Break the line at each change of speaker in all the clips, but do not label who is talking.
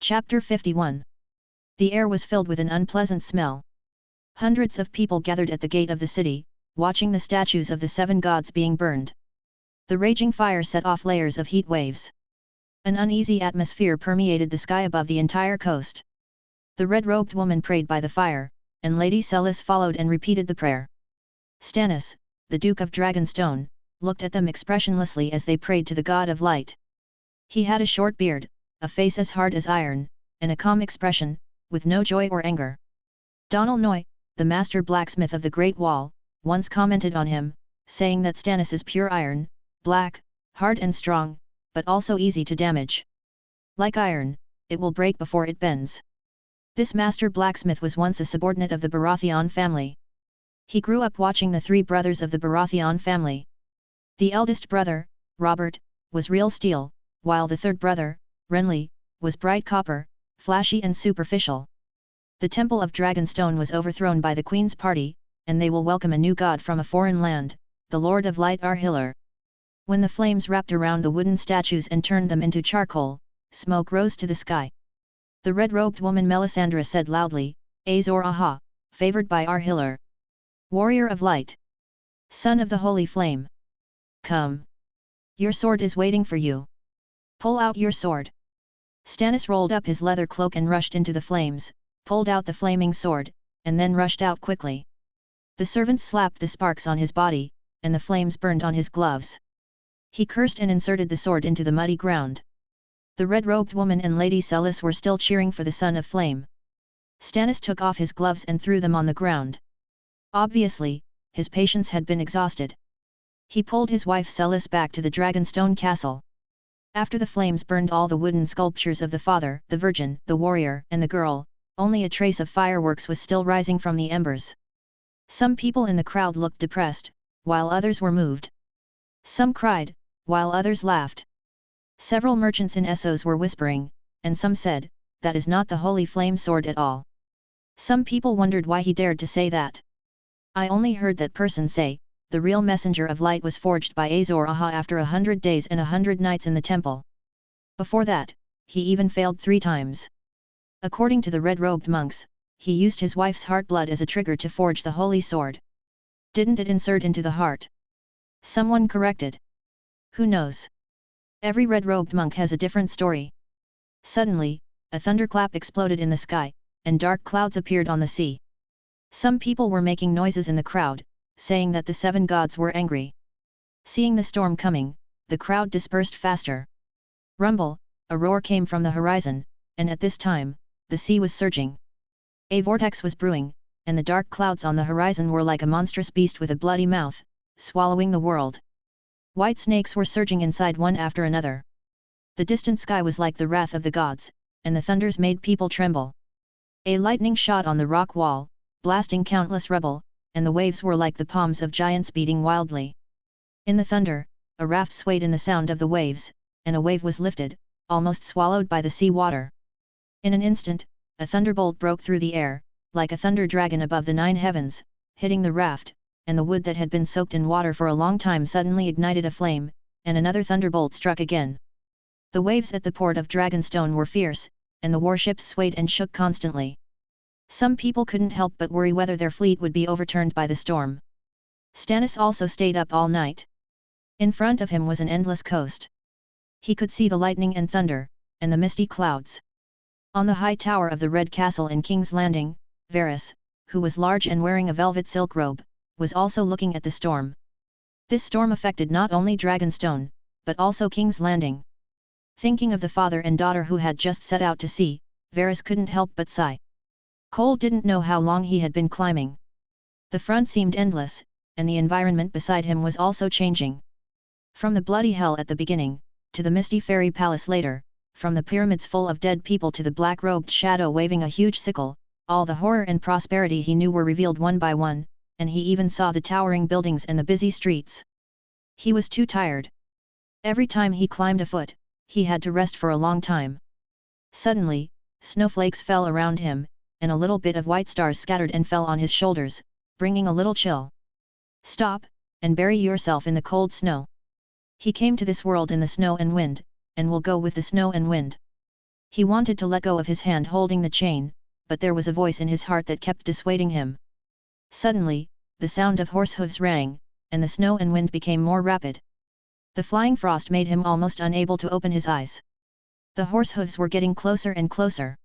Chapter 51. The air was filled with an unpleasant smell. Hundreds of people gathered at the gate of the city, watching the statues of the seven gods being burned. The raging fire set off layers of heat waves. An uneasy atmosphere permeated the sky above the entire coast. The red-robed woman prayed by the fire, and Lady Celis followed and repeated the prayer. Stannis, the Duke of Dragonstone, looked at them expressionlessly as they prayed to the god of light. He had a short beard, a face as hard as iron, and a calm expression, with no joy or anger. Donal Noy, the master blacksmith of the Great Wall, once commented on him, saying that Stannis is pure iron, black, hard and strong, but also easy to damage. Like iron, it will break before it bends. This master blacksmith was once a subordinate of the Baratheon family. He grew up watching the three brothers of the Baratheon family. The eldest brother, Robert, was real steel, while the third brother, Renly, was bright copper, flashy and superficial. The Temple of Dragonstone was overthrown by the Queen's party, and they will welcome a new god from a foreign land, the Lord of Light Arhillar. When the flames wrapped around the wooden statues and turned them into charcoal, smoke rose to the sky. The red-robed woman Melisandre said loudly, Azor Ahai, favored by Arhillar. Warrior of light. Son of the holy flame. Come. Your sword is waiting for you. Pull out your sword. Stannis rolled up his leather cloak and rushed into the flames, pulled out the flaming sword, and then rushed out quickly. The servants slapped the sparks on his body, and the flames burned on his gloves. He cursed and inserted the sword into the muddy ground. The red-robed woman and Lady Celis were still cheering for the son of flame. Stannis took off his gloves and threw them on the ground. Obviously, his patience had been exhausted. He pulled his wife Celis back to the Dragonstone castle. After the flames burned all the wooden sculptures of the father, the virgin, the warrior, and the girl, only a trace of fireworks was still rising from the embers. Some people in the crowd looked depressed, while others were moved. Some cried, while others laughed. Several merchants in Essos were whispering, and some said, that is not the holy flame sword at all. Some people wondered why he dared to say that. I only heard that person say, the real messenger of light was forged by Azor Ahai after 100 days and 100 nights in the temple. Before that, he even failed 3 times. According to the red-robed monks, he used his wife's heart blood as a trigger to forge the holy sword. Didn't it insert into the heart? Someone corrected. Who knows? Every red-robed monk has a different story. Suddenly, a thunderclap exploded in the sky, and dark clouds appeared on the sea. Some people were making noises in the crowd, saying that the 7 gods were angry. Seeing the storm coming, the crowd dispersed faster. Rumble, a roar came from the horizon, and at this time, the sea was surging. A vortex was brewing, and the dark clouds on the horizon were like a monstrous beast with a bloody mouth, swallowing the world. White snakes were surging inside one after another. The distant sky was like the wrath of the gods, and the thunders made people tremble. A lightning shot on the rock wall, blasting countless rubble, and the waves were like the palms of giants beating wildly. In the thunder, a raft swayed in the sound of the waves, and a wave was lifted, almost swallowed by the sea water. In an instant, a thunderbolt broke through the air, like a thunder dragon above the 9 heavens, hitting the raft, and the wood that had been soaked in water for a long time suddenly ignited a flame, and another thunderbolt struck again. The waves at the port of Dragonstone were fierce, and the warships swayed and shook constantly. Some people couldn't help but worry whether their fleet would be overturned by the storm. Stannis also stayed up all night. In front of him was an endless coast. He could see the lightning and thunder, and the misty clouds. On the high tower of the Red Castle in King's Landing, Varys, who was large and wearing a velvet silk robe, was also looking at the storm. This storm affected not only Dragonstone, but also King's Landing. Thinking of the father and daughter who had just set out to sea, Varys couldn't help but sigh. Cole didn't know how long he had been climbing. The front seemed endless, and the environment beside him was also changing. From the bloody hell at the beginning, to the misty fairy palace later, from the pyramids full of dead people to the black-robed shadow waving a huge sickle, all the horror and prosperity he knew were revealed one by one, and he even saw the towering buildings and the busy streets. He was too tired. Every time he climbed a foot, he had to rest for a long time. Suddenly, snowflakes fell around him, and a little bit of white stars scattered and fell on his shoulders, bringing a little chill. Stop, and bury yourself in the cold snow. He came to this world in the snow and wind, and will go with the snow and wind. He wanted to let go of his hand holding the chain, but there was a voice in his heart that kept dissuading him. Suddenly, the sound of horse hooves rang, and the snow and wind became more rapid. The flying frost made him almost unable to open his eyes. The horse hooves were getting closer and closer.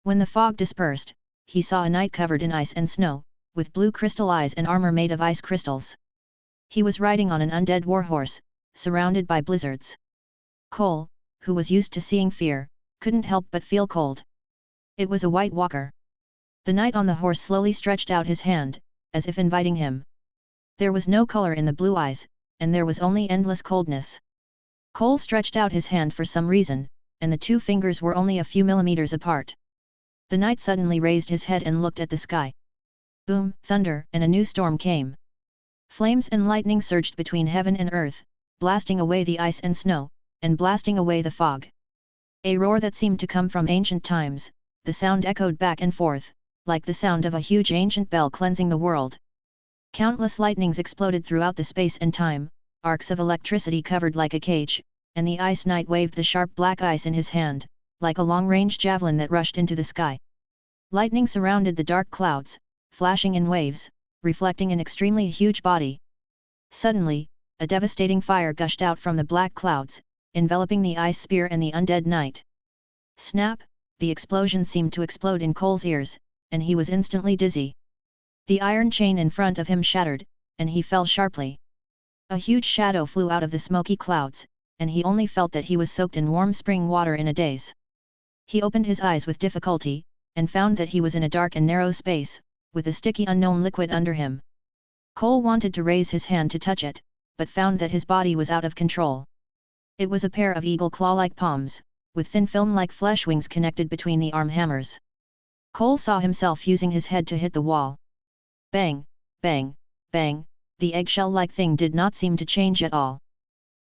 When the fog dispersed, he saw a knight covered in ice and snow, with blue crystal eyes and armor made of ice crystals. He was riding on an undead warhorse, surrounded by blizzards. Cole, who was used to seeing fear, couldn't help but feel cold. It was a White Walker. The knight on the horse slowly stretched out his hand, as if inviting him. There was no color in the blue eyes, and there was only endless coldness. Cole stretched out his hand for some reason, and the two fingers were only a few millimeters apart. The knight suddenly raised his head and looked at the sky. Boom, thunder, and a new storm came. Flames and lightning surged between heaven and earth, blasting away the ice and snow, and blasting away the fog. A roar that seemed to come from ancient times, the sound echoed back and forth, like the sound of a huge ancient bell cleansing the world. Countless lightnings exploded throughout the space and time, arcs of electricity covered like a cage, and the ice knight waved the sharp black ice in his hand, like a long-range javelin that rushed into the sky. Lightning surrounded the dark clouds, flashing in waves, reflecting an extremely huge body. Suddenly, a devastating fire gushed out from the black clouds, enveloping the ice spear and the undead knight. Snap! The explosion seemed to explode in Cole's ears, and he was instantly dizzy. The iron chain in front of him shattered, and he fell sharply. A huge shadow flew out of the smoky clouds, and he only felt that he was soaked in warm spring water in a daze. He opened his eyes with difficulty, and found that he was in a dark and narrow space, with a sticky unknown liquid under him. Cole wanted to raise his hand to touch it, but found that his body was out of control. It was a pair of eagle claw-like palms, with thin film-like flesh wings connected between the arm hammers. Cole saw himself using his head to hit the wall. Bang, bang, bang, the eggshell-like thing did not seem to change at all.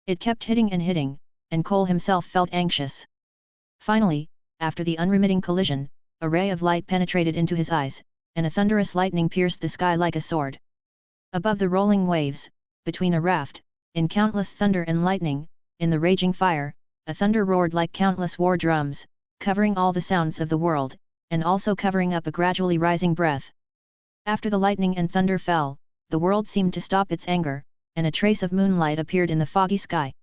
It kept hitting, and Cole himself felt anxious. Finally, after the unremitting collision, a ray of light penetrated into his eyes, and a thunderous lightning pierced the sky like a sword. Above the rolling waves, between a raft, in countless thunder and lightning, in the raging fire, a thunder roared like countless war drums, covering all the sounds of the world, and also covering up a gradually rising breath. After the lightning and thunder fell, the world seemed to stop its anger, and a trace of moonlight appeared in the foggy sky.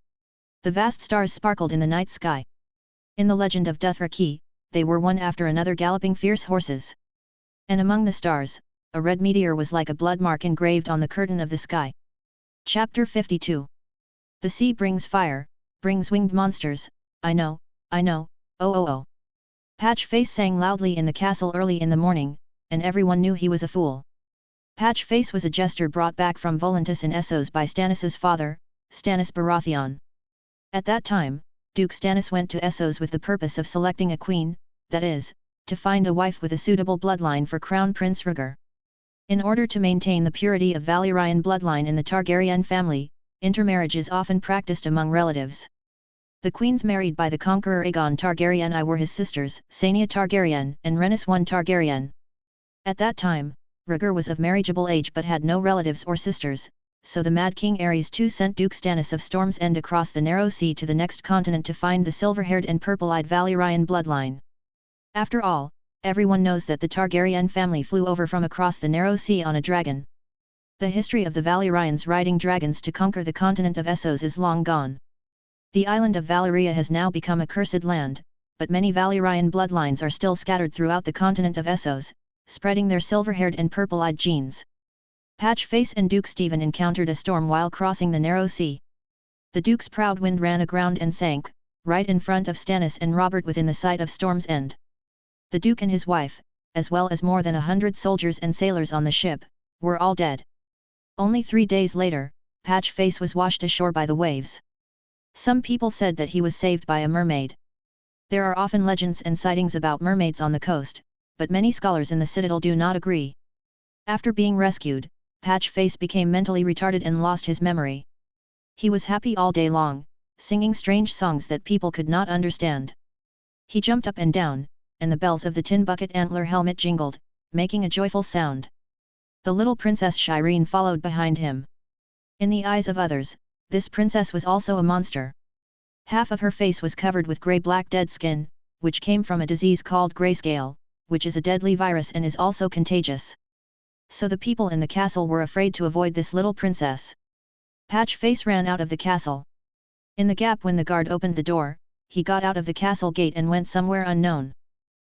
The vast stars sparkled in the night sky. In the legend of Dothraki, they were one after another galloping fierce horses. And among the stars, a red meteor was like a blood mark engraved on the curtain of the sky. Chapter 52. The sea brings fire, brings winged monsters, I know, oh oh oh. Patchface sang loudly in the castle early in the morning, and everyone knew he was a fool. Patchface was a jester brought back from Volantis in Essos by Stannis's father, Stannis Baratheon. At that time, Duke Stannis went to Essos with the purpose of selecting a queen, that is, to find a wife with a suitable bloodline for Crown Prince Rhaegar. In order to maintain the purity of Valyrian bloodline in the Targaryen family, intermarriage is often practiced among relatives. The queens married by the conqueror Aegon Targaryen I were his sisters, Saenia Targaryen and Rhaenys I Targaryen. At that time, Rhaegar was of marriageable age but had no relatives or sisters, so the Mad King Aerys II sent Duke Stannis of Storm's End across the narrow sea to the next continent to find the silver-haired and purple-eyed Valyrian bloodline. After all, everyone knows that the Targaryen family flew over from across the narrow sea on a dragon. The history of the Valyrians riding dragons to conquer the continent of Essos is long gone. The island of Valyria has now become a cursed land, but many Valyrian bloodlines are still scattered throughout the continent of Essos, spreading their silver-haired and purple-eyed genes. Patchface and Duke Stephen encountered a storm while crossing the narrow sea. The Duke's proud wind ran aground and sank, right in front of Stannis and Robert within the sight of Storm's End. The Duke and his wife, as well as more than 100 soldiers and sailors on the ship, were all dead. Only 3 days later, Patchface was washed ashore by the waves. Some people said that he was saved by a mermaid. There are often legends and sightings about mermaids on the coast, but many scholars in the citadel do not agree. After being rescued, Patchface became mentally retarded and lost his memory. He was happy all day long, singing strange songs that people could not understand. He jumped up and down, and the bells of the tin bucket antler helmet jingled, making a joyful sound. The little Princess Shireen followed behind him. In the eyes of others, this princess was also a monster. Half of her face was covered with grey-black dead skin, which came from a disease called grayscale, which is a deadly virus and is also contagious. So the people in the castle were afraid to avoid this little princess. Patchface ran out of the castle. In the gap when the guard opened the door, he got out of the castle gate and went somewhere unknown.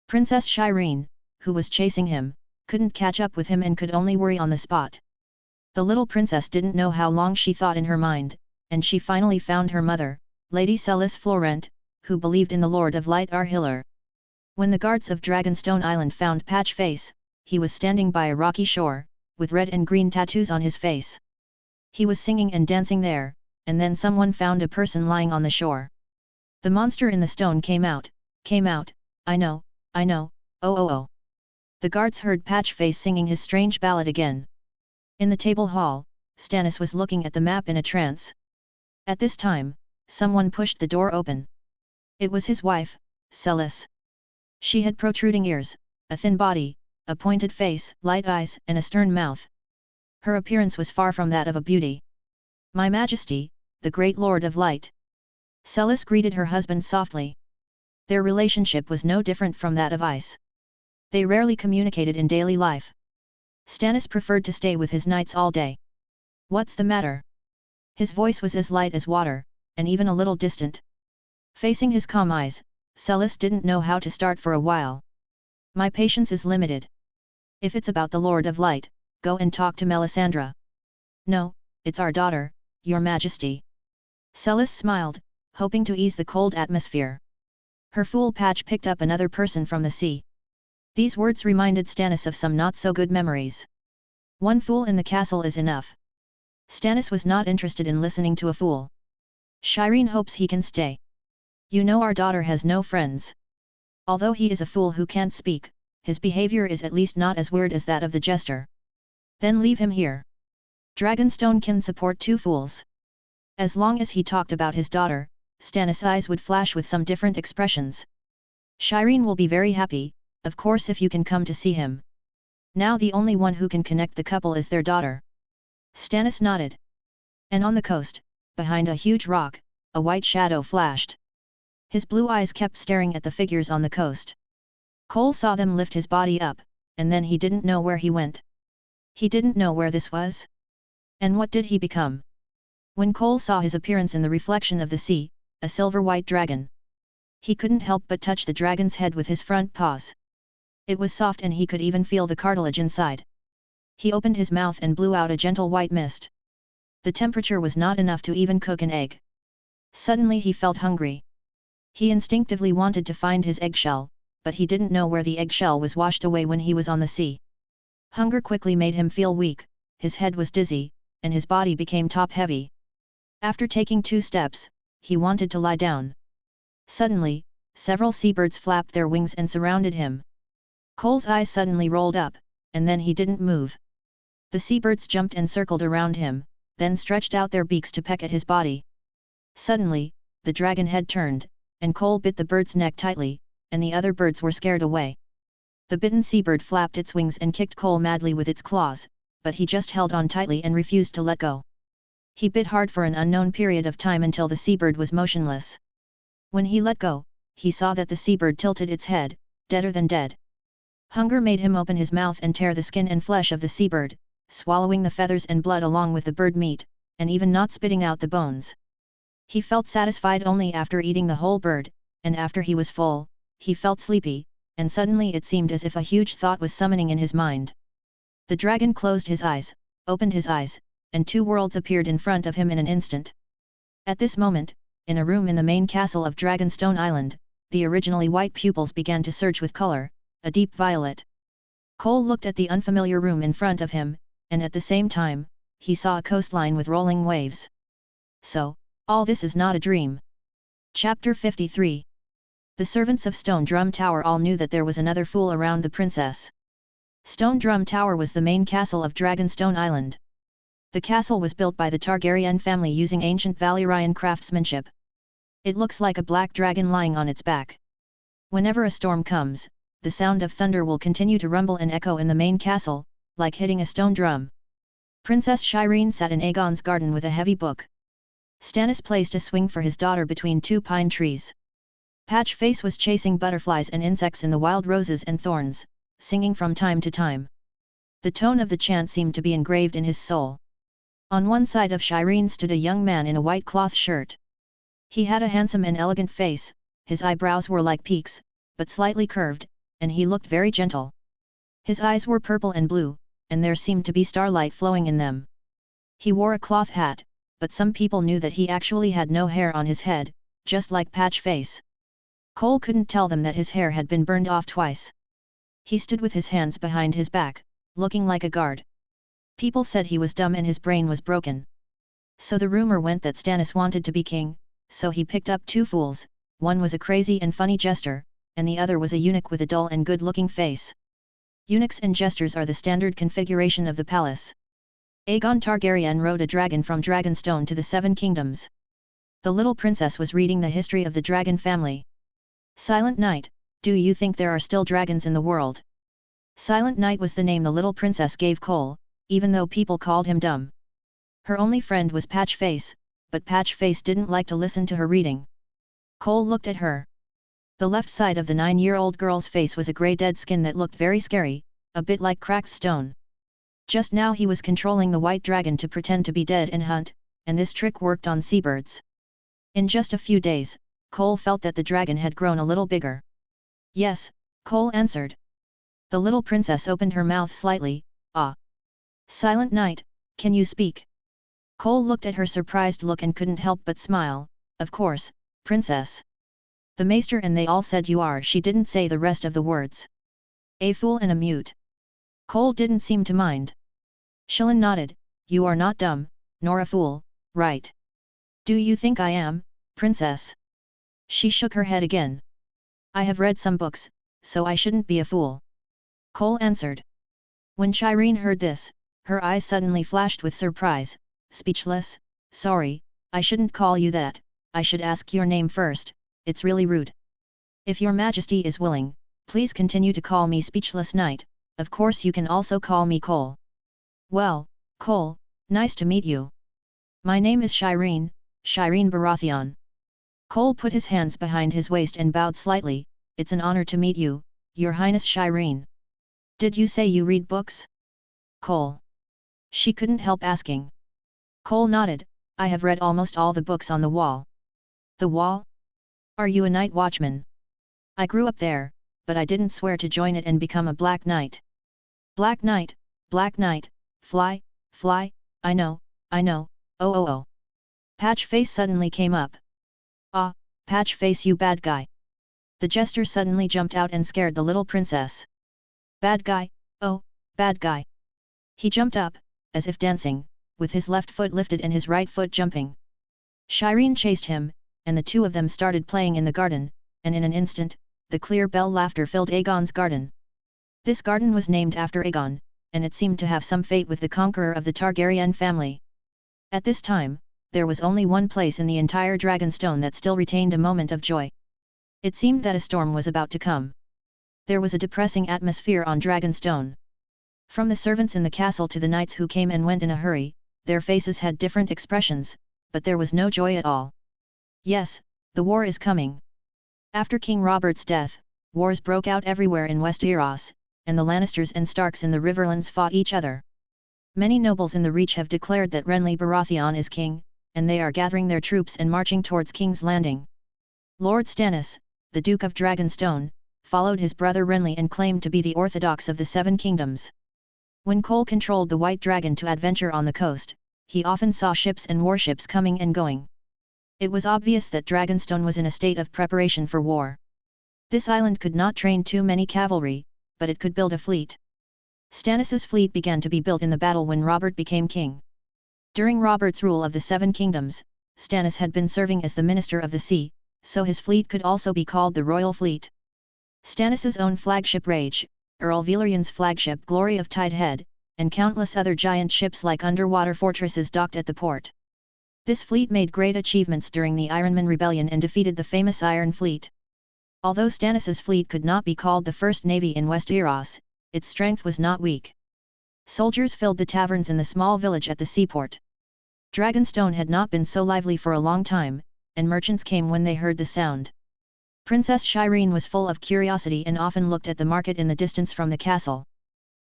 Princess Shireen, who was chasing him, couldn't catch up with him and could only worry on the spot. The little princess didn't know how long she thought in her mind, and she finally found her mother, Lady Celis Florent, who believed in the Lord of Light Arhiller. When the guards of Dragonstone Island found Patchface, he was standing by a rocky shore, with red and green tattoos on his face. He was singing and dancing there, and then someone found a person lying on the shore. The monster in the stone came out, I know, oh oh oh. The guards heard Patchface singing his strange ballad again. In the table hall, Stannis was looking at the map in a trance. At this time, someone pushed the door open. It was his wife, Celis. She had protruding ears, a thin body, a pointed face, light eyes and a stern mouth. Her appearance was far from that of a beauty. "My Majesty, the great Lord of Light." Celis greeted her husband softly. Their relationship was no different from that of ice. They rarely communicated in daily life. Stannis preferred to stay with his knights all day. "What's the matter?" His voice was as light as water, and even a little distant. Facing his calm eyes, Celis didn't know how to start for a while. "My patience is limited. If it's about the Lord of Light, go and talk to Melisandre." "No, it's our daughter, your Majesty." Celis smiled, hoping to ease the cold atmosphere. Her fool Patch picked up another person from the sea. These words reminded Stannis of some not-so-good memories. One fool in the castle is enough. Stannis was not interested in listening to a fool. "Shireen hopes he can stay. You know our daughter has no friends. Although he is a fool who can't speak, his behavior is at least not as weird as that of the jester. Then leave him here. Dragonstone can support two fools." As long as he talked about his daughter, Stannis' eyes would flash with some different expressions. "Shireen will be very happy, of course, if you can come to see him. Now the only one who can connect the couple is their daughter." Stannis nodded. And on the coast, behind a huge rock, a white shadow flashed. His blue eyes kept staring at the figures on the coast. Cole saw them lift his body up, and then he didn't know where he went. He didn't know where this was. And what did he become? When Cole saw his appearance in the reflection of the sea, a silver-white dragon, he couldn't help but touch the dragon's head with his front paws. It was soft and he could even feel the cartilage inside. He opened his mouth and blew out a gentle white mist. The temperature was not enough to even cook an egg. Suddenly he felt hungry. He instinctively wanted to find his eggshell, but he didn't know where the eggshell was washed away when he was on the sea. Hunger quickly made him feel weak, his head was dizzy, and his body became top-heavy. After taking 2 steps, he wanted to lie down. Suddenly, several seabirds flapped their wings and surrounded him. Cole's eyes suddenly rolled up, and then he didn't move. The seabirds jumped and circled around him, then stretched out their beaks to peck at his body. Suddenly, the dragon head turned, and Cole bit the bird's neck tightly, and the other birds were scared away. The bitten seabird flapped its wings and kicked Cole madly with its claws, but he just held on tightly and refused to let go. He bit hard for an unknown period of time until the seabird was motionless. When he let go, he saw that the seabird tilted its head, deader than dead. Hunger made him open his mouth and tear the skin and flesh of the seabird, swallowing the feathers and blood along with the bird meat, and even not spitting out the bones. He felt satisfied only after eating the whole bird, and after he was full, he felt sleepy, and suddenly it seemed as if a huge thought was summoning in his mind. The dragon closed his eyes, opened his eyes, and 2 worlds appeared in front of him in an instant. At this moment, in a room in the main castle of Dragonstone Island, the originally white pupils began to surge with color, a deep violet. Cole looked at the unfamiliar room in front of him, and at the same time, he saw a coastline with rolling waves. So, all this is not a dream. Chapter 53. The servants of Stone Drum Tower all knew that there was another fool around the princess. Stone Drum Tower was the main castle of Dragonstone Island. The castle was built by the Targaryen family using ancient Valyrian craftsmanship. It looks like a black dragon lying on its back. Whenever a storm comes, the sound of thunder will continue to rumble and echo in the main castle, like hitting a stone drum. Princess Shireen sat in Aegon's garden with a heavy book. Stannis placed a swing for his daughter between 2 pine trees. Patchface was chasing butterflies and insects in the wild roses and thorns, singing from time to time. The tone of the chant seemed to be engraved in his soul. On one side of Shireen stood a young man in a white cloth shirt. He had a handsome and elegant face, his eyebrows were like peaks, but slightly curved, and he looked very gentle. His eyes were purple and blue, and there seemed to be starlight flowing in them. He wore a cloth hat, but some people knew that he actually had no hair on his head, just like Patchface. Cole couldn't tell them that his hair had been burned off twice. He stood with his hands behind his back, looking like a guard. People said he was dumb and his brain was broken. So the rumor went that Stannis wanted to be king, so he picked up two fools, one was a crazy and funny jester, and the other was a eunuch with a dull and good-looking face. Eunuchs and jesters are the standard configuration of the palace. Aegon Targaryen rode a dragon from Dragonstone to the Seven Kingdoms. The little princess was reading the history of the dragon family. Silent Night, do you think there are still dragons in the world? Silent Night was the name the little princess gave Cole, even though people called him dumb. Her only friend was Patchface, but Patchface didn't like to listen to her reading. Cole looked at her. The left side of the 9-year-old girl's face was a grey dead skin that looked very scary, a bit like cracked stone. Just now he was controlling the white dragon to pretend to be dead and hunt, and this trick worked on seabirds. In just a few days, Cole felt that the dragon had grown a little bigger. Yes, Cole answered. The little princess opened her mouth slightly. Ah! Silent Night, can you speak? Cole looked at her surprised look and couldn't help but smile. Of course, princess. The maester and they all said you are. She didn't say the rest of the words. A fool and a mute. Cole didn't seem to mind. Shilin nodded. You are not dumb, nor a fool, right? Do you think I am, princess? She shook her head again. I have read some books, so I shouldn't be a fool. Cole answered. When Shireen heard this, her eyes suddenly flashed with surprise. Speechless. Sorry, I shouldn't call you that, I should ask your name first, it's really rude. If your majesty is willing, please continue to call me Speechless Knight, of course you can also call me Cole. Well, Cole, nice to meet you. My name is Shireen, Shireen Baratheon. Cole put his hands behind his waist and bowed slightly. It's an honor to meet you, Your Highness Shireen. Did you say you read books? Cole. She couldn't help asking. Cole nodded. I have read almost all the books on the wall. The wall? Are you a night watchman? I grew up there, but I didn't swear to join it and become a black knight. Black knight, fly, fly, I know, oh. Patchface suddenly came up. Ah, Patchface, you bad guy. The jester suddenly jumped out and scared the little princess. Bad guy, oh, bad guy. He jumped up, as if dancing, with his left foot lifted and his right foot jumping. Shireen chased him, and the two of them started playing in the garden, and in an instant, the clear bell laughter filled Aegon's garden. This garden was named after Aegon, and it seemed to have some fate with the conqueror of the Targaryen family. At this time, there was only one place in the entire Dragonstone that still retained a moment of joy. It seemed that a storm was about to come. There was a depressing atmosphere on Dragonstone. From the servants in the castle to the knights who came and went in a hurry, their faces had different expressions, but there was no joy at all. Yes, the war is coming. After King Robert's death, wars broke out everywhere in Westeros, and the Lannisters and Starks in the Riverlands fought each other. Many nobles in the Reach have declared that Renly Baratheon is king, and they are gathering their troops and marching towards King's Landing. Lord Stannis, the Duke of Dragonstone, followed his brother Renly and claimed to be the Orthodox of the Seven Kingdoms. When Cole controlled the White Dragon to adventure on the coast, he often saw ships and warships coming and going. It was obvious that Dragonstone was in a state of preparation for war. This island could not train too many cavalry, but it could build a fleet. Stannis's fleet began to be built in the battle when Robert became king. During Robert's rule of the Seven Kingdoms, Stannis had been serving as the Minister of the Sea, so his fleet could also be called the Royal Fleet. Stannis's own flagship Rage, Earl Valerian's flagship Glory of Tidehead, and countless other giant ships like underwater fortresses docked at the port. This fleet made great achievements during the Ironman Rebellion and defeated the famous Iron Fleet. Although Stannis's fleet could not be called the first navy in Westeros, its strength was not weak. Soldiers filled the taverns in the small village at the seaport. Dragonstone had not been so lively for a long time, and merchants came when they heard the sound. Princess Shireen was full of curiosity and often looked at the market in the distance from the castle.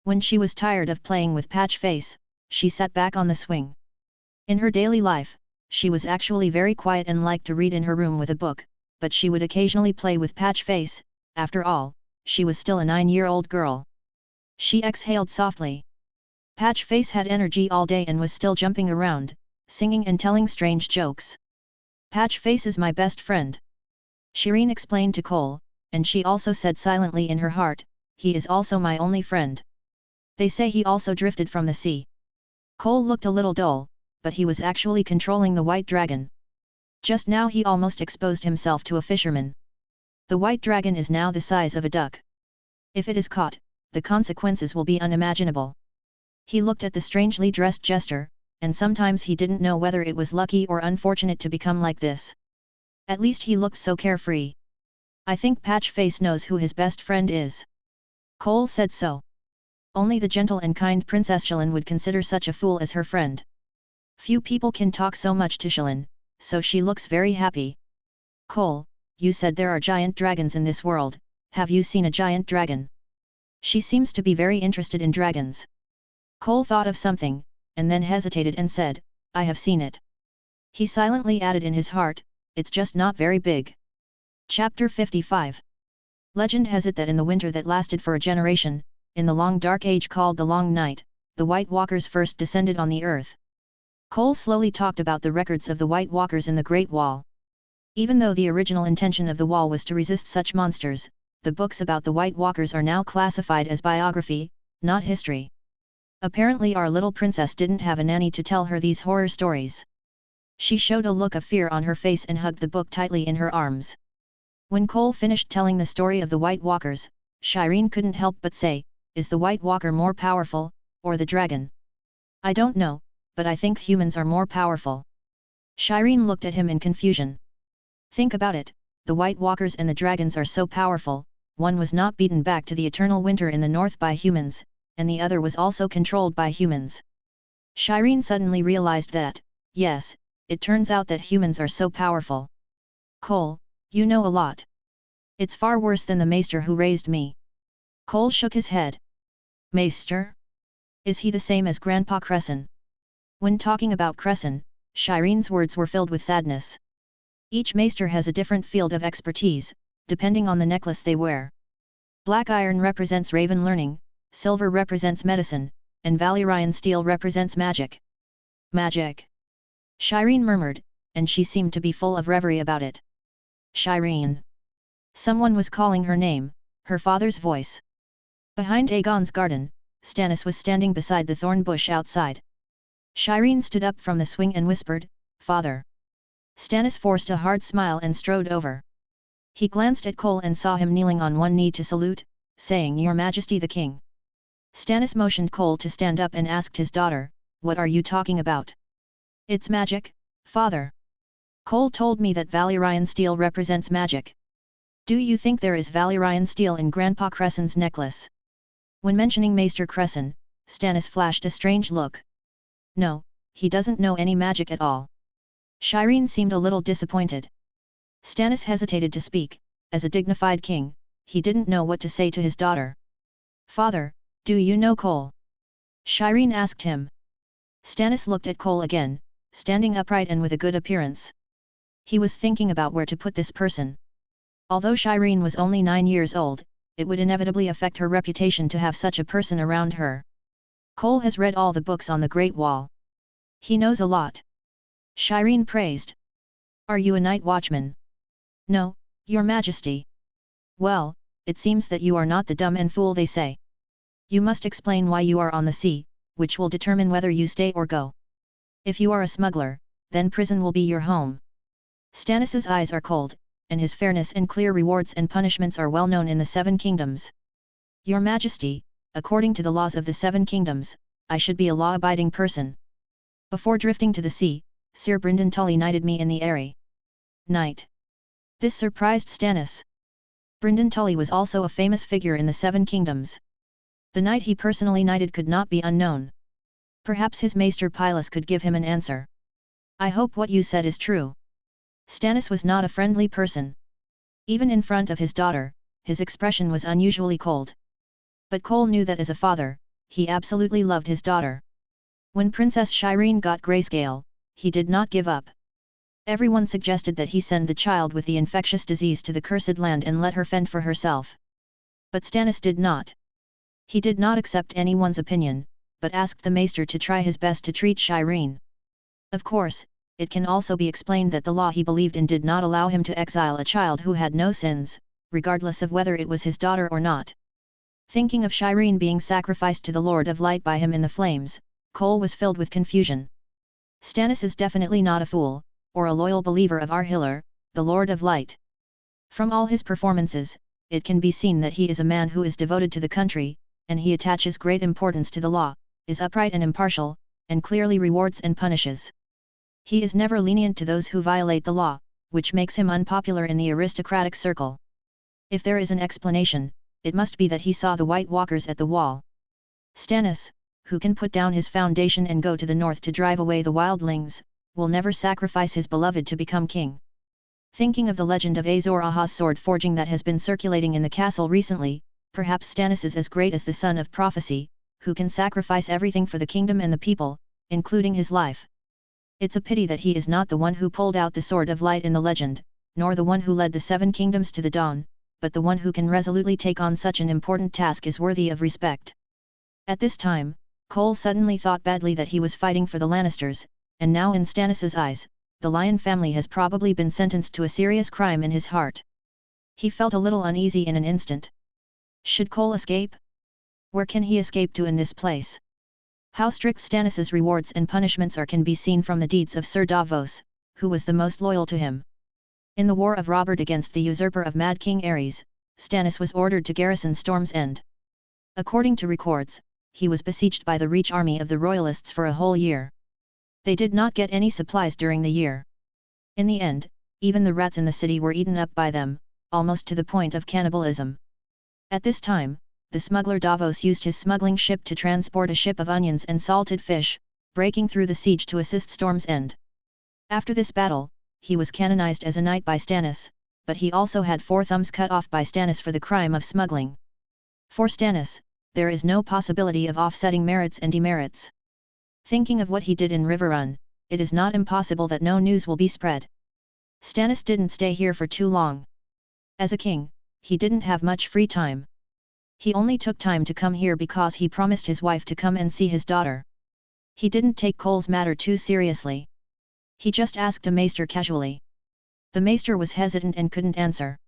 When she was tired of playing with Patch Face, she sat back on the swing. In her daily life, she was actually very quiet and liked to read in her room with a book, but she would occasionally play with Patch Face. After all, she was still a 9-year-old girl. She exhaled softly. Patch Face had energy all day and was still jumping around, singing and telling strange jokes. Patch Face is my best friend, Shireen explained to Cole, and she also said silently in her heart, he is also my only friend. They say he also drifted from the sea. Cole looked a little dull, but he was actually controlling the white dragon. Just now he almost exposed himself to a fisherman. The white dragon is now the size of a duck. If it is caught, the consequences will be unimaginable. He looked at the strangely dressed jester, and sometimes he didn't know whether it was lucky or unfortunate to become like this. At least he looked so carefree. I think Patch Face knows who his best friend is. Cole said so. Only the gentle and kind Princess Shilin would consider such a fool as her friend. Few people can talk so much to Shilin, so she looks very happy. Cole, you said there are giant dragons in this world, have you seen a giant dragon? She seems to be very interested in dragons. Cole thought of something, and then hesitated and said, I have seen it. He silently added in his heart, it's just not very big. Chapter 55. Legend has it that in the winter that lasted for a generation, in the long dark age called the Long Night, the White Walkers first descended on the earth. Cole slowly talked about the records of the White Walkers in the Great Wall. Even though the original intention of the wall was to resist such monsters, the books about the White Walkers are now classified as biography, not history. Apparently our little princess didn't have a nanny to tell her these horror stories. She showed a look of fear on her face and hugged the book tightly in her arms. When Cole finished telling the story of the White Walkers, Shireen couldn't help but say, is the White Walker more powerful, or the dragon? I don't know, but I think humans are more powerful. Shireen looked at him in confusion. Think about it, the White Walkers and the dragons are so powerful, one was not beaten back to the eternal winter in the north by humans, and the other was also controlled by humans. Shireen suddenly realized that, yes, it turns out that humans are so powerful. Cole, you know a lot. It's far worse than the maester who raised me. Cole shook his head. Maester? Is he the same as Grandpa Crescent? When talking about Crescent, Shireen's words were filled with sadness. Each maester has a different field of expertise, depending on the necklace they wear. Black iron represents raven learning, silver represents medicine, and Valyrian steel represents magic. Magic? Shireen murmured, and she seemed to be full of reverie about it. Shireen. Someone was calling her name, her father's voice. Behind Aegon's garden, Stannis was standing beside the thorn bush outside. Shireen stood up from the swing and whispered, Father. Stannis forced a hard smile and strode over. He glanced at Cole and saw him kneeling on one knee to salute, saying Your Majesty the King. Stannis motioned Cole to stand up and asked his daughter, What are you talking about? It's magic, Father. Cole told me that Valyrian steel represents magic. Do you think there is Valyrian steel in Grandpa Crescent's necklace? When mentioning Maester Crescent, Stannis flashed a strange look. No, he doesn't know any magic at all. Shireen seemed a little disappointed. Stannis hesitated to speak, as a dignified king, he didn't know what to say to his daughter. Father, do you know Cole? Shireen asked him. Stannis looked at Cole again, standing upright and with a good appearance. He was thinking about where to put this person. Although Shireen was only 9 years old, it would inevitably affect her reputation to have such a person around her. Cole has read all the books on the Great Wall. He knows a lot. Shireen praised. Are you a night watchman? No, Your Majesty. Well, it seems that you are not the dumb and fool they say. You must explain why you are on the sea, which will determine whether you stay or go. If you are a smuggler, then prison will be your home. Stannis's eyes are cold, and his fairness and clear rewards and punishments are well known in the Seven Kingdoms. Your Majesty, according to the laws of the Seven Kingdoms, I should be a law-abiding person. Before drifting to the sea, Sir Brynden Tully knighted me in the Eyrie. Knight. This surprised Stannis. Brynden Tully was also a famous figure in the Seven Kingdoms. The knight he personally knighted could not be unknown. Perhaps his Maester Pylus could give him an answer. I hope what you said is true. Stannis was not a friendly person. Even in front of his daughter, his expression was unusually cold. But Cole knew that as a father, he absolutely loved his daughter. When Princess Shireen got grayscale, he did not give up. Everyone suggested that he send the child with the infectious disease to the cursed land and let her fend for herself. But Stannis did not. He did not accept anyone's opinion, but asked the maester to try his best to treat Shireen. Of course, it can also be explained that the law he believed in did not allow him to exile a child who had no sins, regardless of whether it was his daughter or not. Thinking of Shireen being sacrificed to the Lord of Light by him in the flames, Cole was filled with confusion. Stannis is definitely not a fool, or a loyal believer of Arhillar, the Lord of Light. From all his performances, it can be seen that he is a man who is devoted to the country, and he attaches great importance to the law, is upright and impartial, and clearly rewards and punishes. He is never lenient to those who violate the law, which makes him unpopular in the aristocratic circle. If there is an explanation, it must be that he saw the White Walkers at the wall. Stannis, who can put down his foundation and go to the north to drive away the wildlings, will never sacrifice his beloved to become king. Thinking of the legend of Azor Ahai's sword forging that has been circulating in the castle recently, perhaps Stannis is as great as the son of prophecy, who can sacrifice everything for the kingdom and the people, including his life. It's a pity that he is not the one who pulled out the sword of light in the legend, nor the one who led the 7 kingdoms to the dawn, but the one who can resolutely take on such an important task is worthy of respect. At this time, Cole suddenly thought badly that he was fighting for the Lannisters, and now in Stannis's eyes, the Lion family has probably been sentenced to a serious crime in his heart. He felt a little uneasy in an instant. Should Cole escape? Where can he escape to in this place? How strict Stannis's rewards and punishments are can be seen from the deeds of Sir Davos, who was the most loyal to him. In the War of Robert against the usurper of Mad King Aerys, Stannis was ordered to garrison Storm's End. According to records, he was besieged by the Reach army of the Royalists for a whole year. They did not get any supplies during the year. In the end, even the rats in the city were eaten up by them, almost to the point of cannibalism. At this time, the smuggler Davos used his smuggling ship to transport a ship of onions and salted fish, breaking through the siege to assist Storm's End. After this battle, he was canonized as a knight by Stannis, but he also had 4 thumbs cut off by Stannis for the crime of smuggling. For Stannis, there is no possibility of offsetting merits and demerits. Thinking of what he did in Riverrun, it is not impossible that no news will be spread. Stannis didn't stay here for too long. As a king, he didn't have much free time. He only took time to come here because he promised his wife to come and see his daughter. He didn't take Cole's matter too seriously. He just asked a maester casually. The maester was hesitant and couldn't answer.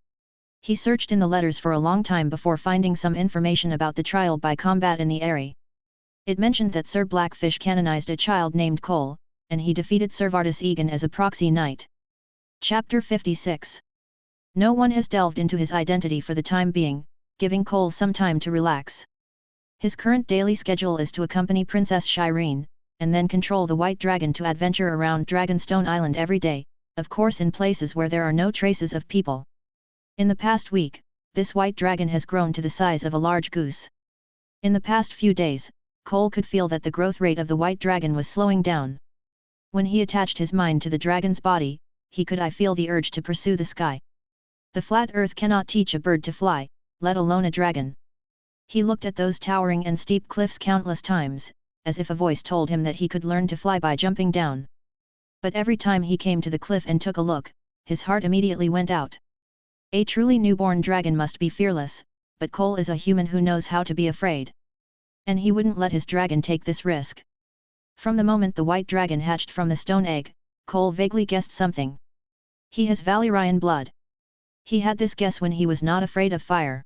He searched in the letters for a long time before finding some information about the trial by combat in the Eyrie. It mentioned that Sir Blackfish canonized a child named Cole, and he defeated Sir Vardis Egan as a proxy knight. Chapter 56. No one has delved into his identity for the time being, giving Cole some time to relax. His current daily schedule is to accompany Princess Shireen, and then control the White Dragon to adventure around Dragonstone Island every day, of course in places where there are no traces of people. In the past week, this White Dragon has grown to the size of a large goose. In the past few days, Cole could feel that the growth rate of the White Dragon was slowing down. When he attached his mind to the dragon's body, he could feel the urge to pursue the sky. The flat earth cannot teach a bird to fly, let alone a dragon. He looked at those towering and steep cliffs countless times, as if a voice told him that he could learn to fly by jumping down. But every time he came to the cliff and took a look, his heart immediately went out. A truly newborn dragon must be fearless, but Cole is a human who knows how to be afraid. And he wouldn't let his dragon take this risk. From the moment the White Dragon hatched from the stone egg, Cole vaguely guessed something. He has Valyrian blood. He had this guess when he was not afraid of fire.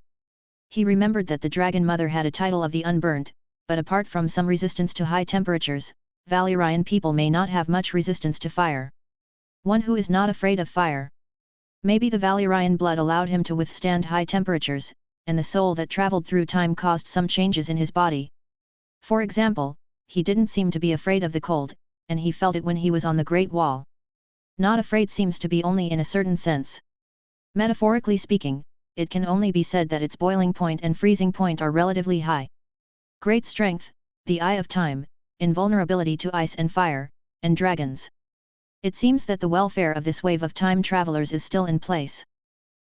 He remembered that the Dragon Mother had a title of the Unburnt, but apart from some resistance to high temperatures, Valyrian people may not have much resistance to fire. One who is not afraid of fire. Maybe the Valyrian blood allowed him to withstand high temperatures, and the soul that traveled through time caused some changes in his body. For example, he didn't seem to be afraid of the cold, and he felt it when he was on the Great Wall. Not afraid seems to be only in a certain sense. Metaphorically speaking, it can only be said that its boiling point and freezing point are relatively high. Great strength, the eye of time, invulnerability to ice and fire, and dragons. It seems that the welfare of this wave of time travelers is still in place.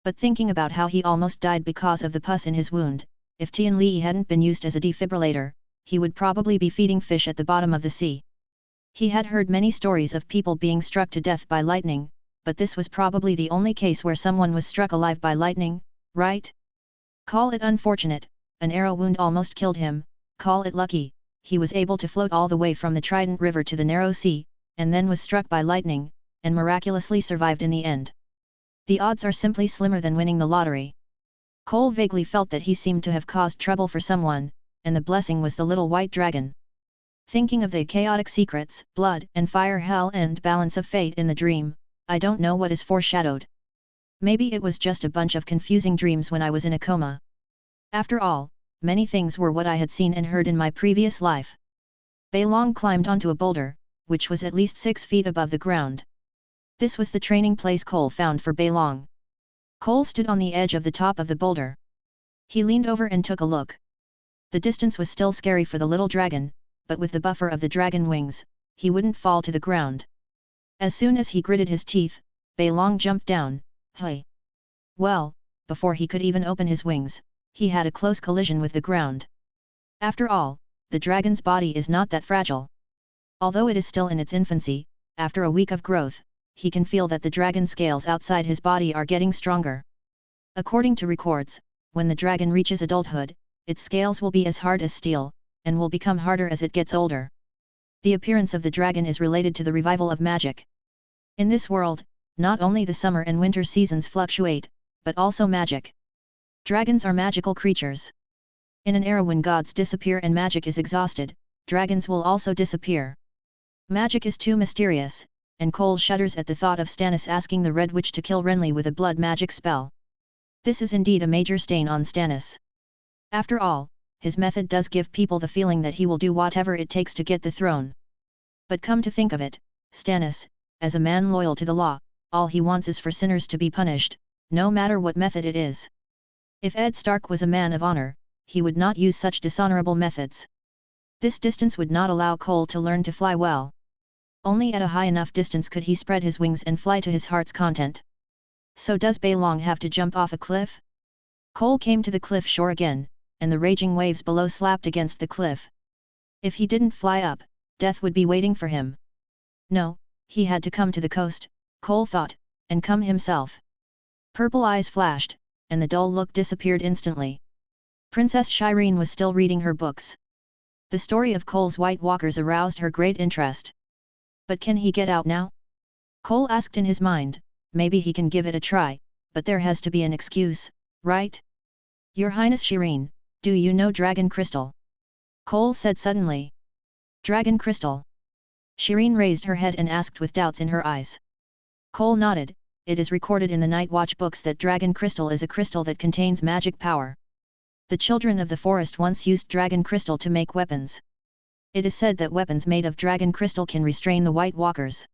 But thinking about how he almost died because of the pus in his wound, if Tian Li hadn't been used as a defibrillator, he would probably be feeding fish at the bottom of the sea. He had heard many stories of people being struck to death by lightning, but this was probably the only case where someone was struck alive by lightning, right? Call it unfortunate, an arrow wound almost killed him, call it lucky, he was able to float all the way from the Trident River to the narrow sea, and then was struck by lightning, and miraculously survived in the end. The odds are simply slimmer than winning the lottery. Cole vaguely felt that he seemed to have caused trouble for someone, and the blessing was the little white dragon. Thinking of the chaotic secrets, blood and fire, hell and balance of fate in the dream, I don't know what is foreshadowed. Maybe it was just a bunch of confusing dreams when I was in a coma. After all, many things were what I had seen and heard in my previous life. Bei Long climbed onto a boulder, which was at least 6 feet above the ground. This was the training place Cole found for Bei Long. Cole stood on the edge of the top of the boulder. He leaned over and took a look. The distance was still scary for the little dragon, but with the buffer of the dragon wings, he wouldn't fall to the ground. As soon as he gritted his teeth, Bei Long jumped down. Hey! Well, before he could even open his wings, he had a close collision with the ground. After all, the dragon's body is not that fragile. Although it is still in its infancy, after a week of growth, he can feel that the dragon scales outside his body are getting stronger. According to records, when the dragon reaches adulthood, its scales will be as hard as steel, and will become harder as it gets older. The appearance of the dragon is related to the revival of magic. In this world, not only the summer and winter seasons fluctuate, but also magic. Dragons are magical creatures. In an era when gods disappear and magic is exhausted, dragons will also disappear. Magic is too mysterious, and Cole shudders at the thought of Stannis asking the Red Witch to kill Renly with a blood magic spell. This is indeed a major stain on Stannis. After all, his method does give people the feeling that he will do whatever it takes to get the throne. But come to think of it, Stannis, as a man loyal to the law, all he wants is for sinners to be punished, no matter what method it is. If Ed Stark was a man of honor, he would not use such dishonorable methods. This distance would not allow Cole to learn to fly well. Only at a high enough distance could he spread his wings and fly to his heart's content. So does Bei Long have to jump off a cliff? Cole came to the cliff shore again, and the raging waves below slapped against the cliff. If he didn't fly up, death would be waiting for him. No, he had to come to the coast, Cole thought, and come himself. Purple eyes flashed, and the dull look disappeared instantly. Princess Shireen was still reading her books. The story of Cole's White Walkers aroused her great interest. But can he get out now? Cole asked in his mind, maybe he can give it a try, but there has to be an excuse, right? Your Highness Shireen, do you know Dragon Crystal? Cole said suddenly. Dragon Crystal? Shireen raised her head and asked with doubts in her eyes. Cole nodded. It is recorded in the Night Watch books that Dragon Crystal is a crystal that contains magic power. The children of the forest once used Dragon Crystal to make weapons. It is said that weapons made of Dragon Crystal can restrain the White Walkers.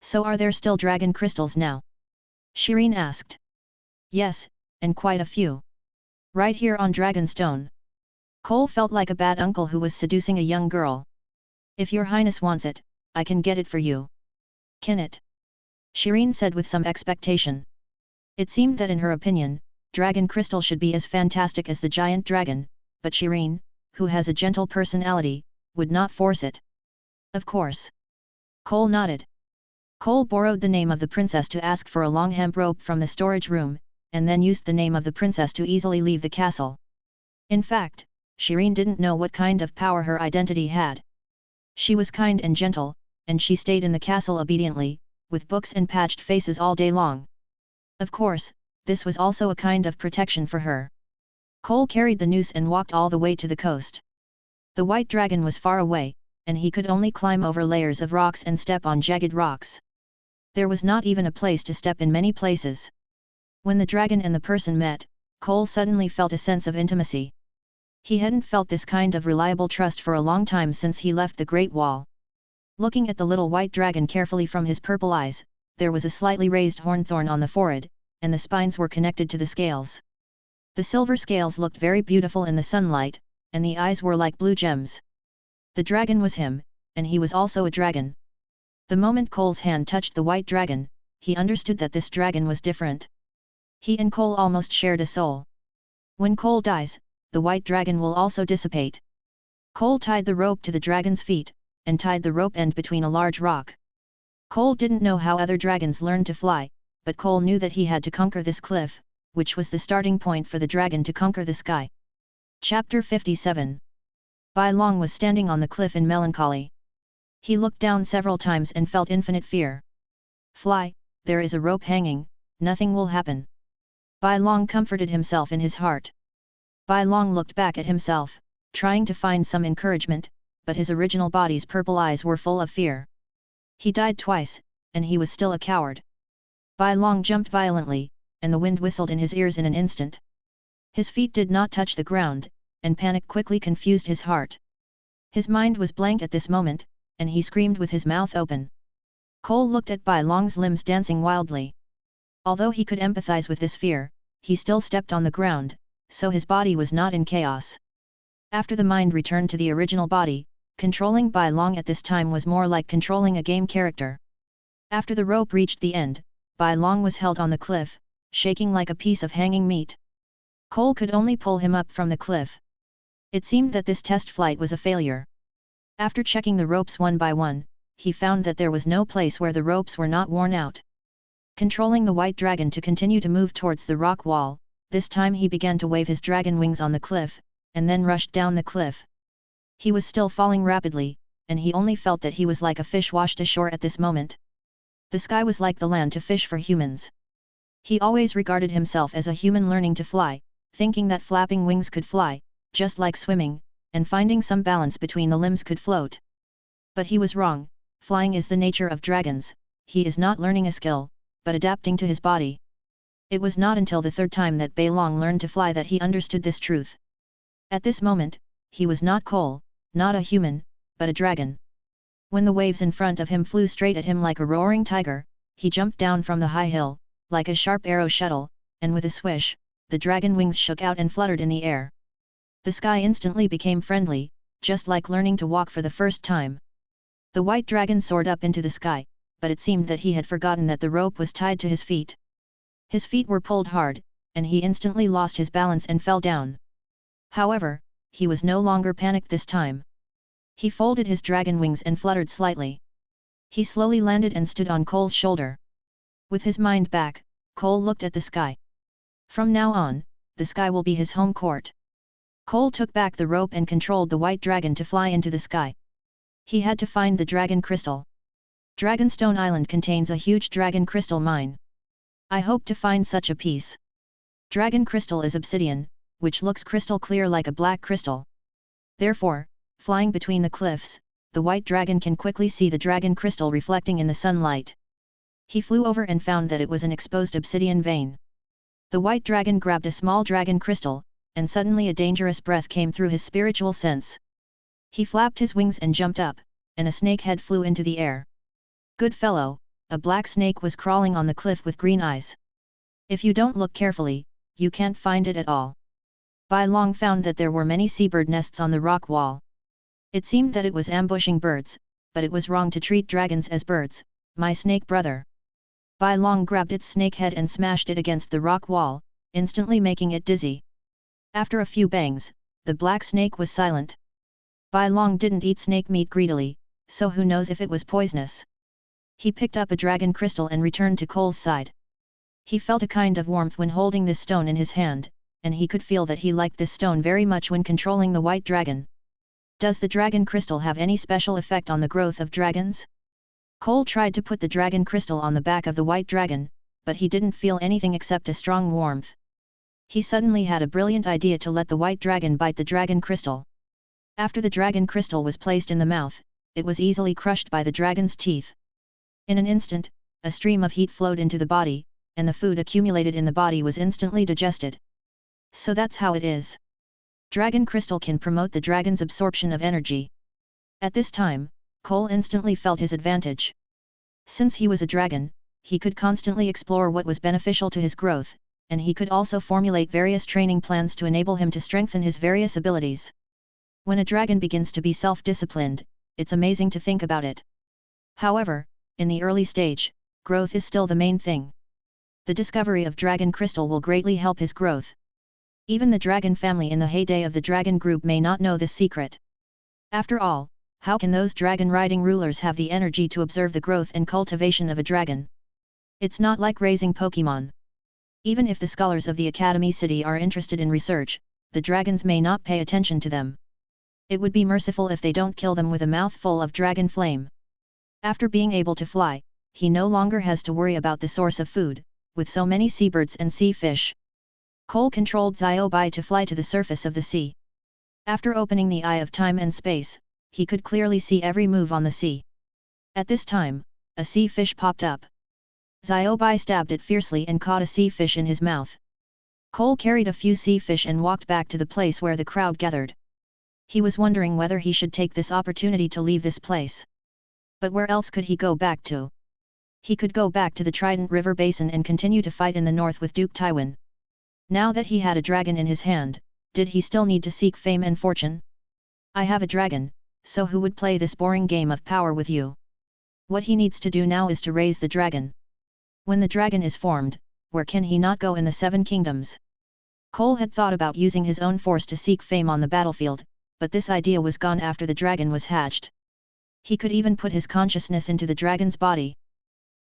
So are there still Dragon Crystals now? Shireen asked. Yes, and quite a few. Right here on Dragonstone. Cole felt like a bad uncle who was seducing a young girl. If your highness wants it, I can get it for you. Can it? Shireen said with some expectation. It seemed that in her opinion, Dragon Crystal should be as fantastic as the giant dragon, but Shireen, who has a gentle personality, would not force it. Of course. Cole nodded. Cole borrowed the name of the princess to ask for a long hemp rope from the storage room, and then used the name of the princess to easily leave the castle. In fact, Shireen didn't know what kind of power her identity had. She was kind and gentle, and she stayed in the castle obediently, with books and patched faces all day long. Of course, this was also a kind of protection for her. Cole carried the noose and walked all the way to the coast. The white dragon was far away, and he could only climb over layers of rocks and step on jagged rocks. There was not even a place to step in many places. When the dragon and the person met, Cole suddenly felt a sense of intimacy. He hadn't felt this kind of reliable trust for a long time since he left the Great Wall. Looking at the little white dragon carefully from his purple eyes, there was a slightly raised hornthorn on the forehead, and the spines were connected to the scales. The silver scales looked very beautiful in the sunlight, and the eyes were like blue gems. The dragon was him, and he was also a dragon. The moment Cole's hand touched the white dragon, he understood that this dragon was different. He and Cole almost shared a soul. When Cole dies, the white dragon will also dissipate. Cole tied the rope to the dragon's feet, and tied the rope end between a large rock. Cole didn't know how other dragons learned to fly, but Cole knew that he had to conquer this cliff, which was the starting point for the dragon to conquer the sky. Chapter 57. Bai Long was standing on the cliff in melancholy. He looked down several times and felt infinite fear. Fly, there is a rope hanging, nothing will happen. Bai Long comforted himself in his heart. Bai Long looked back at himself, trying to find some encouragement, but his original body's purple eyes were full of fear. He died twice, and he was still a coward. Bai Long jumped violently, and the wind whistled in his ears in an instant. His feet did not touch the ground, and panic quickly confused his heart. His mind was blank at this moment, and he screamed with his mouth open. Cole looked at Bai Long's limbs dancing wildly. Although he could empathize with this fear, he still stepped on the ground, so his body was not in chaos. After the mind returned to the original body, controlling Bai Long at this time was more like controlling a game character. After the rope reached the end, Bai Long was held on the cliff, shaking like a piece of hanging meat. Cole could only pull him up from the cliff. It seemed that this test flight was a failure. After checking the ropes one by one, he found that there was no place where the ropes were not worn out. Controlling the white dragon to continue to move towards the rock wall, this time he began to wave his dragon wings on the cliff, and then rushed down the cliff. He was still falling rapidly, and he only felt that he was like a fish washed ashore at this moment. The sky was like the land to fish for humans. He always regarded himself as a human learning to fly, thinking that flapping wings could fly, just like swimming, and finding some balance between the limbs could float. But he was wrong. Flying is the nature of dragons. He is not learning a skill, but adapting to his body. It was not until the third time that Bai Long learned to fly that he understood this truth. At this moment, he was not Cole, not a human, but a dragon. When the waves in front of him flew straight at him like a roaring tiger, he jumped down from the high hill, like a sharp arrow shuttle, and with a swish, the dragon wings shook out and fluttered in the air. The sky instantly became friendly, just like learning to walk for the first time. The white dragon soared up into the sky, but it seemed that he had forgotten that the rope was tied to his feet. His feet were pulled hard, and he instantly lost his balance and fell down. However, he was no longer panicked this time. He folded his dragon wings and fluttered slightly. He slowly landed and stood on Cole's shoulder. With his mind back, Cole looked at the sky. From now on, the sky will be his home court. Cole took back the rope and controlled the white dragon to fly into the sky. He had to find the dragon crystal. Dragonstone Island contains a huge dragon crystal mine. I hope to find such a piece. Dragon crystal is obsidian, which looks crystal clear like a black crystal. Therefore, flying between the cliffs, the white dragon can quickly see the dragon crystal reflecting in the sunlight. He flew over and found that it was an exposed obsidian vein. The white dragon grabbed a small dragon crystal, and suddenly a dangerous breath came through his spiritual sense. He flapped his wings and jumped up, and a snake head flew into the air. Good fellow, a black snake was crawling on the cliff with green eyes. If you don't look carefully, you can't find it at all. Bai Long found that there were many seabird nests on the rock wall. It seemed that it was ambushing birds, but it was wrong to treat dragons as birds, my snake brother. Bai Long grabbed its snake head and smashed it against the rock wall, instantly making it dizzy. After a few bangs, the black snake was silent. Bai Long didn't eat snake meat greedily, so who knows if it was poisonous. He picked up a dragon crystal and returned to Cole's side. He felt a kind of warmth when holding this stone in his hand, and he could feel that he liked this stone very much when controlling the white dragon. Does the dragon crystal have any special effect on the growth of dragons? Cole tried to put the dragon crystal on the back of the white dragon, but he didn't feel anything except a strong warmth. He suddenly had a brilliant idea to let the white dragon bite the dragon crystal. After the dragon crystal was placed in the mouth, it was easily crushed by the dragon's teeth. In an instant, a stream of heat flowed into the body, and the food accumulated in the body was instantly digested. So that's how it is. Dragon crystal can promote the dragon's absorption of energy. At this time, Cole instantly felt his advantage. Since he was a dragon, he could constantly explore what was beneficial to his growth, and he could also formulate various training plans to enable him to strengthen his various abilities. When a dragon begins to be self-disciplined, it's amazing to think about it. However, in the early stage, growth is still the main thing. The discovery of dragon crystal will greatly help his growth. Even the dragon family in the heyday of the dragon group may not know this secret. After all, how can those dragon-riding rulers have the energy to observe the growth and cultivation of a dragon? It's not like raising Pokémon. Even if the scholars of the Academy City are interested in research, the dragons may not pay attention to them. It would be merciful if they don't kill them with a mouthful of dragon flame. After being able to fly, he no longer has to worry about the source of food, with so many seabirds and sea fish. Cole controlled Xiaobai to fly to the surface of the sea. After opening the eye of time and space, he could clearly see every move on the sea. At this time, a sea fish popped up. Xiaobai stabbed it fiercely and caught a sea fish in his mouth. Cole carried a few sea fish and walked back to the place where the crowd gathered. He was wondering whether he should take this opportunity to leave this place. But where else could he go back to? He could go back to the Trident River Basin and continue to fight in the north with Duke Tywin. Now that he had a dragon in his hand, did he still need to seek fame and fortune? I have a dragon, so who would play this boring game of power with you? What he needs to do now is to raise the dragon. When the dragon is formed, where can he not go in the Seven Kingdoms? Cole had thought about using his own force to seek fame on the battlefield, but this idea was gone after the dragon was hatched. He could even put his consciousness into the dragon's body.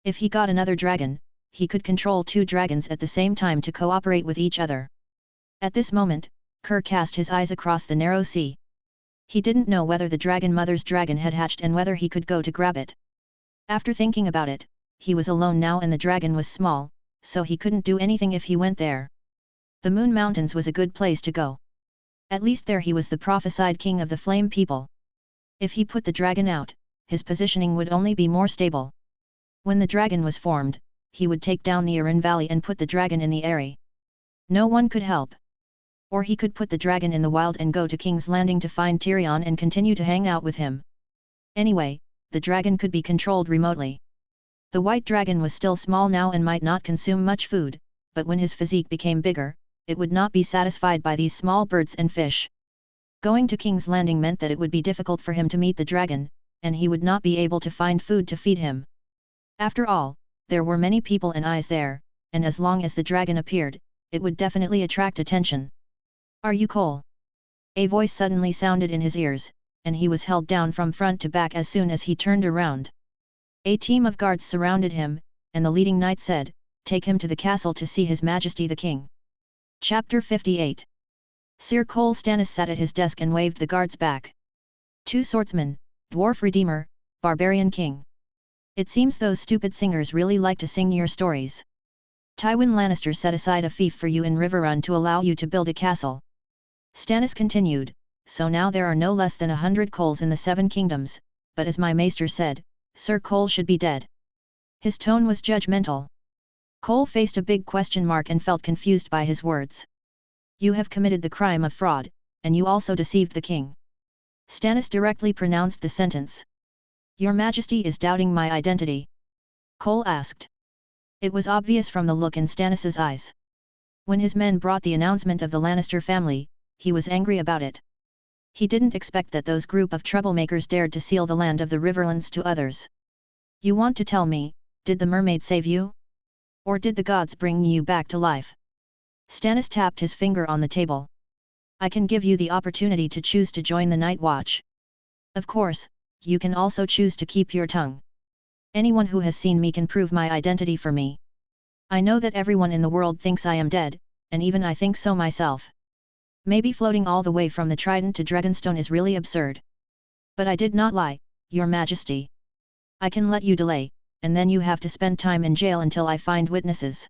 If he got another dragon, he could control two dragons at the same time to cooperate with each other. At this moment, Kerr cast his eyes across the narrow sea. He didn't know whether the dragon mother's dragon had hatched and whether he could go to grab it. After thinking about it, he was alone now and the dragon was small, so he couldn't do anything if he went there. The Moon Mountains was a good place to go. At least there he was the prophesied king of the Flame People. If he put the dragon out, his positioning would only be more stable. When the dragon was formed, he would take down the Aran Valley and put the dragon in the Eyrie. No one could help. Or he could put the dragon in the wild and go to King's Landing to find Tyrion and continue to hang out with him. Anyway, the dragon could be controlled remotely. The white dragon was still small now and might not consume much food, but when his physique became bigger, it would not be satisfied by these small birds and fish. Going to King's Landing meant that it would be difficult for him to meet the dragon, and he would not be able to find food to feed him. After all, there were many people and eyes there, and as long as the dragon appeared, it would definitely attract attention. Are you Cole? A voice suddenly sounded in his ears, and he was held down from front to back as soon as he turned around. A team of guards surrounded him, and the leading knight said, "Take him to the castle to see His Majesty the King." Chapter 58. Sir Cole Stannis sat at his desk and waved the guards back. Two swordsmen, dwarf redeemer, barbarian king. It seems those stupid singers really like to sing your stories. Tywin Lannister set aside a fief for you in Riverrun to allow you to build a castle. Stannis continued, so now there are no less than 100 Coles in the Seven Kingdoms, but as my maester said, Sir Cole should be dead. His tone was judgmental. Cole faced a big question mark and felt confused by his words. You have committed the crime of fraud, and you also deceived the king. Stannis directly pronounced the sentence. Your Majesty is doubting my identity? Cole asked. It was obvious from the look in Stannis's eyes. When his men brought the announcement of the Lannister family, he was angry about it. He didn't expect that those group of troublemakers dared to seal the land of the Riverlands to others. You want to tell me, did the mermaid save you? Or did the gods bring you back to life? Stannis tapped his finger on the table. I can give you the opportunity to choose to join the Night Watch. Of course, you can also choose to keep your tongue. Anyone who has seen me can prove my identity for me. I know that everyone in the world thinks I am dead, and even I think so myself. Maybe floating all the way from the Trident to Dragonstone is really absurd. But I did not lie, Your Majesty. I can let you delay, and then you have to spend time in jail until I find witnesses.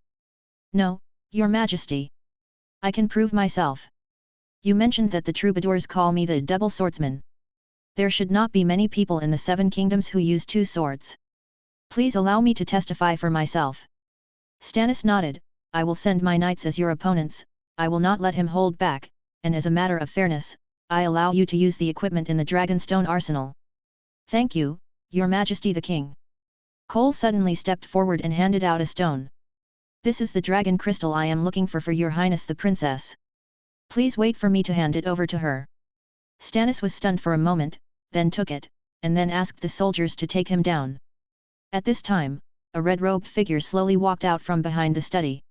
No, Your Majesty. I can prove myself. You mentioned that the troubadours call me the double swordsman. There should not be many people in the Seven Kingdoms who use two swords. Please allow me to testify for myself. Stannis nodded, I will send my knights as your opponents, I will not let him hold back, and as a matter of fairness, I allow you to use the equipment in the Dragonstone arsenal. Thank you, Your Majesty the King. Cole suddenly stepped forward and handed out a stone. This is the dragon crystal I am looking for Your Highness the Princess. Please wait for me to hand it over to her. Stannis was stunned for a moment, then took it, and then asked the soldiers to take him down. At this time, a red-robed figure slowly walked out from behind the study.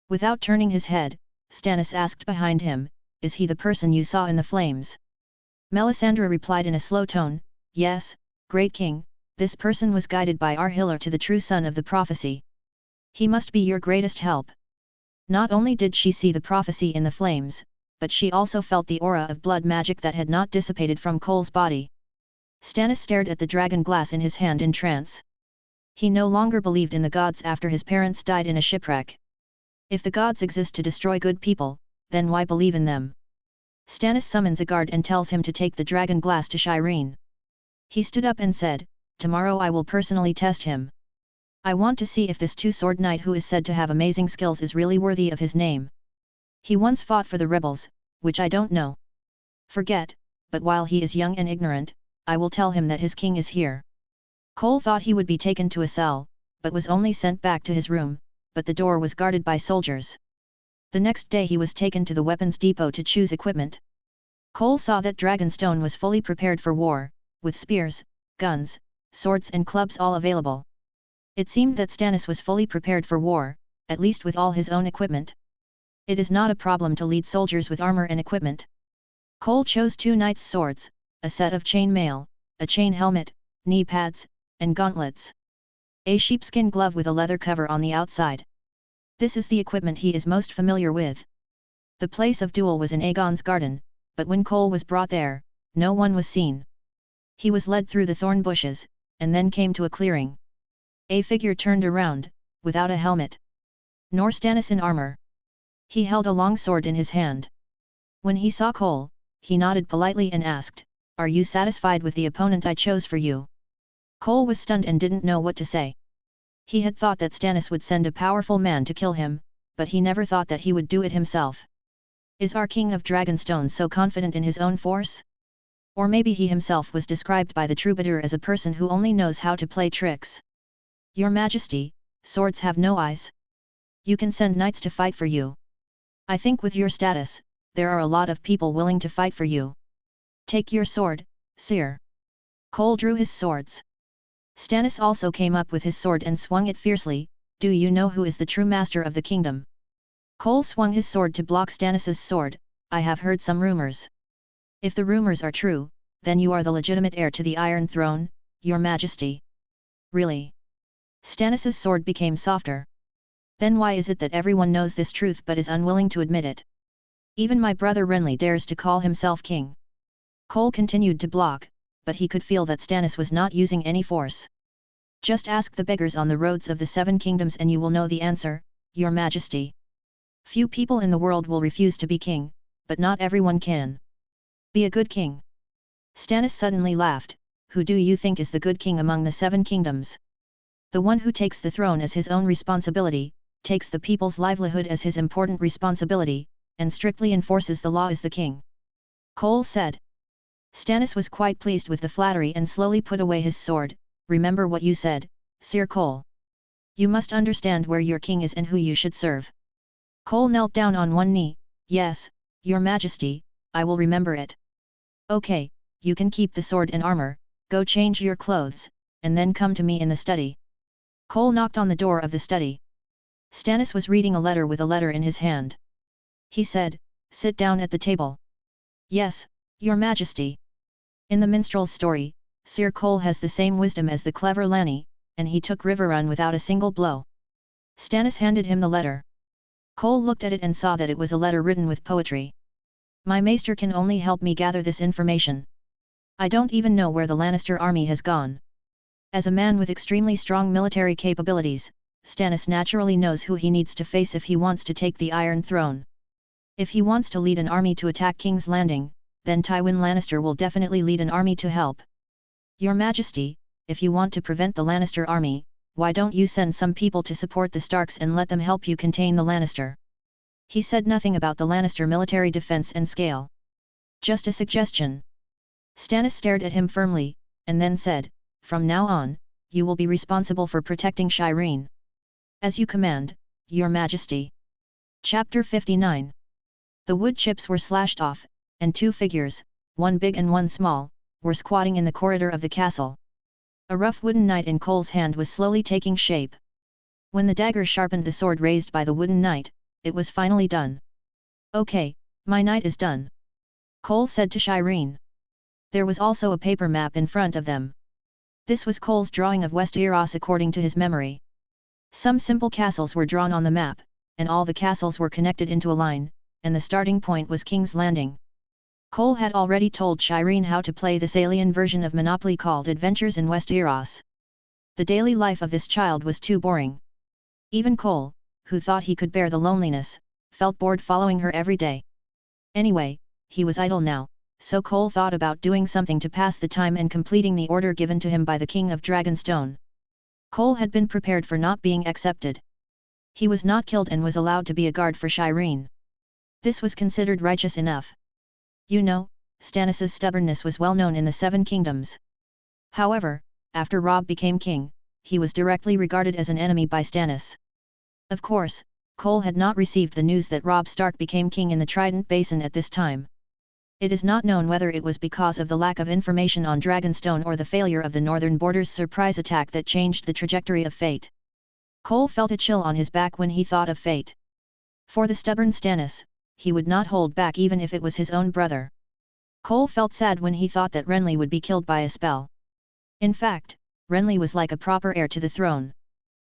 Without turning his head, Stannis asked behind him, "Is he the person you saw in the flames?" Melisandre replied in a slow tone, "Yes, great king, this person was guided by Arhillar to the true son of the prophecy. He must be your greatest help." Not only did she see the prophecy in the flames, but she also felt the aura of blood magic that had not dissipated from Cole's body. Stannis stared at the dragon glass in his hand in trance. He no longer believed in the gods after his parents died in a shipwreck. If the gods exist to destroy good people, then why believe in them? Stannis summons a guard and tells him to take the dragon glass to Shireen. He stood up and said, "Tomorrow I will personally test him. I want to see if this two-sword knight who is said to have amazing skills is really worthy of his name. He once fought for the rebels, which I don't know. Forget, but while he is young and ignorant, I will tell him that his king is here." Cole thought he would be taken to a cell, but was only sent back to his room, but the door was guarded by soldiers. The next day he was taken to the weapons depot to choose equipment. Cole saw that Dragonstone was fully prepared for war, with spears, guns, swords and clubs all available. It seemed that Stannis was fully prepared for war, at least with all his own equipment. It is not a problem to lead soldiers with armor and equipment. Cole chose 2 knights' swords, a set of chain mail, a chain helmet, knee pads, and gauntlets. A sheepskin glove with a leather cover on the outside. This is the equipment he is most familiar with. The place of duel was in Aegon's garden, but when Cole was brought there, no one was seen. He was led through the thorn bushes, and then came to a clearing. A figure turned around, without a helmet. Nor Stannis in armor. He held a long sword in his hand. When he saw Cole, he nodded politely and asked, "Are you satisfied with the opponent I chose for you?" Cole was stunned and didn't know what to say. He had thought that Stannis would send a powerful man to kill him, but he never thought that he would do it himself. Is our King of Dragonstone so confident in his own force? Or maybe he himself was described by the troubadour as a person who only knows how to play tricks. "Your Majesty, swords have no eyes. You can send knights to fight for you. I think with your status, there are a lot of people willing to fight for you. Take your sword, sire." Cole drew his swords. Stannis also came up with his sword and swung it fiercely. "Do you know who is the true master of the kingdom?" Cole swung his sword to block Stannis's sword. "I have heard some rumors. If the rumors are true, then you are the legitimate heir to the Iron Throne, your Majesty." "Really?" Stannis's sword became softer. "Then why is it that everyone knows this truth but is unwilling to admit it? Even my brother Renly dares to call himself king." Cole continued to block, but he could feel that Stannis was not using any force. "Just ask the beggars on the roads of the 7 kingdoms and you will know the answer, your Majesty. Few people in the world will refuse to be king, but not everyone can. Be a good king." Stannis suddenly laughed. "Who do you think is the good king among the 7 kingdoms? The one who takes the throne as his own responsibility, takes the people's livelihood as his important responsibility, and strictly enforces the law is the king," Cole said. Stannis was quite pleased with the flattery and slowly put away his sword. "Remember what you said, Sir Cole. You must understand where your king is and who you should serve." Cole knelt down on one knee. "Yes, your Majesty, I will remember it." "Okay, you can keep the sword and armor, go change your clothes, and then come to me in the study." Cole knocked on the door of the study. Stannis was reading a letter with a letter in his hand. He said, "Sit down at the table." "Yes, your Majesty." In the minstrel's story, Sir Cole has the same wisdom as the clever Lanny, and he took Riverrun without a single blow. Stannis handed him the letter. Cole looked at it and saw that it was a letter written with poetry. "My maester can only help me gather this information. I don't even know where the Lannister army has gone." As a man with extremely strong military capabilities, Stannis naturally knows who he needs to face if he wants to take the Iron Throne. If he wants to lead an army to attack King's Landing, then Tywin Lannister will definitely lead an army to help. "Your Majesty, if you want to prevent the Lannister army, why don't you send some people to support the Starks and let them help you contain the Lannister?" He said nothing about the Lannister military defense and scale. "Just a suggestion." Stannis stared at him firmly, and then said, "From now on, you will be responsible for protecting Shireen." "As you command, your Majesty." Chapter 59. The wood chips were slashed off, and 2 figures, one big and one small, were squatting in the corridor of the castle. A rough wooden knight in Cole's hand was slowly taking shape. When the dagger sharpened the sword raised by the wooden knight, it was finally done. "Okay, my knight is done," Cole said to Shireen. There was also a paper map in front of them. This was Cole's drawing of West Eros according to his memory. Some simple castles were drawn on the map, and all the castles were connected into a line, and the starting point was King's Landing. Cole had already told Shireen how to play this alien version of Monopoly called Adventures in West Eros. The daily life of this child was too boring. Even Cole, who thought he could bear the loneliness, felt bored following her every day. Anyway, he was idle now, so Cole thought about doing something to pass the time and completing the order given to him by the King of Dragonstone. Cole had been prepared for not being accepted. He was not killed and was allowed to be a guard for Shireen. This was considered righteous enough. You know, Stannis's stubbornness was well known in the Seven Kingdoms. However, after Robb became king, he was directly regarded as an enemy by Stannis. Of course, Cole had not received the news that Robb Stark became king in the Trident Basin at this time. It is not known whether it was because of the lack of information on Dragonstone or the failure of the Northern Border's surprise attack that changed the trajectory of fate. Cole felt a chill on his back when he thought of fate. For the stubborn Stannis, he would not hold back even if it was his own brother. Cole felt sad when he thought that Renly would be killed by a spell. In fact, Renly was like a proper heir to the throne.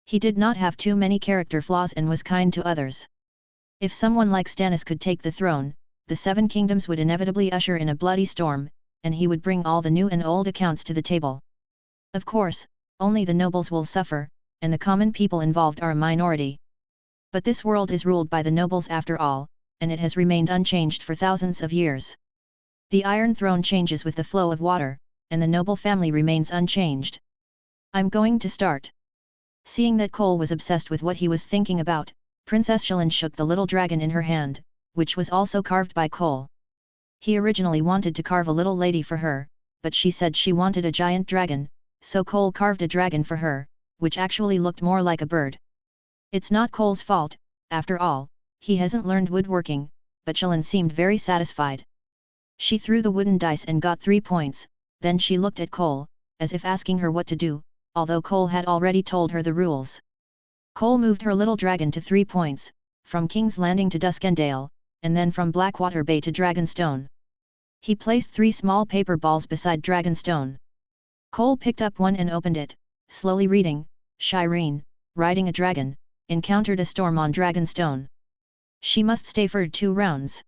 He did not have too many character flaws and was kind to others. If someone like Stannis could take the throne, the Seven Kingdoms would inevitably usher in a bloody storm, and he would bring all the new and old accounts to the table. Of course, only the nobles will suffer, and the common people involved are a minority. But this world is ruled by the nobles after all, and it has remained unchanged for thousands of years. The Iron Throne changes with the flow of water, and the noble family remains unchanged. I'm going to start. Seeing that Cole was obsessed with what he was thinking about, Princess Shilin shook the little dragon in her hand, which was also carved by Cole. He originally wanted to carve a little lady for her, but she said she wanted a giant dragon, so Cole carved a dragon for her, which actually looked more like a bird. It's not Cole's fault, after all, he hasn't learned woodworking, but Shilin seemed very satisfied. She threw the wooden dice and got 3 points, then she looked at Cole, as if asking her what to do, although Cole had already told her the rules. Cole moved her little dragon to 3 points, from King's Landing to Duskendale, and then from Blackwater Bay to Dragonstone. He placed 3 small paper balls beside Dragonstone. Cole picked up one and opened it, slowly reading, Shireen, riding a dragon, encountered a storm on Dragonstone. She must stay for 2 rounds.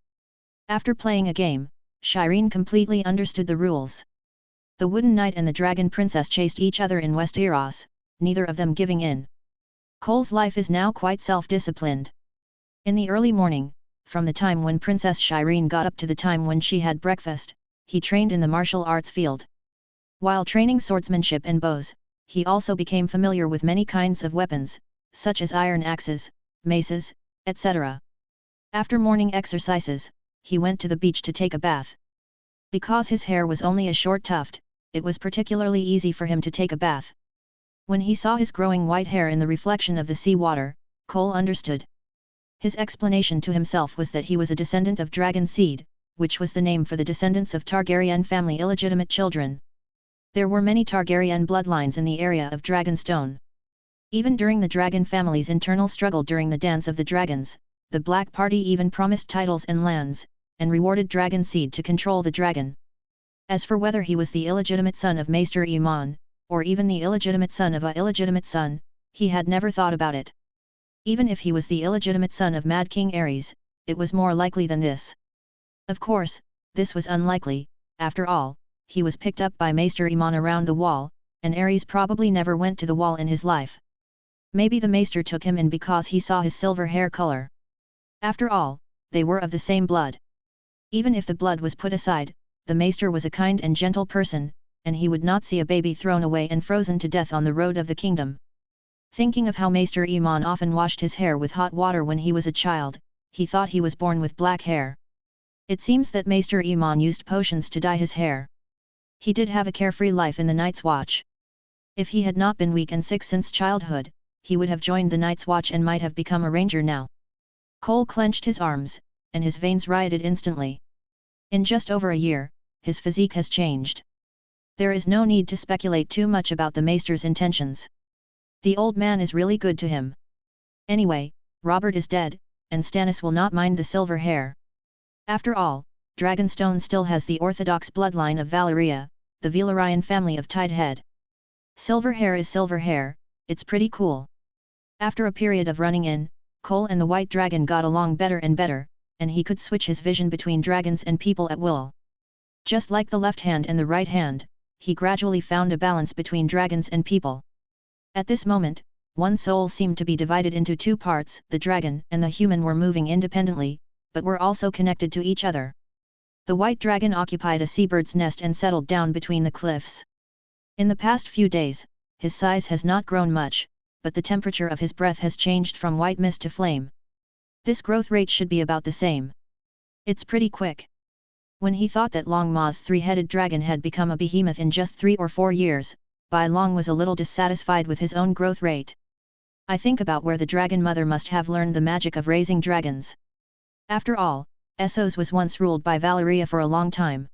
After playing a game, Shireen completely understood the rules. The Wooden Knight and the Dragon Princess chased each other in West Eros, neither of them giving in. Cole's life is now quite self-disciplined. In the early morning, from the time when Princess Shireen got up to the time when she had breakfast, he trained in the martial arts field. While training swordsmanship and bows, he also became familiar with many kinds of weapons, such as iron axes, maces, etc. After morning exercises, he went to the beach to take a bath. Because his hair was only a short tuft, it was particularly easy for him to take a bath. When he saw his growing white hair in the reflection of the sea water, Cole understood. His explanation to himself was that he was a descendant of dragon seed, which was the name for the descendants of Targaryen family illegitimate children. There were many Targaryen bloodlines in the area of Dragonstone. Even during the dragon family's internal struggle during the Dance of the Dragons, the Black Party even promised titles and lands, and rewarded dragon seed to control the dragon. As for whether he was the illegitimate son of Maester Aemon, or even the illegitimate son of a illegitimate son, he had never thought about it. Even if he was the illegitimate son of Mad King Aerys, it was more likely than this. Of course, this was unlikely, after all, he was picked up by Maester Aemon around the wall, and Aerys probably never went to the wall in his life. Maybe the Maester took him in because he saw his silver hair color. After all, they were of the same blood. Even if the blood was put aside, the Maester was a kind and gentle person, and he would not see a baby thrown away and frozen to death on the road of the kingdom. Thinking of how Maester Aemon often washed his hair with hot water when he was a child, he thought he was born with black hair. It seems that Maester Aemon used potions to dye his hair. He did have a carefree life in the Night's Watch. If he had not been weak and sick since childhood, he would have joined the Night's Watch and might have become a ranger now. Cole clenched his arms, and his veins rioted instantly. In just over a year, his physique has changed. There is no need to speculate too much about the maester's intentions. The old man is really good to him. Anyway, Robert is dead, and Stannis will not mind the silver hair. After all, Dragonstone still has the orthodox bloodline of Valyria, the Velaryon family of Tidehead. Silver hair is silver hair, it's pretty cool. After a period of running in, Cole and the White Dragon got along better and better, and he could switch his vision between dragons and people at will. Just like the left hand and the right hand, he gradually found a balance between dragons and people. At this moment, one soul seemed to be divided into two parts. The dragon and the human were moving independently, but were also connected to each other. The White Dragon occupied a seabird's nest and settled down between the cliffs. In the past few days, his size has not grown much, but the temperature of his breath has changed from white mist to flame. This growth rate should be about the same. It's pretty quick. When he thought that Long Ma's three-headed dragon had become a behemoth in just 3 or 4 years, Bai Long was a little dissatisfied with his own growth rate. I think about where the dragon mother must have learned the magic of raising dragons. After all, Essos was once ruled by Valyria for a long time.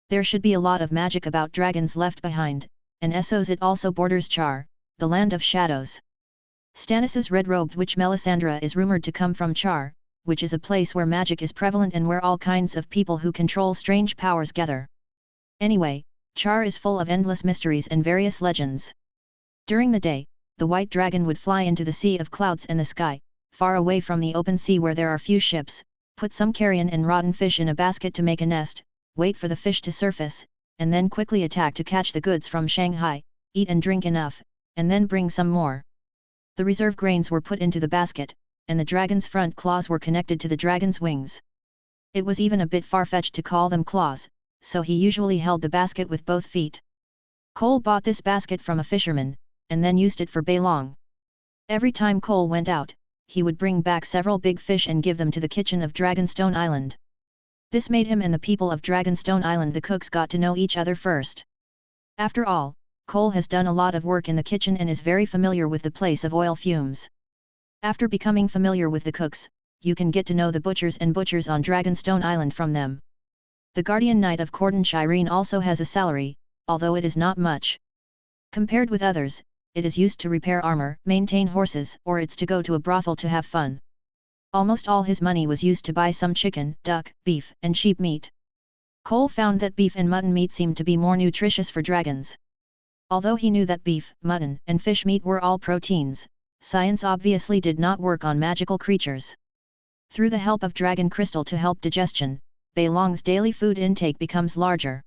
There should be a lot of magic about dragons left behind, and Essos it also borders Char, the land of shadows. Stannis's red-robed witch Melisandre is rumored to come from Char, which is a place where magic is prevalent and where all kinds of people who control strange powers gather. Anyway, Char is full of endless mysteries and various legends. During the day, the White Dragon would fly into the sea of clouds and the sky, far away from the open sea where there are few ships, put some carrion and rotten fish in a basket to make a nest, wait for the fish to surface, and then quickly attack to catch the goods from Shanghai, eat and drink enough, and then bring some more. The reserve grains were put into the basket, and the dragon's front claws were connected to the dragon's wings. It was even a bit far-fetched to call them claws, so he usually held the basket with both feet. Cole bought this basket from a fisherman, and then used it for Bai Long. Every time Cole went out, he would bring back several big fish and give them to the kitchen of Dragonstone Island. This made him and the people of Dragonstone Island the cooks got to know each other first. After all, Cole has done a lot of work in the kitchen and is very familiar with the place of oil fumes. After becoming familiar with the cooks, you can get to know the butchers and butchers on Dragonstone Island from them. The Guardian Knight of Cordon Shireen also has a salary, although it is not much. Compared with others, it is used to repair armor, maintain horses, or it's to go to a brothel to have fun. Almost all his money was used to buy some chicken, duck, beef, and sheep meat. Cole found that beef and mutton meat seemed to be more nutritious for dragons. Although he knew that beef, mutton, and fish meat were all proteins, science obviously did not work on magical creatures. Through the help of dragon crystal to help digestion, Bai Long's daily food intake becomes larger.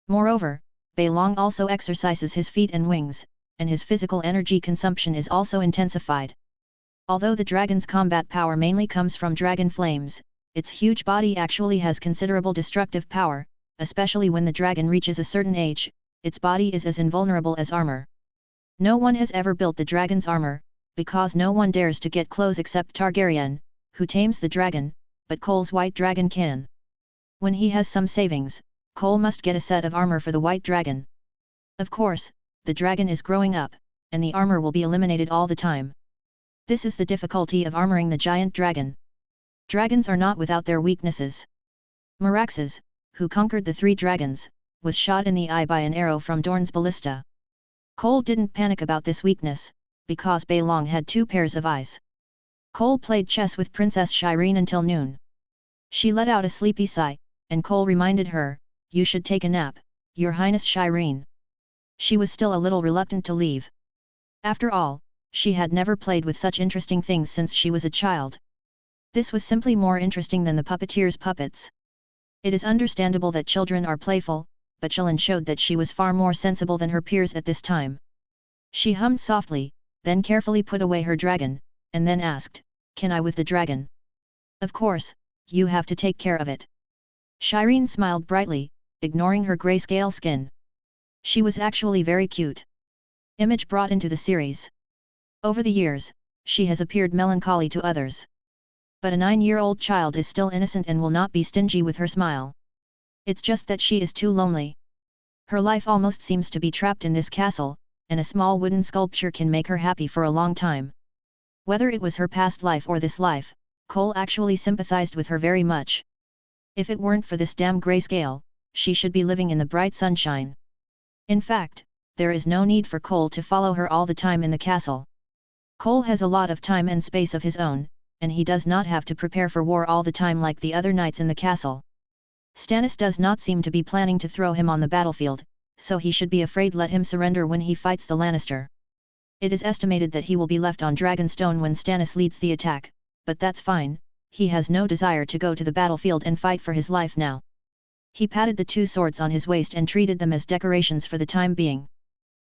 Moreover, Bai Long also exercises his feet and wings, and his physical energy consumption is also intensified. Although the dragon's combat power mainly comes from dragon flames, its huge body actually has considerable destructive power, especially when the dragon reaches a certain age. Its body is as invulnerable as armor. No one has ever built the dragon's armor, because no one dares to get close except Targaryen, who tames the dragon, but Cole's White Dragon can. When he has some savings, Cole must get a set of armor for the White Dragon. Of course, the dragon is growing up, and the armor will be eliminated all the time. This is the difficulty of armoring the giant dragon. Dragons are not without their weaknesses. Meraxes, who conquered the 3 dragons, was shot in the eye by an arrow from Dorne's ballista. Cole didn't panic about this weakness, because Bai Long had 2 pairs of eyes. Cole played chess with Princess Shireen until noon. She let out a sleepy sigh, and Cole reminded her, "You should take a nap, Your Highness Shireen." She was still a little reluctant to leave. After all, she had never played with such interesting things since she was a child. This was simply more interesting than the puppeteer's puppets. It is understandable that children are playful, but Chilin showed that she was far more sensible than her peers at this time. She hummed softly, then carefully put away her dragon, and then asked, "Can I with the dragon?" "Of course, you have to take care of it." Shireen smiled brightly, ignoring her grayscale skin. She was actually very cute. Image brought into the series. Over the years, she has appeared melancholy to others. But a 9-year-old child is still innocent and will not be stingy with her smile. It's just that she is too lonely. Her life almost seems to be trapped in this castle, and a small wooden sculpture can make her happy for a long time. Whether it was her past life or this life, Cole actually sympathized with her very much. If it weren't for this damn grayscale, she should be living in the bright sunshine. In fact, there is no need for Cole to follow her all the time in the castle. Cole has a lot of time and space of his own, and he does not have to prepare for war all the time like the other knights in the castle. Stannis does not seem to be planning to throw him on the battlefield, so he should be afraid let him surrender when he fights the Lannister. It is estimated that he will be left on Dragonstone when Stannis leads the attack, but that's fine, he has no desire to go to the battlefield and fight for his life now. He patted the two swords on his waist and treated them as decorations for the time being.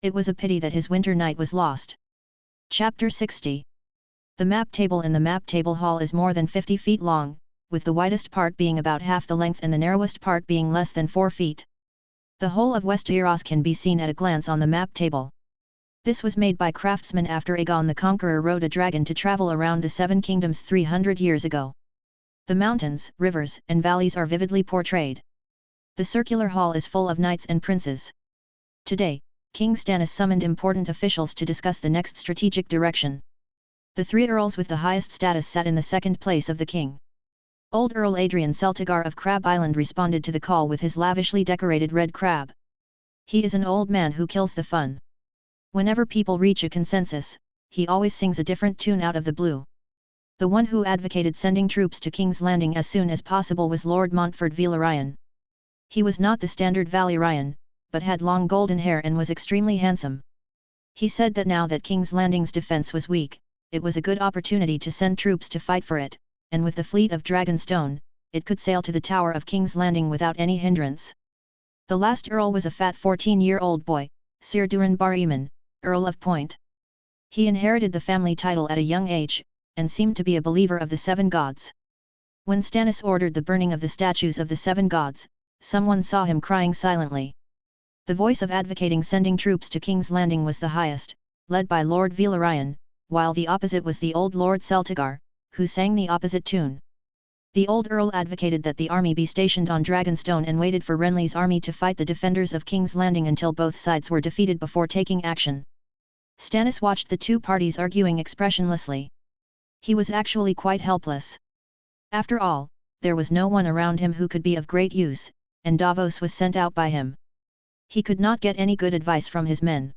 It was a pity that his winter night was lost. Chapter 60. The map table in the map table hall is more than 50 feet long, with the widest part being about half the length and the narrowest part being less than 4 feet. The whole of Westeros can be seen at a glance on the map table. This was made by craftsmen after Aegon the Conqueror rode a dragon to travel around the Seven Kingdoms 300 years ago. The mountains, rivers, and valleys are vividly portrayed. The circular hall is full of knights and princes. Today, King Stannis summoned important officials to discuss the next strategic direction. The 3 earls with the highest status sat in the second place of the king. Old Earl Adrian Celtigar of Crab Island responded to the call with his lavishly decorated red crab. He is an old man who kills the fun. Whenever people reach a consensus, he always sings a different tune out of the blue. The one who advocated sending troops to King's Landing as soon as possible was Lord Montfort Velaryon. He was not the standard Valyrian, but had long golden hair and was extremely handsome. He said that now that King's Landing's defense was weak, it was a good opportunity to send troops to fight for it, and with the fleet of Dragonstone, it could sail to the Tower of King's Landing without any hindrance. The last earl was a fat 14-year-old boy, Sir Durin Bar-Eamon, Earl of Point. He inherited the family title at a young age, and seemed to be a believer of the 7 gods. When Stannis ordered the burning of the statues of the 7 gods, someone saw him crying silently. The voice of advocating sending troops to King's Landing was the highest, led by Lord Velaryon, while the opposite was the old Lord Celtigar, who sang the opposite tune. The old earl advocated that the army be stationed on Dragonstone and waited for Renly's army to fight the defenders of King's Landing until both sides were defeated before taking action. Stannis watched the two parties arguing expressionlessly. He was actually quite helpless. After all, there was no one around him who could be of great use, and Davos was sent out by him. He could not get any good advice from his men.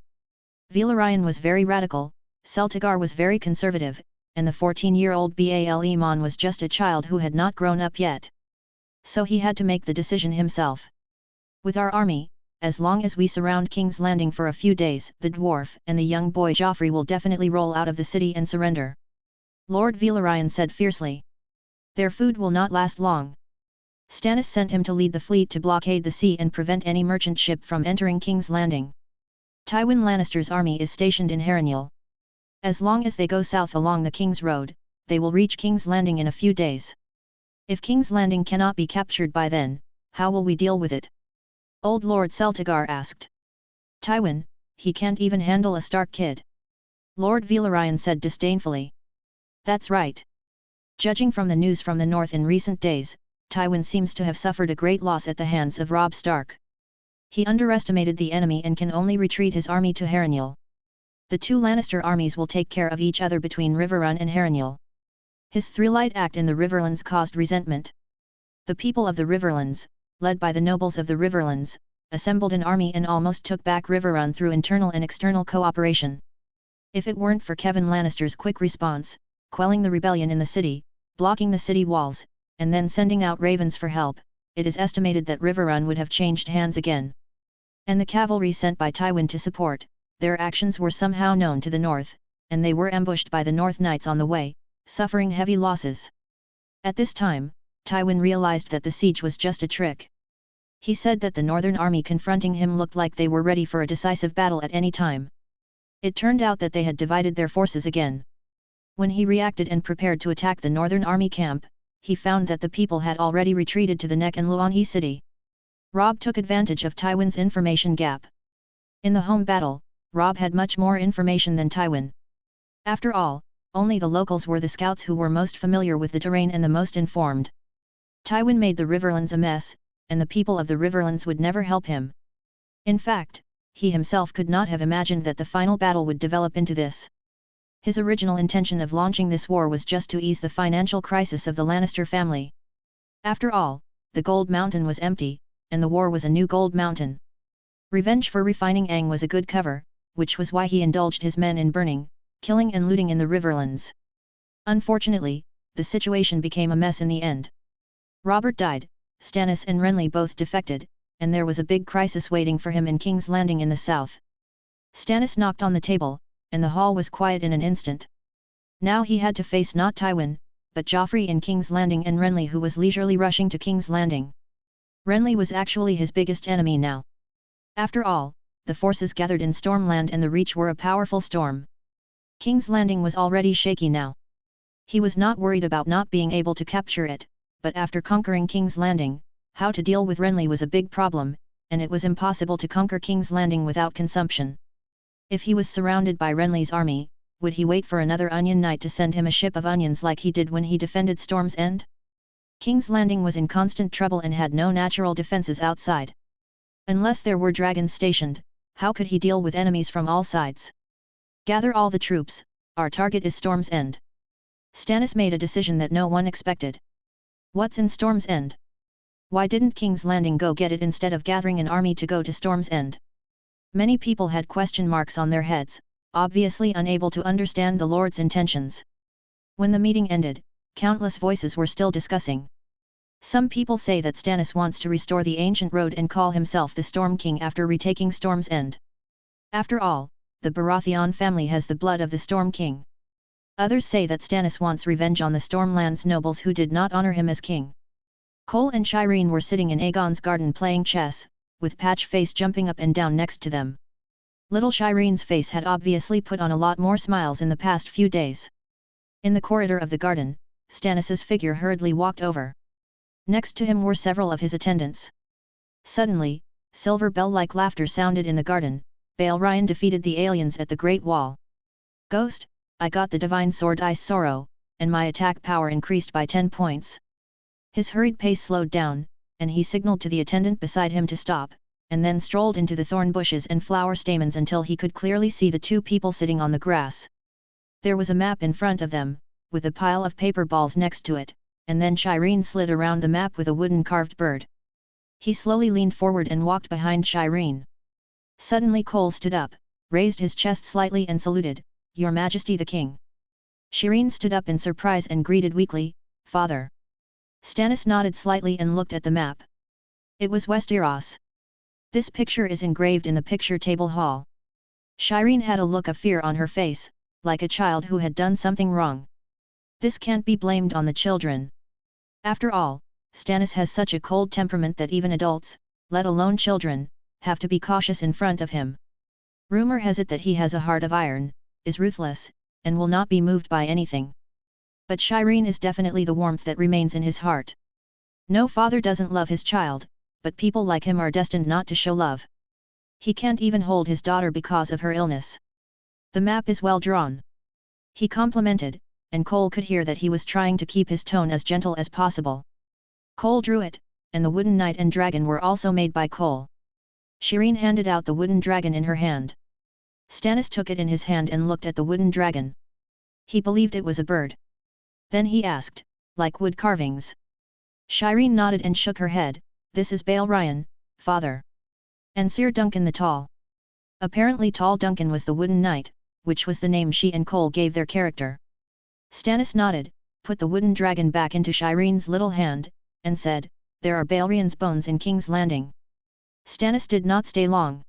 Velaryon was very radical, Celtigar was very conservative, and the 14-year-old Bael-Emon was just a child who had not grown up yet. So he had to make the decision himself. With our army, as long as we surround King's Landing for a few days, the dwarf and the young boy Joffrey will definitely roll out of the city and surrender. Lord Velaryon said fiercely. Their food will not last long. Stannis sent him to lead the fleet to blockade the sea and prevent any merchant ship from entering King's Landing. Tywin Lannister's army is stationed in Harrenhal. As long as they go south along the King's Road, they will reach King's Landing in a few days. If King's Landing cannot be captured by then, how will we deal with it? Old Lord Celtigar asked. Tywin, he can't even handle a Stark kid. Lord Velaryon said disdainfully. That's right. Judging from the news from the north in recent days, Tywin seems to have suffered a great loss at the hands of Robb Stark. He underestimated the enemy and can only retreat his army to Harrenhal. The two Lannister armies will take care of each other between Riverrun and Harrenhal. His three-light act in the Riverlands caused resentment. The people of the Riverlands, led by the nobles of the Riverlands, assembled an army and almost took back Riverrun through internal and external cooperation. If it weren't for Kevan Lannister's quick response, quelling the rebellion in the city, blocking the city walls, and then sending out ravens for help, it is estimated that Riverrun would have changed hands again. And the cavalry sent by Tywin to support, their actions were somehow known to the north, and they were ambushed by the North Knights on the way, suffering heavy losses. At this time, Tywin realized that the siege was just a trick. He said that the northern army confronting him looked like they were ready for a decisive battle at any time. It turned out that they had divided their forces again. When he reacted and prepared to attack the northern army camp, he found that the people had already retreated to the Neck and Luanhi city. Robb took advantage of Tywin's information gap. In the home battle, Robb had much more information than Tywin. After all, only the locals were the scouts who were most familiar with the terrain and the most informed. Tywin made the Riverlands a mess, and the people of the Riverlands would never help him. In fact, he himself could not have imagined that the final battle would develop into this. His original intention of launching this war was just to ease the financial crisis of the Lannister family. After all, the Gold Mountain was empty, and the war was a new Gold Mountain. Revenge for refining Aang was a good cover, which was why he indulged his men in burning, killing and looting in the riverlands. Unfortunately, the situation became a mess in the end. Robert died, Stannis and Renly both defected, and there was a big crisis waiting for him in King's Landing in the south. Stannis knocked on the table, and the hall was quiet in an instant. Now he had to face not Tywin, but Joffrey in King's Landing and Renly, who was leisurely rushing to King's Landing. Renly was actually his biggest enemy now. After all, the forces gathered in Stormland and the Reach were a powerful storm. King's Landing was already shaky now. He was not worried about not being able to capture it, but after conquering King's Landing, how to deal with Renly was a big problem, and it was impossible to conquer King's Landing without consumption. If he was surrounded by Renly's army, would he wait for another Onion Knight to send him a ship of onions like he did when he defended Storm's End? King's Landing was in constant trouble and had no natural defenses outside. Unless there were dragons stationed, how could he deal with enemies from all sides? Gather all the troops, our target is Storm's End. Stannis made a decision that no one expected. What's in Storm's End? Why didn't King's Landing go get it instead of gathering an army to go to Storm's End? Many people had question marks on their heads, obviously unable to understand the Lord's intentions. When the meeting ended, countless voices were still discussing. Some people say that Stannis wants to restore the ancient road and call himself the Storm King after retaking Storm's End. After all, the Baratheon family has the blood of the Storm King. Others say that Stannis wants revenge on the Stormland's nobles who did not honor him as king. Cole and Shireen were sitting in Aegon's garden playing chess, with Patchface jumping up and down next to them. Little Shireen's face had obviously put on a lot more smiles in the past few days. In the corridor of the garden, Stannis's figure hurriedly walked over. Next to him were several of his attendants. Suddenly, silver bell-like laughter sounded in the garden. Balerion defeated the aliens at the Great Wall. Ghost, I got the Divine Sword Ice Sorrow, and my attack power increased by 10 points. His hurried pace slowed down, and he signaled to the attendant beside him to stop, and then strolled into the thorn bushes and flower stamens until he could clearly see the two people sitting on the grass. There was a map in front of them, with a pile of paper balls next to it, and then Shireen slid around the map with a wooden carved bird. He slowly leaned forward and walked behind Shireen. Suddenly Cole stood up, raised his chest slightly and saluted, "Your Majesty the King." Shireen stood up in surprise and greeted weakly, "Father." Stannis nodded slightly and looked at the map. It was Westeros. This picture is engraved in the picture table hall. Shireen had a look of fear on her face, like a child who had done something wrong. This can't be blamed on the children. After all, Stannis has such a cold temperament that even adults, let alone children, have to be cautious in front of him. Rumor has it that he has a heart of iron, is ruthless, and will not be moved by anything. But Shireen is definitely the warmth that remains in his heart. No father doesn't love his child, but people like him are destined not to show love. He can't even hold his daughter because of her illness. The map is well drawn. He complimented, and Cole could hear that he was trying to keep his tone as gentle as possible. Cole drew it, and the wooden knight and dragon were also made by Cole. Shireen handed out the wooden dragon in her hand. Stannis took it in his hand and looked at the wooden dragon. He believed it was a bird. Then he asked, "Like wood carvings?" Shireen nodded and shook her head, "This is Balerion, father. And Sir Duncan the Tall." Apparently Tall Duncan was the wooden knight, which was the name she and Cole gave their character. Stannis nodded, put the wooden dragon back into Shireen's little hand, and said, "There are Balerion's bones in King's Landing." Stannis did not stay long.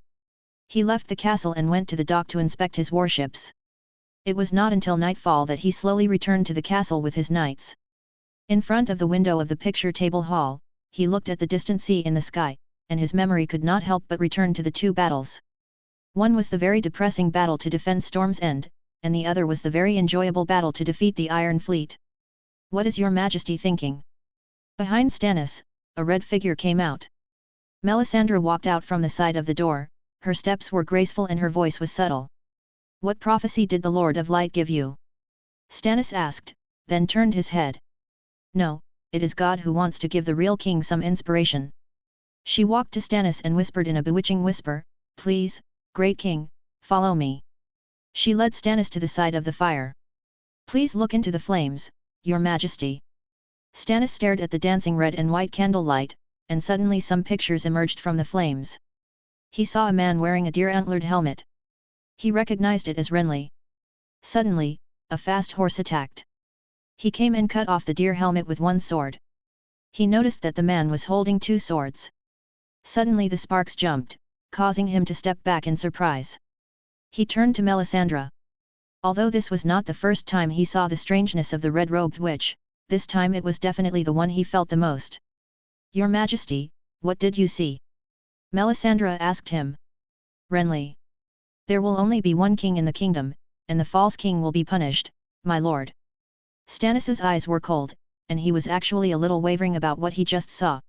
He left the castle and went to the dock to inspect his warships. It was not until nightfall that he slowly returned to the castle with his knights. In front of the window of the picture table hall, he looked at the distant sea in the sky, and his memory could not help but return to the two battles. One was the very depressing battle to defend Storm's End, and the other was the very enjoyable battle to defeat the Iron Fleet. "What is your Majesty thinking?" Behind Stannis, a red figure came out. Melisandre walked out from the side of the door, her steps were graceful and her voice was subtle. "What prophecy did the Lord of Light give you?" Stannis asked, then turned his head. "No, it is God who wants to give the real king some inspiration." She walked to Stannis and whispered in a bewitching whisper, "Please, great king, follow me." She led Stannis to the side of the fire. "Please look into the flames, your Majesty." Stannis stared at the dancing red and white candlelight, and suddenly some pictures emerged from the flames. He saw a man wearing a deer-antlered helmet. He recognized it as Renly. Suddenly, a fast horse attacked. He came and cut off the deer helmet with one sword. He noticed that the man was holding two swords. Suddenly the sparks jumped, causing him to step back in surprise. He turned to Melisandre. Although this was not the first time he saw the strangeness of the red-robed witch, this time it was definitely the one he felt the most. "Your Majesty, what did you see?" Melisandre asked him. "Renly. There will only be one king in the kingdom, and the false king will be punished, my lord." Stannis's eyes were cold, and he was actually a little wavering about what he just saw.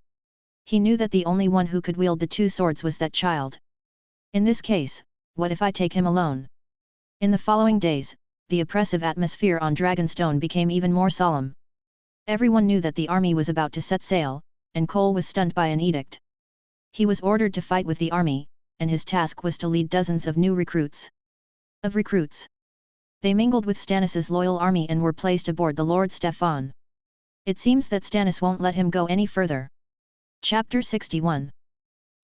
He knew that the only one who could wield the two swords was that child. In this case, what if I take him alone? In the following days, the oppressive atmosphere on Dragonstone became even more solemn. Everyone knew that the army was about to set sail, and Cole was stunned by an edict. He was ordered to fight with the army, and his task was to lead dozens of new recruits. They mingled with Stannis's loyal army and were placed aboard the Lord Stefan. It seems that Stannis won't let him go any further. Chapter 61.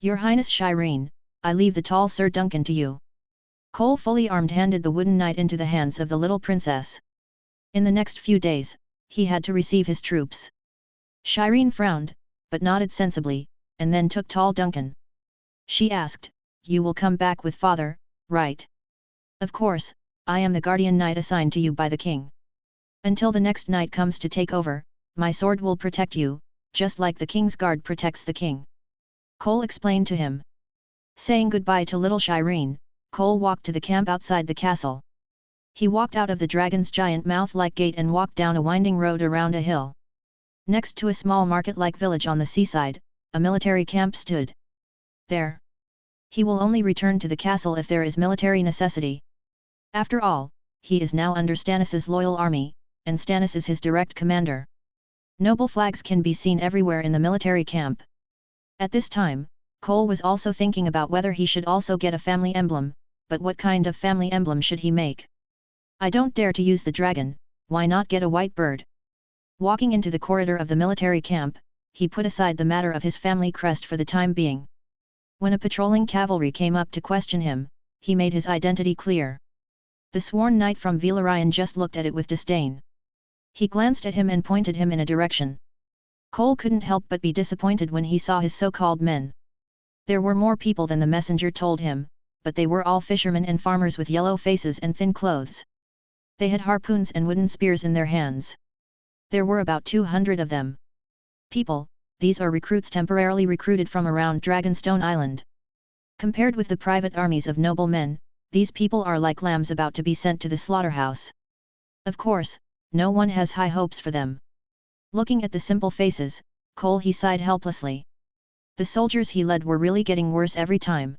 Your Highness Shireen, I leave the tall Sir Duncan to you. Cole fully armed handed the wooden knight into the hands of the little princess. In the next few days, he had to receive his troops. Shireen frowned, but nodded sensibly, and then took tall Duncan. She asked, "You will come back with father, right?" "Of course, I am the guardian knight assigned to you by the king. Until the next knight comes to take over, my sword will protect you, just like the king's guard protects the king," Cole explained to him. Saying goodbye to little Shireen, Cole walked to the camp outside the castle. He walked out of the dragon's giant mouth-like gate and walked down a winding road around a hill. Next to a small market-like village on the seaside, a military camp stood. There. He will only return to the castle if there is military necessity. After all, he is now under Stannis's loyal army, and Stannis is his direct commander. Noble flags can be seen everywhere in the military camp. At this time, Cole was also thinking about whether he should also get a family emblem, but what kind of family emblem should he make? "I don't dare to use the dragon, why not get a white bird?" Walking into the corridor of the military camp, he put aside the matter of his family crest for the time being. When a patrolling cavalry came up to question him, he made his identity clear. The sworn knight from Velaryon just looked at it with disdain. He glanced at him and pointed him in a direction. Cole couldn't help but be disappointed when he saw his so-called men. There were more people than the messenger told him, but they were all fishermen and farmers with yellow faces and thin clothes. They had harpoons and wooden spears in their hands. There were about 200 of them. People, these are recruits temporarily recruited from around Dragonstone Island. Compared with the private armies of noble men, these people are like lambs about to be sent to the slaughterhouse. Of course, no one has high hopes for them. Looking at the simple faces, Cole he sighed helplessly. The soldiers he led were really getting worse every time.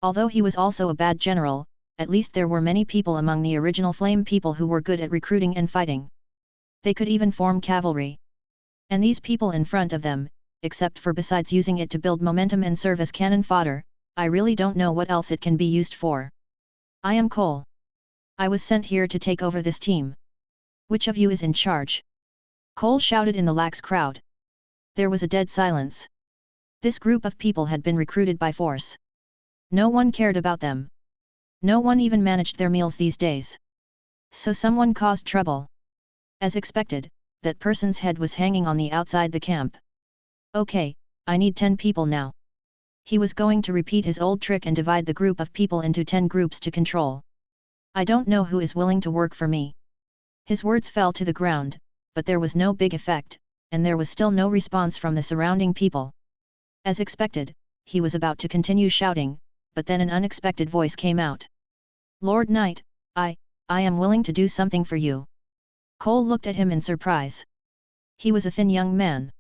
Although he was also a bad general, at least there were many people among the original Flame people who were good at recruiting and fighting. They could even form cavalry. And these people in front of them, except for besides using it to build momentum and serve as cannon fodder, I really don't know what else it can be used for. I am Cole. I was sent here to take over this team. Which of you is in charge? Cole shouted in the lax crowd. There was a dead silence. This group of people had been recruited by force. No one cared about them. No one even managed their meals these days. So someone caused trouble. As expected, that person's head was hanging on the outside the camp. Okay, I need 10 people now. He was going to repeat his old trick and divide the group of people into 10 groups to control. I don't know who is willing to work for me. His words fell to the ground, but there was no big effect, and there was still no response from the surrounding people. As expected, he was about to continue shouting, but then an unexpected voice came out. Lord Knight, I am willing to do something for you. Cole looked at him in surprise. He was a thin young man.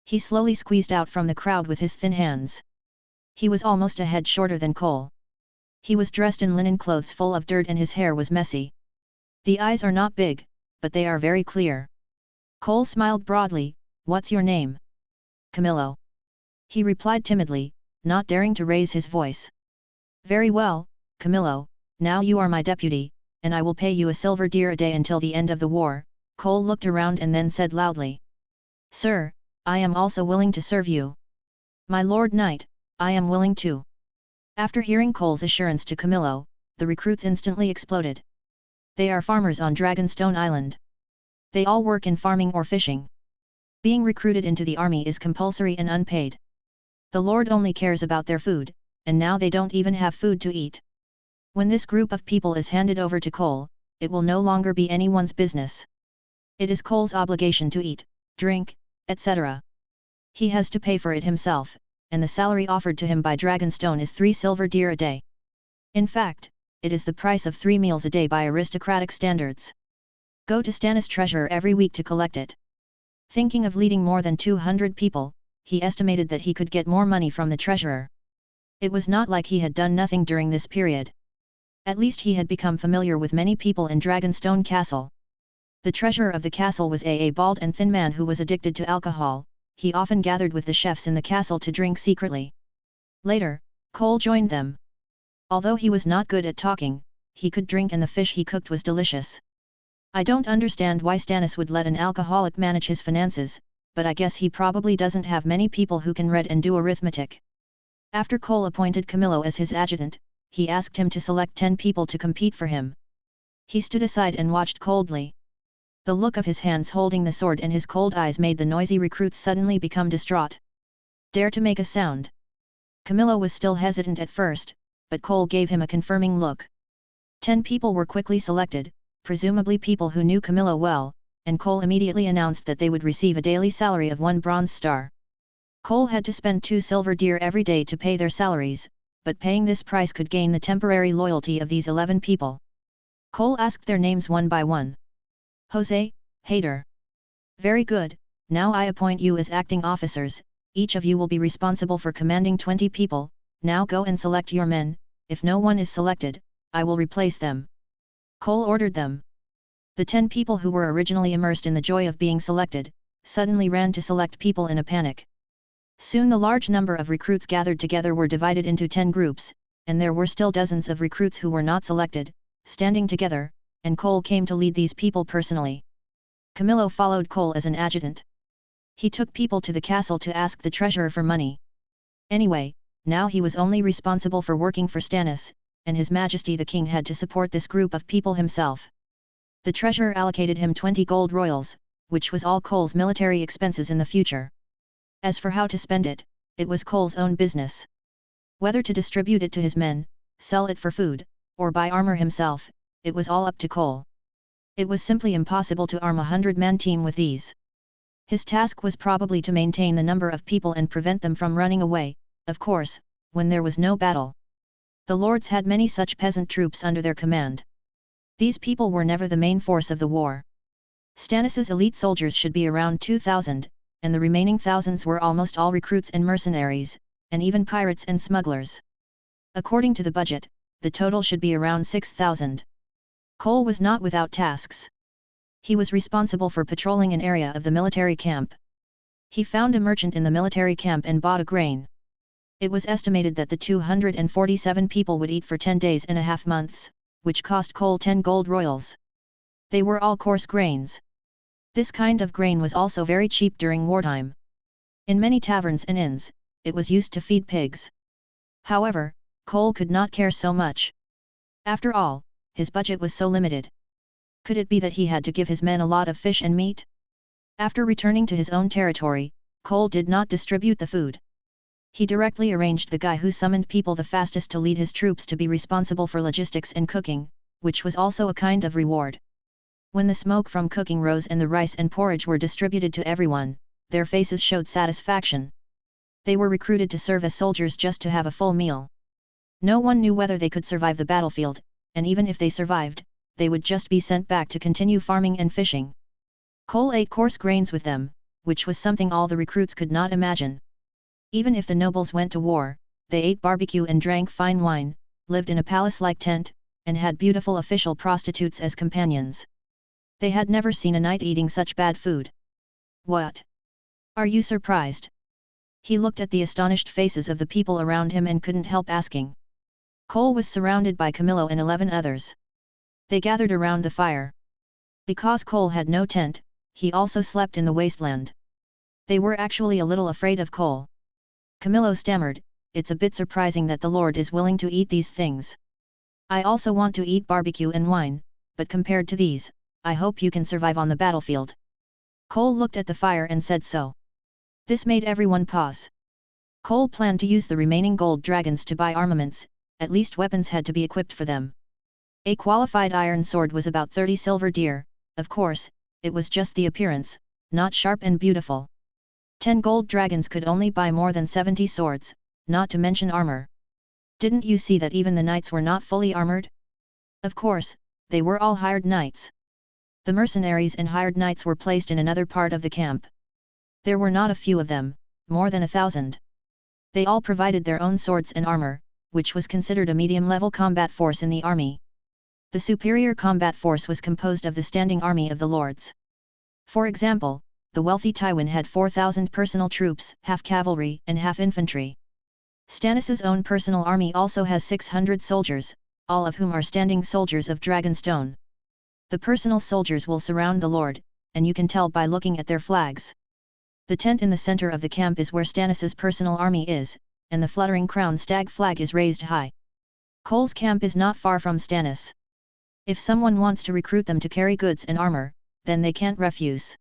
He slowly squeezed out from the crowd with his thin hands. He was almost a head shorter than Cole. He was dressed in linen clothes full of dirt and his hair was messy. The eyes are not big, but they are very clear. Cole smiled broadly. What's your name? Camillo. He replied timidly, not daring to raise his voice. Very well, Camillo, now you are my deputy, and I will pay you a silver deer a day until the end of the war. Cole looked around and then said loudly. Sir, I am also willing to serve you. My Lord Knight, I am willing too. After hearing Cole's assurance to Camillo, the recruits instantly exploded. They are farmers on Dragonstone Island. They all work in farming or fishing. Being recruited into the army is compulsory and unpaid. The Lord only cares about their food, and now they don't even have food to eat. When this group of people is handed over to Cole, it will no longer be anyone's business. It is Cole's obligation to eat, drink, etc. He has to pay for it himself, and the salary offered to him by Dragonstone is 3 silver deer a day. In fact, it is the price of 3 meals a day by aristocratic standards. Go to Stannis' treasurer every week to collect it. Thinking of leading more than 200 people, he estimated that he could get more money from the treasurer. It was not like he had done nothing during this period. At least he had become familiar with many people in Dragonstone Castle. The treasurer of the castle was a bald and thin man who was addicted to alcohol. He often gathered with the chefs in the castle to drink secretly. Later, Cole joined them. Although he was not good at talking, he could drink and the fish he cooked was delicious. I don't understand why Stannis would let an alcoholic manage his finances, but I guess he probably doesn't have many people who can read and do arithmetic. After Cole appointed Camillo as his adjutant, he asked him to select 10 people to compete for him. He stood aside and watched coldly. The look of his hands holding the sword and his cold eyes made the noisy recruits suddenly become distraught. Dare to make a sound. Camillo was still hesitant at first, but Cole gave him a confirming look. 10 people were quickly selected, presumably people who knew Camillo well, and Cole immediately announced that they would receive a daily salary of 1 bronze star. Cole had to spend 2 silver deer every day to pay their salaries, but paying this price could gain the temporary loyalty of these 11 people. Cole asked their names one by one. Jose, Hader. Very good, now I appoint you as acting officers, each of you will be responsible for commanding 20 people, now go and select your men, if no one is selected, I will replace them. Cole ordered them. The 10 people who were originally immersed in the joy of being selected, suddenly ran to select people in a panic. Soon the large number of recruits gathered together were divided into 10 groups, and there were still dozens of recruits who were not selected, standing together, and Cole came to lead these people personally. Camillo followed Cole as an adjutant. He took people to the castle to ask the treasurer for money. Anyway, now he was only responsible for working for Stannis, and His Majesty the King had to support this group of people himself. The treasurer allocated him 20 gold royals, which was all Cole's military expenses in the future. As for how to spend it, it was Cole's own business. Whether to distribute it to his men, sell it for food, or buy armor himself, it was all up to Cole. It was simply impossible to arm a 100-man team with these. His task was probably to maintain the number of people and prevent them from running away, of course, when there was no battle. The lords had many such peasant troops under their command. These people were never the main force of the war. Stannis's elite soldiers should be around 2,000, and the remaining thousands were almost all recruits and mercenaries, and even pirates and smugglers. According to the budget, the total should be around 6,000. Cole was not without tasks. He was responsible for patrolling an area of the military camp. He found a merchant in the military camp and bought a grain. It was estimated that the 247 people would eat for 10 days and a half months, which cost Cole 10 gold royals. They were all coarse grains. This kind of grain was also very cheap during wartime. In many taverns and inns, it was used to feed pigs. However, Cole could not care so much. After all, his budget was so limited. Could it be that he had to give his men a lot of fish and meat? After returning to his own territory, Cole did not distribute the food. He directly arranged the guy who summoned people the fastest to lead his troops to be responsible for logistics and cooking, which was also a kind of reward. When the smoke from cooking rose and the rice and porridge were distributed to everyone, their faces showed satisfaction. They were recruited to serve as soldiers just to have a full meal. No one knew whether they could survive the battlefield, and even if they survived, they would just be sent back to continue farming and fishing. Cole ate coarse grains with them, which was something all the recruits could not imagine. Even if the nobles went to war, they ate barbecue and drank fine wine, lived in a palace-like tent, and had beautiful official prostitutes as companions. They had never seen a knight eating such bad food. What? Are you surprised? He looked at the astonished faces of the people around him and couldn't help asking. Cole was surrounded by Camillo and 11 others. They gathered around the fire. Because Cole had no tent, he also slept in the wasteland. They were actually a little afraid of Cole. Camillo stammered, it's a bit surprising that the Lord is willing to eat these things. I also want to eat barbecue and wine, but compared to these, I hope you can survive on the battlefield." Cole looked at the fire and said so. This made everyone pause. Cole planned to use the remaining gold dragons to buy armaments, at least weapons had to be equipped for them. A qualified iron sword was about 30 silver deer, of course, it was just the appearance, not sharp and beautiful. 10 gold dragons could only buy more than 70 swords, not to mention armor. Didn't you see that even the knights were not fully armored? Of course, they were all hired knights. The mercenaries and hired knights were placed in another part of the camp. There were not a few of them, more than 1,000. They all provided their own swords and armor, which was considered a medium-level combat force in the army. The superior combat force was composed of the standing army of the lords. For example, the wealthy Tywin had 4,000 personal troops, half cavalry and half infantry. Stannis's own personal army also has 600 soldiers, all of whom are standing soldiers of Dragonstone. The personal soldiers will surround the lord, and you can tell by looking at their flags. The tent in the center of the camp is where Stannis's personal army is, and the fluttering crown stag flag is raised high. Cole's camp is not far from Stannis. If someone wants to recruit them to carry goods and armor, then they can't refuse.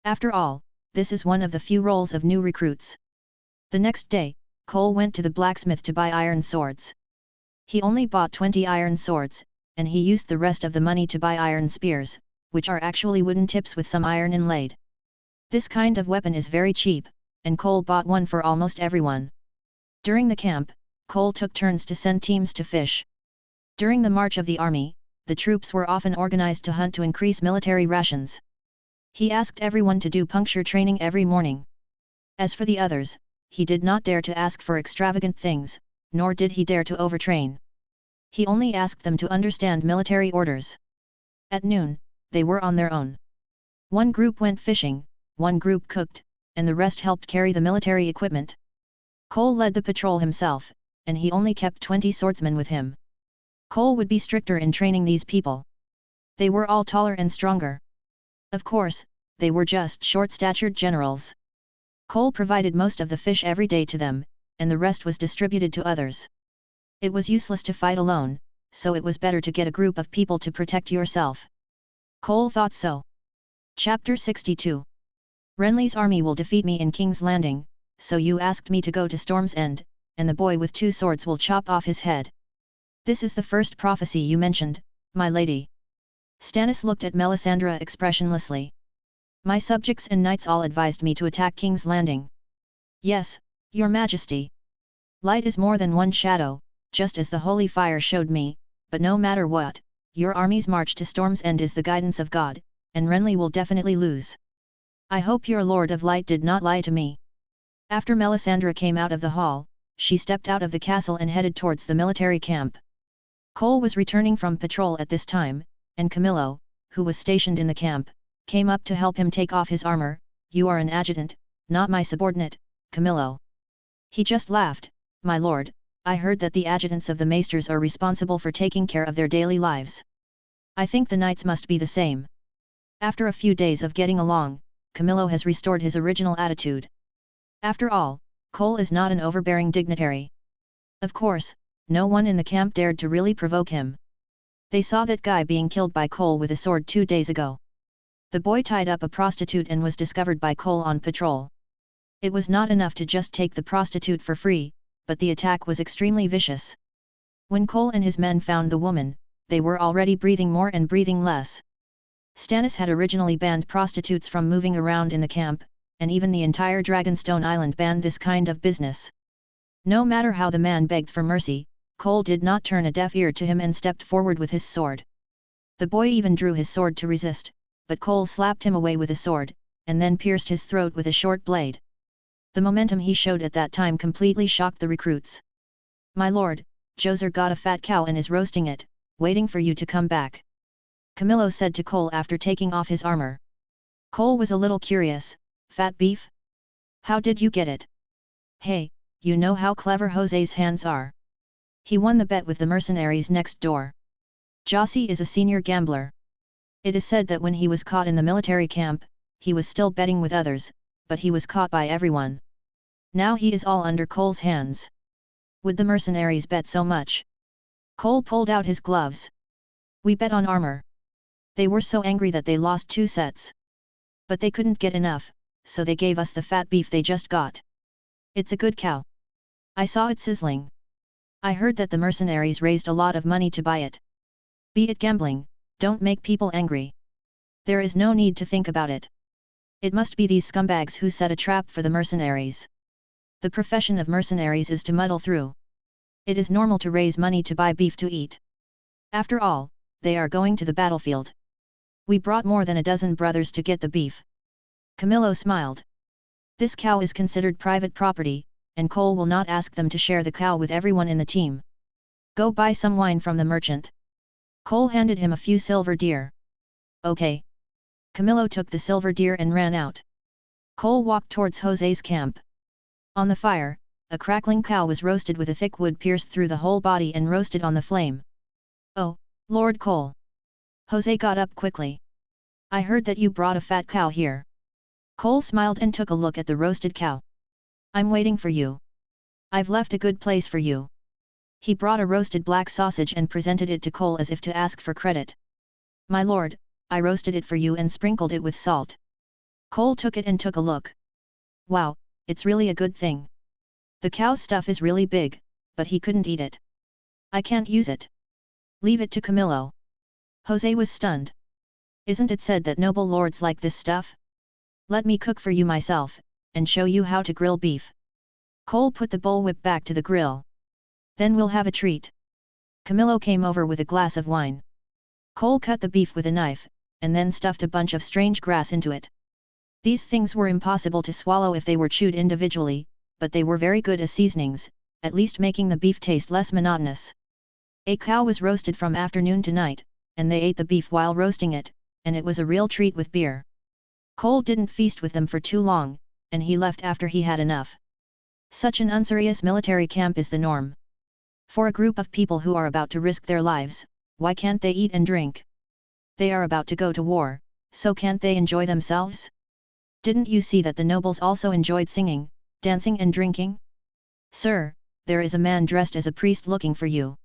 After all, this is one of the few roles of new recruits. The next day, Cole went to the blacksmith to buy iron swords. He only bought 20 iron swords, and he used the rest of the money to buy iron spears, which are actually wooden tips with some iron inlaid. This kind of weapon is very cheap, and Cole bought one for almost everyone. During the camp, Cole took turns to send teams to fish. During the march of the army, the troops were often organized to hunt to increase military rations. He asked everyone to do puncture training every morning. As for the others, he did not dare to ask for extravagant things, nor did he dare to overtrain. He only asked them to understand military orders. At noon, they were on their own. One group went fishing, one group cooked, and the rest helped carry the military equipment. Cole led the patrol himself, and he only kept 20 swordsmen with him. Cole would be stricter in training these people. They were all taller and stronger. Of course, they were just short-statured generals. Cole provided most of the fish every day to them, and the rest was distributed to others. It was useless to fight alone, so it was better to get a group of people to protect yourself. Cole thought so. Chapter 62. Renly's army will defeat me in King's Landing, so you asked me to go to Storm's End, and the boy with 2 swords will chop off his head. This is the first prophecy you mentioned, my lady. Stannis looked at Melisandre expressionlessly. My subjects and knights all advised me to attack King's Landing. Yes, your majesty. Light is more than one shadow, just as the holy fire showed me, but no matter what, your army's march to Storm's End is the guidance of God, and Renly will definitely lose. I hope your Lord of Light did not lie to me. After Melisandre came out of the hall, she stepped out of the castle and headed towards the military camp. Cole was returning from patrol at this time, and Camillo, who was stationed in the camp, came up to help him take off his armor. You are an adjutant, not my subordinate, Camillo. He just laughed. My lord, I heard that the adjutants of the maesters are responsible for taking care of their daily lives. I think the knights must be the same. After a few days of getting along, Camillo has restored his original attitude. After all, Cole is not an overbearing dignitary. Of course, no one in the camp dared to really provoke him. They saw that guy being killed by Cole with a sword 2 days ago. The boy tied up a prostitute and was discovered by Cole on patrol. It was not enough to just take the prostitute for free, but the attack was extremely vicious. When Cole and his men found the woman, they were already breathing more and breathing less. Stannis had originally banned prostitutes from moving around in the camp, and even the entire Dragonstone Island banned this kind of business. No matter how the man begged for mercy, Cole did not turn a deaf ear to him and stepped forward with his sword. The boy even drew his sword to resist, but Cole slapped him away with a sword, and then pierced his throat with a short blade. The momentum he showed at that time completely shocked the recruits. My lord, Joser got a fat cow and is roasting it, waiting for you to come back. Camillo said to Cole after taking off his armor. Cole was a little curious. Fat beef? How did you get it? Hey, you know how clever Jose's hands are. He won the bet with the mercenaries next door. Jossie is a senior gambler. It is said that when he was caught in the military camp, he was still betting with others, but he was caught by everyone. Now he is all under Cole's hands. Would the mercenaries bet so much? Cole pulled out his gloves. We bet on armor. They were so angry that they lost 2 sets. But they couldn't get enough, so they gave us the fat beef they just got. It's a good cow. I saw it sizzling. I heard that the mercenaries raised a lot of money to buy it. Be it gambling, don't make people angry. There is no need to think about it. It must be these scumbags who set a trap for the mercenaries. The profession of mercenaries is to muddle through. It is normal to raise money to buy beef to eat. After all, they are going to the battlefield. We brought more than a dozen brothers to get the beef. Camillo smiled. This cow is considered private property, and Cole will not ask them to share the cow with everyone in the team. Go buy some wine from the merchant. Cole handed him a few silver deer. Okay. Camillo took the silver deer and ran out. Cole walked towards Jose's camp. On the fire, a crackling cow was roasted with a thick wood pierced through the whole body and roasted on the flame. Oh, Lord Cole! Jose got up quickly. I heard that you brought a fat cow here. Cole smiled and took a look at the roasted cow. I'm waiting for you. I've left a good place for you. He brought a roasted black sausage and presented it to Cole as if to ask for credit. My lord, I roasted it for you and sprinkled it with salt. Cole took it and took a look. Wow, it's really a good thing. The cow's stuff is really big, but he couldn't eat it. I can't use it. Leave it to Camillo. Jose was stunned. Isn't it said that noble lords like this stuff? Let me cook for you myself, and show you how to grill beef. Cole put the bullwhip back to the grill. Then we'll have a treat. Camillo came over with a glass of wine. Cole cut the beef with a knife, and then stuffed a bunch of strange grass into it. These things were impossible to swallow if they were chewed individually, but they were very good as seasonings, at least making the beef taste less monotonous. A cow was roasted from afternoon to night, and they ate the beef while roasting it, and it was a real treat with beer. Cole didn't feast with them for too long, and he left after he had enough. Such an unserious military camp is the norm. For a group of people who are about to risk their lives, why can't they eat and drink? They are about to go to war, so can't they enjoy themselves? Didn't you see that the nobles also enjoyed singing, dancing and drinking? Sir, there is a man dressed as a priest looking for you.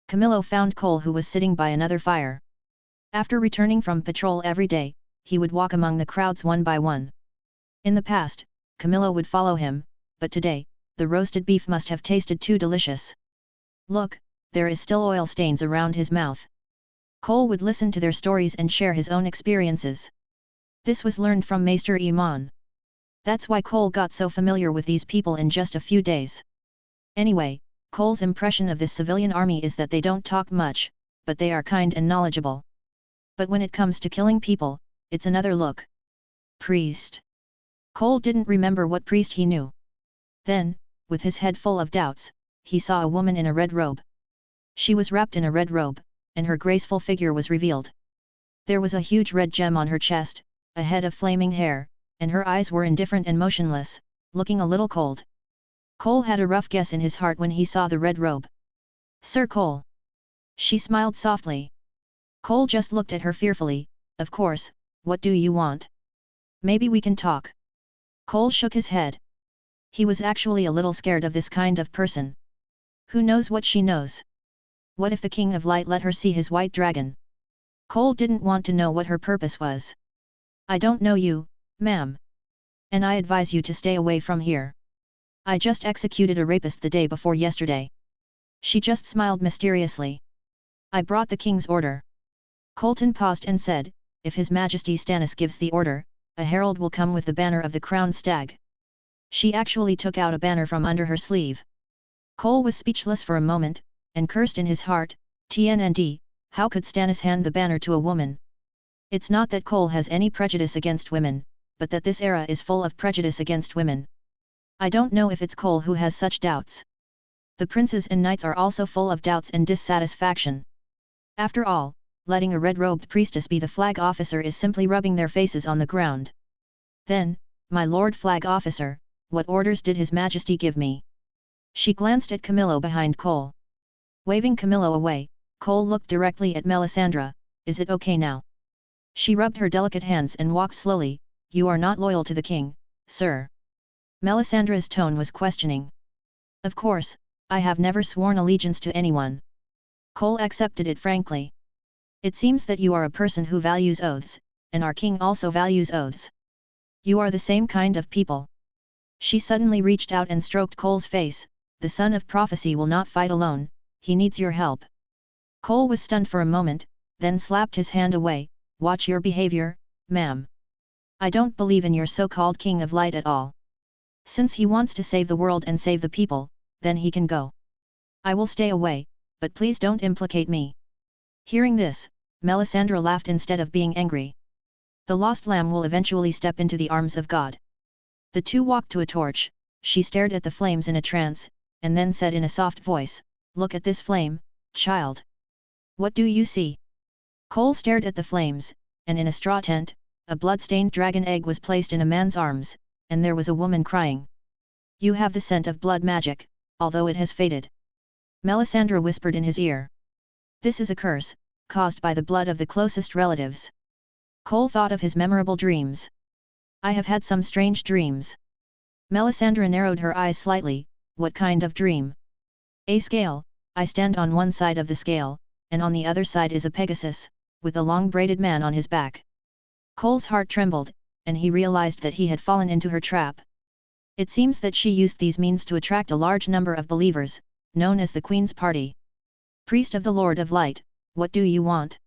Camillo found Cole, who was sitting by another fire. After returning from patrol every day, he would walk among the crowds one by one. In the past, Camillo would follow him, but today, the roasted beef must have tasted too delicious. Look, there is still oil stains around his mouth. Cole would listen to their stories and share his own experiences. This was learned from Maester Iman. That's why Cole got so familiar with these people in just a few days. Anyway, Cole's impression of this civilian army is that they don't talk much, but they are kind and knowledgeable. But when it comes to killing people, it's another look. Priest. Cole didn't remember what priest he knew. Then, with his head full of doubts, he saw a woman in a red robe. She was wrapped in a red robe, and her graceful figure was revealed. There was a huge red gem on her chest, a head of flaming hair, and her eyes were indifferent and motionless, looking a little cold. Cole had a rough guess in his heart when he saw the red robe. Sir Cole. She smiled softly. Cole just looked at her fearfully. Of course, what do you want? Maybe we can talk. Cole shook his head. He was actually a little scared of this kind of person. Who knows what she knows? What if the King of Light let her see his white dragon? Cole didn't want to know what her purpose was. I don't know you, ma'am. And I advise you to stay away from here. I just executed a rapist the day before yesterday. She just smiled mysteriously. I brought the king's order. Colton paused and said, if His Majesty Stannis gives the order, a herald will come with the banner of the crowned stag. She actually took out a banner from under her sleeve. Cole was speechless for a moment, and cursed in his heart, TNND, how could Stannis hand the banner to a woman? It's not that Cole has any prejudice against women, but that this era is full of prejudice against women. I don't know if it's Cole who has such doubts. The princes and knights are also full of doubts and dissatisfaction. After all, letting a red-robed priestess be the flag officer is simply rubbing their faces on the ground. Then, my lord flag officer, what orders did His Majesty give me? She glanced at Camillo behind Cole. Waving Camillo away, Cole looked directly at Melisandre. Is it okay now? She rubbed her delicate hands and walked slowly. You are not loyal to the king, sir. Melisandre's tone was questioning. Of course, I have never sworn allegiance to anyone. Cole accepted it frankly. It seems that you are a person who values oaths, and our king also values oaths. You are the same kind of people. She suddenly reached out and stroked Cole's face. The son of prophecy will not fight alone, he needs your help. Cole was stunned for a moment, then slapped his hand away. Watch your behavior, ma'am. I don't believe in your so-called king of light at all. Since he wants to save the world and save the people, then he can go. I will stay away, but please don't implicate me. Hearing this, Melisandre laughed instead of being angry. The lost lamb will eventually step into the arms of God. The two walked to a torch. She stared at the flames in a trance, and then said in a soft voice, "Look at this flame, child. What do you see?" Cole stared at the flames, and in a straw tent, a blood-stained dragon egg was placed in a man's arms, and there was a woman crying. "You have the scent of blood magic, although it has faded." Melisandre whispered in his ear. "This is a curse, caused by the blood of the closest relatives." Cole thought of his memorable dreams. "I have had some strange dreams." Melisandre narrowed her eyes slightly. "What kind of dream?" "A scale, I stand on one side of the scale, and on the other side is a Pegasus, with a long braided man on his back." Cole's heart trembled, and he realized that he had fallen into her trap. It seems that she used these means to attract a large number of believers, known as the Queen's Party. "Priest of the Lord of Light, what do you want?"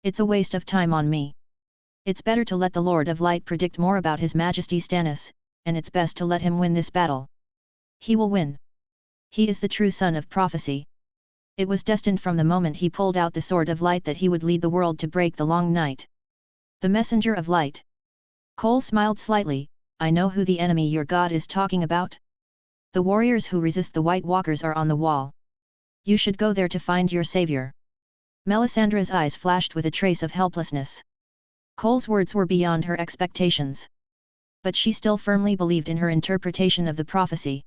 "It's a waste of time on me. It's better to let the Lord of Light predict more about His Majesty Stannis, and it's best to let him win this battle. He will win. He is the true son of prophecy. It was destined from the moment he pulled out the sword of light that he would lead the world to break the long night. The messenger of light." Cole smiled slightly. "I know who the enemy your god is talking about. The warriors who resist the White Walkers are on the wall. You should go there to find your savior." Melisandre's eyes flashed with a trace of helplessness. Cole's words were beyond her expectations. But she still firmly believed in her interpretation of the prophecy.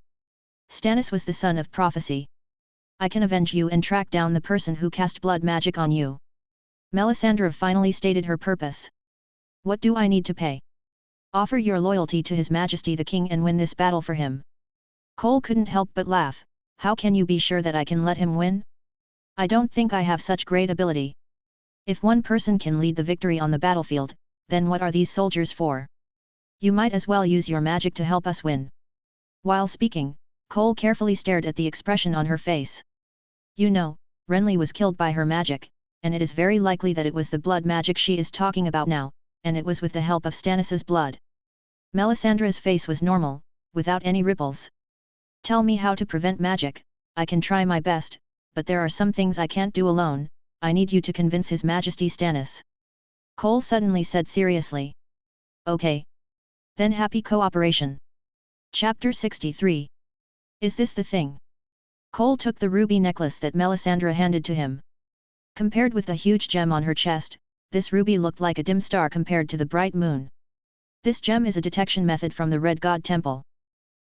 Stannis was the son of prophecy. "I can avenge you and track down the person who cast blood magic on you." Melisandre finally stated her purpose. "What do I need to pay?" "Offer your loyalty to His Majesty the King and win this battle for him." Cole couldn't help but laugh. "How can you be sure that I can let him win? I don't think I have such great ability. If one person can lead the victory on the battlefield, then what are these soldiers for? You might as well use your magic to help us win." While speaking, Cole carefully stared at the expression on her face. "You know, Renly was killed by her magic, and it is very likely that it was the blood magic she is talking about now, and it was with the help of Stannis's blood." Melisandre's face was normal, without any ripples. "Tell me how to prevent magic. I can try my best, but there are some things I can't do alone. I need you to convince His Majesty Stannis." Cole suddenly said seriously. "Okay. Then happy cooperation." Chapter 63. Is this the thing? Cole took the ruby necklace that Melisandre handed to him. Compared with the huge gem on her chest, this ruby looked like a dim star compared to the bright moon. This gem is a detection method from the Red God Temple.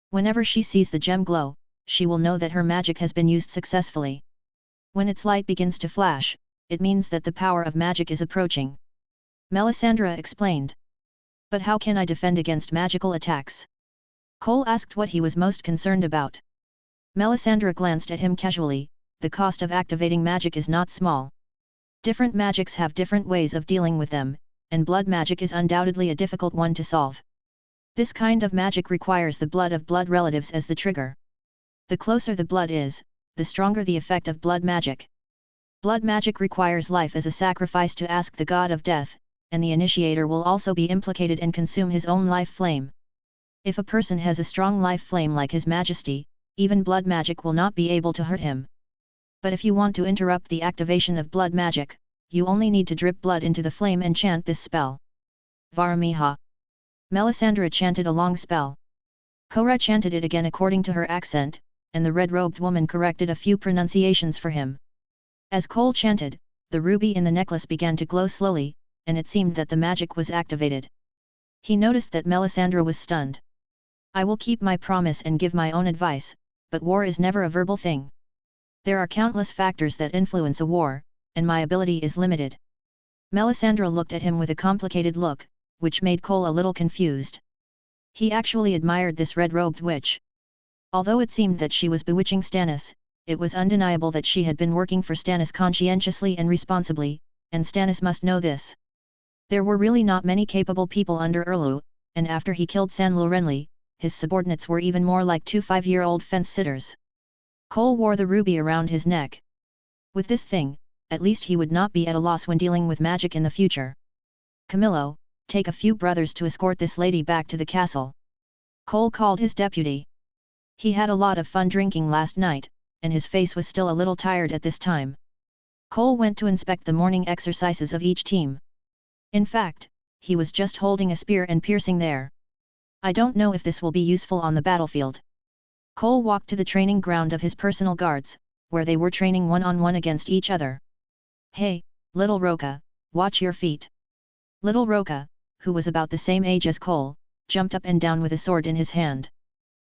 Whenever she sees the gem glow, she will know that her magic has been used successfully. When its light begins to flash, it means that the power of magic is approaching. Melisandre explained. "But how can I defend against magical attacks?" Cole asked what he was most concerned about. Melisandre glanced at him casually. "The cost of activating magic is not small. Different magics have different ways of dealing with them, and blood magic is undoubtedly a difficult one to solve. This kind of magic requires the blood of blood relatives as the trigger. The closer the blood is, the stronger the effect of blood magic. Blood magic requires life as a sacrifice to ask the god of death, and the initiator will also be implicated and consume his own life flame. If a person has a strong life flame like His Majesty, even blood magic will not be able to hurt him. But if you want to interrupt the activation of blood magic, you only need to drip blood into the flame and chant this spell. Varamiha." Melisandre chanted a long spell. Cora chanted it again according to her accent, and the red-robed woman corrected a few pronunciations for him. As Cole chanted, the ruby in the necklace began to glow slowly, and it seemed that the magic was activated. He noticed that Melisandre was stunned. "I will keep my promise and give my own advice, but war is never a verbal thing. There are countless factors that influence a war, and my ability is limited." Melisandre looked at him with a complicated look, which made Cole a little confused. He actually admired this red-robed witch. Although it seemed that she was bewitching Stannis, it was undeniable that she had been working for Stannis conscientiously and responsibly, and Stannis must know this. There were really not many capable people under Erlu, and after he killed Sanlu Renly, his subordinates were even more like 2 5-year-old fence-sitters. Cole wore the ruby around his neck. With this thing, at least he would not be at a loss when dealing with magic in the future. Camillo, take a few brothers to escort this lady back to the castle. Cole called his deputy. He had a lot of fun drinking last night, and his face was still a little tired at this time. Cole went to inspect the morning exercises of each team. In fact, he was just holding a spear and piercing there. I don't know if this will be useful on the battlefield. Cole walked to the training ground of his personal guards, where they were training one-on-one against each other. Hey, little Roka, watch your feet. Little Roka, who was about the same age as Cole, jumped up and down with a sword in his hand.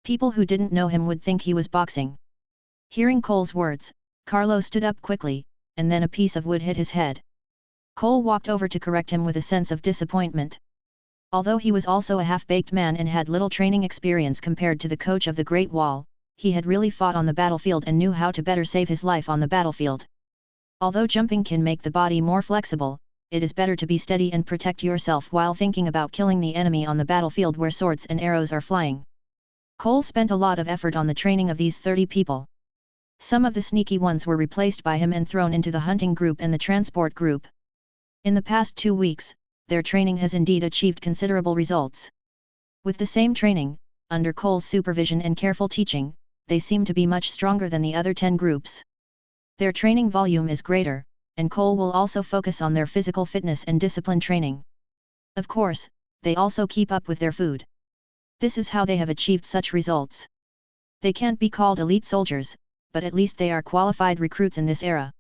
People who didn't know him would think he was boxing. Hearing Cole's words, Carlo stood up quickly, and then a piece of wood hit his head. Cole walked over to correct him with a sense of disappointment. Although he was also a half-baked man and had little training experience compared to the coach of the Great Wall, he had really fought on the battlefield and knew how to better save his life on the battlefield. Although jumping can make the body more flexible, it is better to be steady and protect yourself while thinking about killing the enemy on the battlefield where swords and arrows are flying. Cole spent a lot of effort on the training of these 30 people. Some of the sneaky ones were replaced by him and thrown into the hunting group and the transport group. In the past 2 weeks, their training has indeed achieved considerable results. With the same training, under Cole's supervision and careful teaching, they seem to be much stronger than the other 10 groups. Their training volume is greater, and Cole will also focus on their physical fitness and discipline training. Of course, they also keep up with their food. This is how they have achieved such results. They can't be called elite soldiers, but at least they are qualified recruits in this era.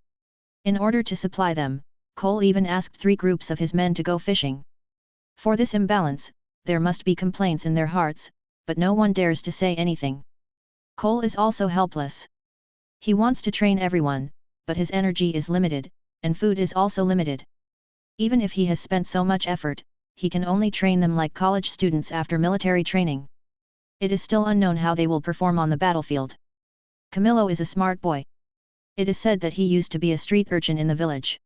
In order to supply them, Cole even asked 3 groups of his men to go fishing. For this imbalance, there must be complaints in their hearts, but no one dares to say anything. Cole is also helpless. He wants to train everyone, but his energy is limited, and food is also limited. Even if he has spent so much effort, he can only train them like college students after military training. It is still unknown how they will perform on the battlefield. Camillo is a smart boy. It is said that he used to be a street urchin in the village.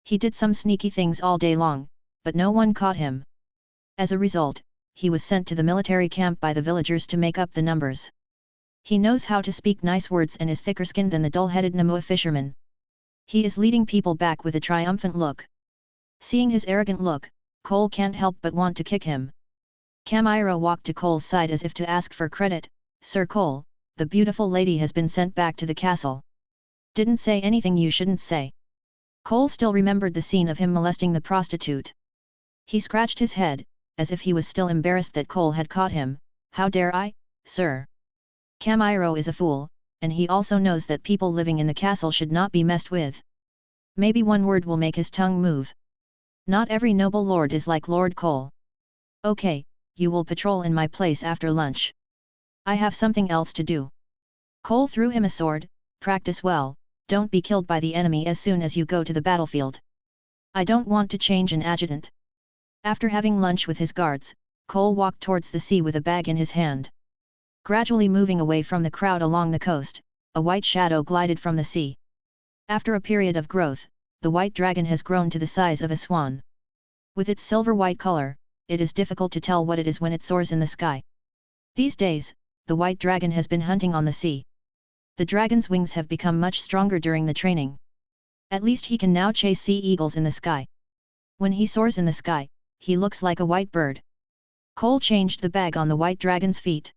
He did some sneaky things all day long, but no one caught him. As a result, he was sent to the military camp by the villagers to make up the numbers. He knows how to speak nice words and is thicker-skinned than the dull-headed Namua fisherman. He is leading people back with a triumphant look. Seeing his arrogant look, Cole can't help but want to kick him. Camiro walked to Cole's side as if to ask for credit. Sir Cole, the beautiful lady has been sent back to the castle. Didn't say anything you shouldn't say. Cole still remembered the scene of him molesting the prostitute. He scratched his head, as if he was still embarrassed that Cole had caught him. How dare I, sir? Camiro is a fool, and he also knows that people living in the castle should not be messed with. Maybe one word will make his tongue move. Not every noble lord is like Lord Cole. Okay, you will patrol in my place after lunch. I have something else to do. Cole threw him a sword. Practice well, don't be killed by the enemy as soon as you go to the battlefield. I don't want to change an adjutant. After having lunch with his guards, Cole walked towards the sea with a bag in his hand. Gradually moving away from the crowd along the coast, a white shadow glided from the sea. After a period of growth, the white dragon has grown to the size of a swan. With its silver-white color, it is difficult to tell what it is when it soars in the sky. These days, the white dragon has been hunting on the sea. The dragon's wings have become much stronger during the training. At least he can now chase sea eagles in the sky. When he soars in the sky, he looks like a white bird. Cole changed the bag on the white dragon's feet.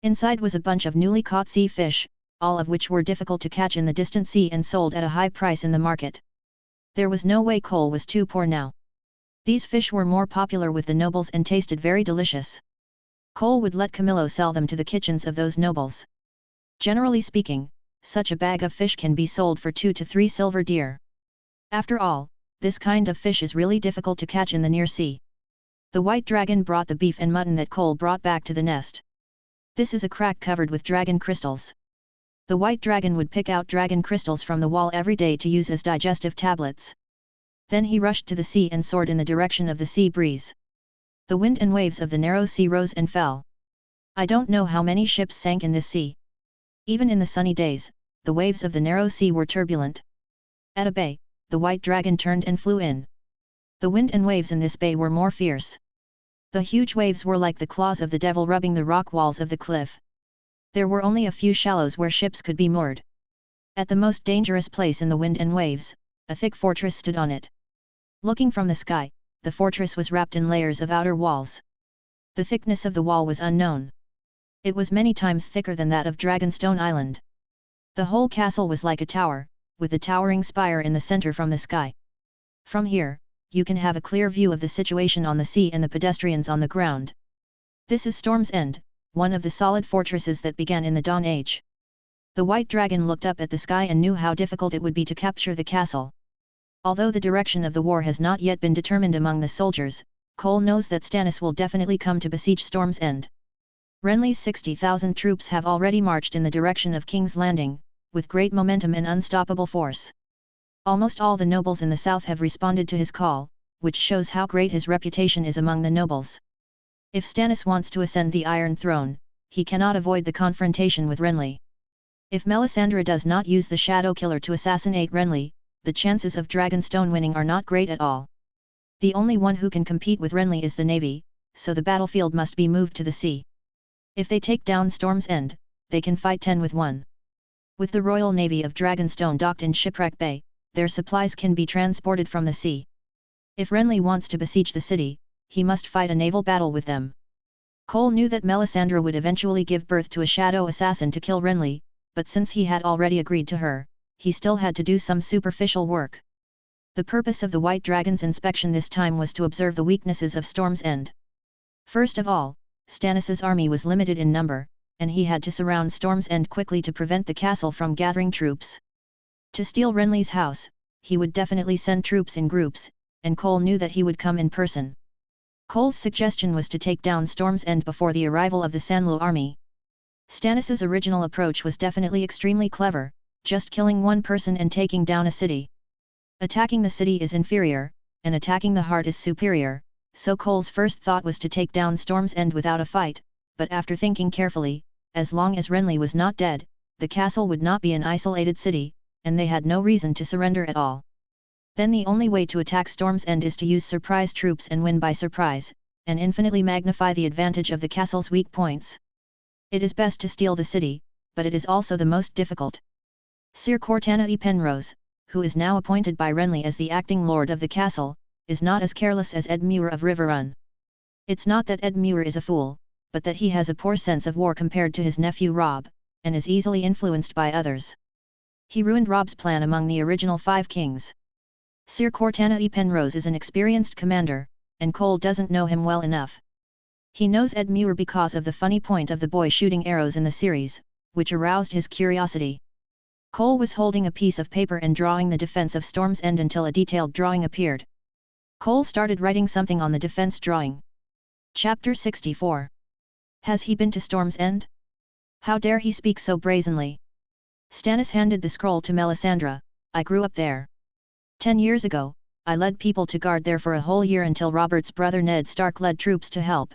Inside was a bunch of newly caught sea fish, all of which were difficult to catch in the distant sea and sold at a high price in the market. There was no way Cole was too poor now. These fish were more popular with the nobles and tasted very delicious. Cole would let Camillo sell them to the kitchens of those nobles. Generally speaking, such a bag of fish can be sold for 2 to 3 silver deer. After all, this kind of fish is really difficult to catch in the near sea. The white dragon brought the beef and mutton that Cole brought back to the nest. This is a crack covered with dragon crystals. The white dragon would pick out dragon crystals from the wall every day to use as digestive tablets. Then he rushed to the sea and soared in the direction of the sea breeze. The wind and waves of the narrow sea rose and fell. I don't know how many ships sank in this sea. Even in the sunny days, the waves of the narrow sea were turbulent. At a bay, the white dragon turned and flew in. The wind and waves in this bay were more fierce. The huge waves were like the claws of the devil rubbing the rock walls of the cliff. There were only a few shallows where ships could be moored. At the most dangerous place in the wind and waves, a thick fortress stood on it. Looking from the sky, the fortress was wrapped in layers of outer walls. The thickness of the wall was unknown. It was many times thicker than that of Dragonstone Island. The whole castle was like a tower, with a towering spire in the center from the sky. From here, you can have a clear view of the situation on the sea and the pedestrians on the ground. This is Storm's End, one of the solid fortresses that began in the Dawn Age. The white dragon looked up at the sky and knew how difficult it would be to capture the castle. Although the direction of the war has not yet been determined among the soldiers, Cole knows that Stannis will definitely come to besiege Storm's End. Renly's 60,000 troops have already marched in the direction of King's Landing, with great momentum and unstoppable force. Almost all the nobles in the south have responded to his call, which shows how great his reputation is among the nobles. If Stannis wants to ascend the Iron Throne, he cannot avoid the confrontation with Renly. If Melisandre does not use the Shadow Killer to assassinate Renly, the chances of Dragonstone winning are not great at all. The only one who can compete with Renly is the navy, so the battlefield must be moved to the sea. If they take down Storm's End, they can fight 10 with 1. With the Royal Navy of Dragonstone docked in Shipwreck Bay, their supplies can be transported from the sea. If Renly wants to besiege the city, he must fight a naval battle with them. Cole knew that Melisandre would eventually give birth to a shadow assassin to kill Renly, but since he had already agreed to her, he still had to do some superficial work. The purpose of the White Dragon's inspection this time was to observe the weaknesses of Storm's End. First of all, Stannis's army was limited in number, and he had to surround Storm's End quickly to prevent the castle from gathering troops. To steal Renly's house, he would definitely send troops in groups, and Cole knew that he would come in person. Cole's suggestion was to take down Storm's End before the arrival of the Sanlu army. Stannis's original approach was definitely extremely clever, just killing one person and taking down a city. Attacking the city is inferior, and attacking the heart is superior, so Cole's first thought was to take down Storm's End without a fight, but after thinking carefully, as long as Renly was not dead, the castle would not be an isolated city, and they had no reason to surrender at all. Then the only way to attack Storm's End is to use surprise troops and win by surprise, and infinitely magnify the advantage of the castle's weak points. It is best to steal the city, but it is also the most difficult. Sir Cortana y Penrose, who is now appointed by Renly as the acting lord of the castle, is not as careless as Ed Muir of Riverrun. It's not that Ed Muir is a fool, but that he has a poor sense of war compared to his nephew Robb, and is easily influenced by others. He ruined Robb's plan among the original 5 kings. Sir Cortana y Penrose is an experienced commander, and Cole doesn't know him well enough. He knows Ed Muir because of the funny point of the boy shooting arrows in the series, which aroused his curiosity. Cole was holding a piece of paper and drawing the defense of Storm's End until a detailed drawing appeared. Cole started writing something on the defense drawing. Chapter 64. Has he been to Storm's End? How dare he speak so brazenly? Stannis handed the scroll to Melisandre. I grew up there. 10 years ago, I led people to guard there for a whole year until Robert's brother Ned Stark led troops to help.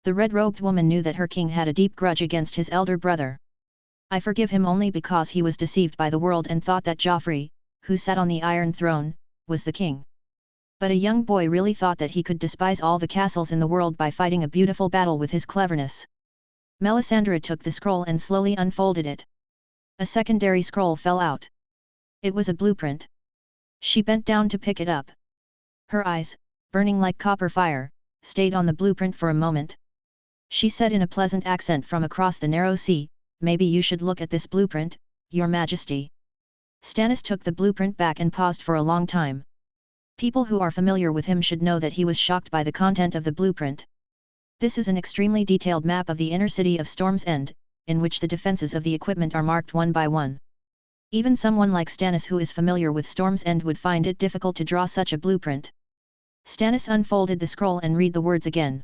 The red-robed woman knew that her king had a deep grudge against his elder brother. I forgive him only because he was deceived by the world and thought that Joffrey, who sat on the Iron Throne, was the king. But a young boy really thought that he could despise all the castles in the world by fighting a beautiful battle with his cleverness. Melisandre took the scroll and slowly unfolded it. A secondary scroll fell out. It was a blueprint. She bent down to pick it up. Her eyes, burning like copper fire, stayed on the blueprint for a moment. She said in a pleasant accent from across the narrow sea, "Maybe you should look at this blueprint, Your Majesty." Stannis took the blueprint back and paused for a long time. People who are familiar with him should know that he was shocked by the content of the blueprint. This is an extremely detailed map of the inner city of Storm's End, in which the defenses of the equipment are marked one by one. Even someone like Stannis who is familiar with Storm's End would find it difficult to draw such a blueprint. Stannis unfolded the scroll and read the words again.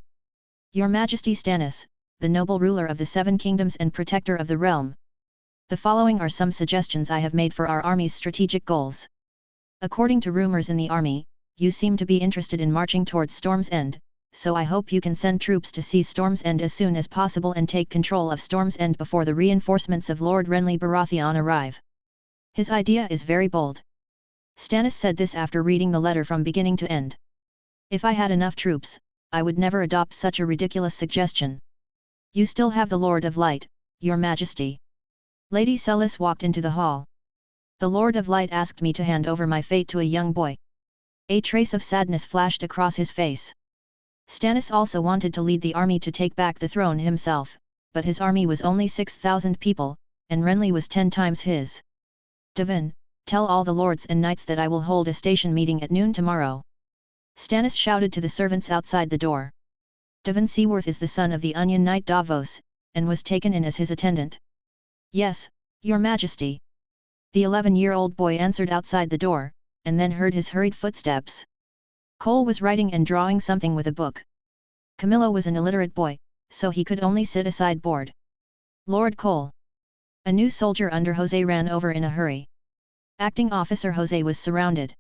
Your Majesty Stannis, the noble ruler of the 7 kingdoms and protector of the realm. The following are some suggestions I have made for our army's strategic goals. According to rumors in the army, you seem to be interested in marching towards Storm's End, so I hope you can send troops to seize Storm's End as soon as possible and take control of Storm's End before the reinforcements of Lord Renly Baratheon arrive. His idea is very bold. Stannis said this after reading the letter from beginning to end. If I had enough troops, I would never adopt such a ridiculous suggestion. You still have the Lord of Light, Your Majesty. Lady Celis walked into the hall. The Lord of Light asked me to hand over my fate to a young boy. A trace of sadness flashed across his face. Stannis also wanted to lead the army to take back the throne himself, but his army was only 6,000 people, and Renly was 10 times his. Devon, tell all the lords and knights that I will hold a station meeting at noon tomorrow. Stannis shouted to the servants outside the door. Devon Seaworth is the son of the Onion Knight Davos, and was taken in as his attendant. Yes, Your Majesty. The 11-year-old boy answered outside the door, and then heard his hurried footsteps. Cole was writing and drawing something with a book. Camillo was an illiterate boy, so he could only sit aside bored. Lord Cole. A new soldier under Jose ran over in a hurry. Acting Officer Jose was surrounded.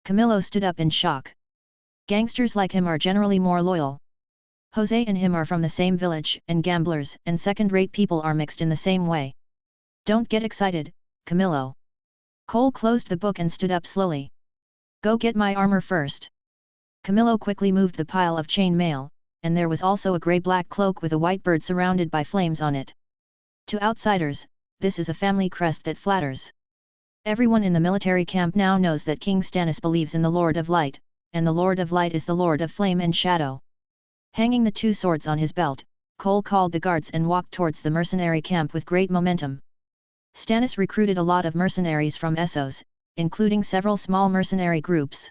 Camillo stood up in shock. Gangsters like him are generally more loyal. Jose and him are from the same village, and gamblers and second-rate people are mixed in the same way. Don't get excited, Camillo. Cole closed the book and stood up slowly. Go get my armor first. Camillo quickly moved the pile of chain mail, and there was also a grey-black cloak with a white bird surrounded by flames on it. To outsiders, this is a family crest that flatters. Everyone in the military camp now knows that King Stannis believes in the Lord of Light, and the Lord of Light is the Lord of Flame and Shadow. Hanging the 2 swords on his belt, Cole called the guards and walked towards the mercenary camp with great momentum. Stannis recruited a lot of mercenaries from Essos, including several small mercenary groups.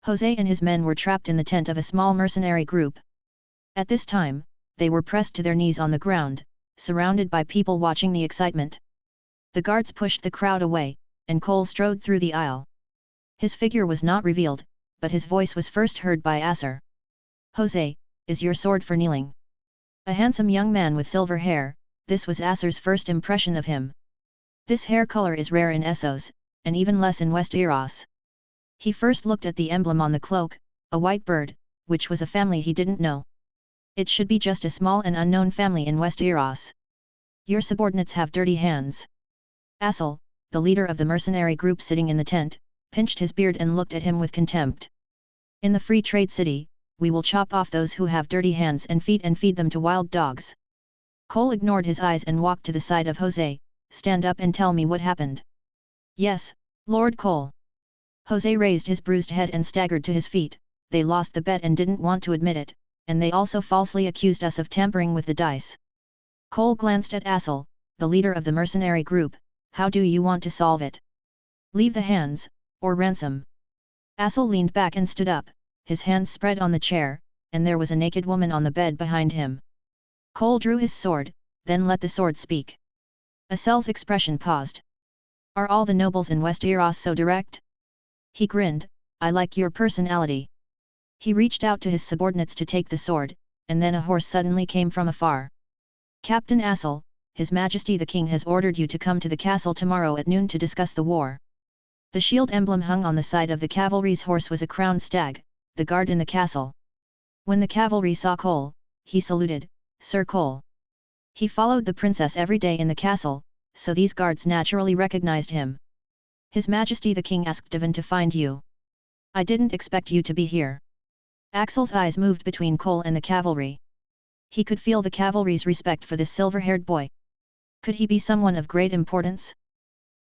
Jose and his men were trapped in the tent of a small mercenary group. At this time, they were pressed to their knees on the ground, surrounded by people watching the excitement. The guards pushed the crowd away, and Cole strode through the aisle. His figure was not revealed, but his voice was first heard by Asser. Jose, is your sword for kneeling? A handsome young man with silver hair, this was Asser's first impression of him. This hair color is rare in Essos, and even less in Westeros. He first looked at the emblem on the cloak, a white bird, which was a family he didn't know. It should be just a small and unknown family in Westeros. Your subordinates have dirty hands. Assel, the leader of the mercenary group sitting in the tent, pinched his beard and looked at him with contempt. In the free trade city, we will chop off those who have dirty hands and feed them to wild dogs. Cole ignored his eyes and walked to the side of Jose. Stand up and tell me what happened. Yes, Lord Cole. Jose raised his bruised head and staggered to his feet. They lost the bet and didn't want to admit it, and they also falsely accused us of tampering with the dice. Cole glanced at Assel, the leader of the mercenary group. How do you want to solve it? Leave the hands, or ransom. Assel leaned back and stood up, his hands spread on the chair, and there was a naked woman on the bed behind him. Cole drew his sword, then let the sword speak. Assel's expression paused. Are all the nobles in Westeros so direct? He grinned, I like your personality. He reached out to his subordinates to take the sword, and then a horse suddenly came from afar. Captain Assel, His Majesty the King has ordered you to come to the castle tomorrow at noon to discuss the war. The shield emblem hung on the side of the cavalry's horse was a crowned stag, the guard in the castle. When the cavalry saw Cole, he saluted, Sir Cole. He followed the princess every day in the castle, so these guards naturally recognized him. His Majesty the King asked Devon to find you. I didn't expect you to be here. Axel's eyes moved between Cole and the cavalry. He could feel the cavalry's respect for this silver-haired boy. Could he be someone of great importance?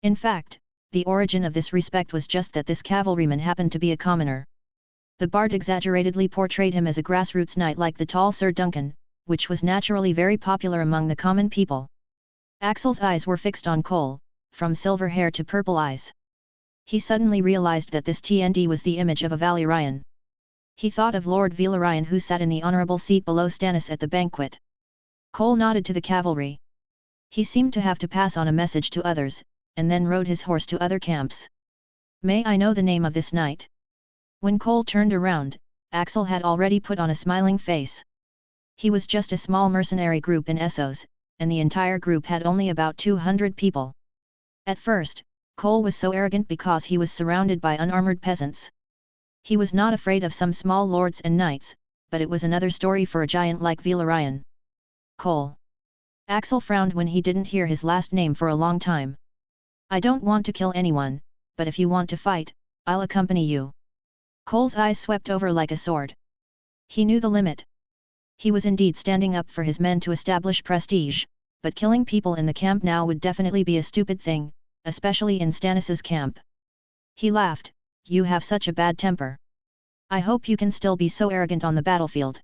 In fact, the origin of this respect was just that this cavalryman happened to be a commoner. The bard exaggeratedly portrayed him as a grassroots knight like the tall Sir Duncan, which was naturally very popular among the common people. Axel's eyes were fixed on Cole, from silver hair to purple eyes. He suddenly realized that this TND was the image of a Valyrian. He thought of Lord Velaryon who sat in the honourable seat below Stannis at the banquet. Cole nodded to the cavalry. He seemed to have to pass on a message to others, and then rode his horse to other camps. May I know the name of this knight? When Cole turned around, Axel had already put on a smiling face. He was just a small mercenary group in Essos, and the entire group had only about 200 people. At first, Cole was so arrogant because he was surrounded by unarmored peasants. He was not afraid of some small lords and knights, but it was another story for a giant like Valerian. Cole. Axel frowned when he didn't hear his last name for a long time. I don't want to kill anyone, but if you want to fight, I'll accompany you. Cole's eyes swept over like a sword. He knew the limit. He was indeed standing up for his men to establish prestige, but killing people in the camp now would definitely be a stupid thing, especially in Stannis's camp. He laughed, you have such a bad temper. I hope you can still be so arrogant on the battlefield.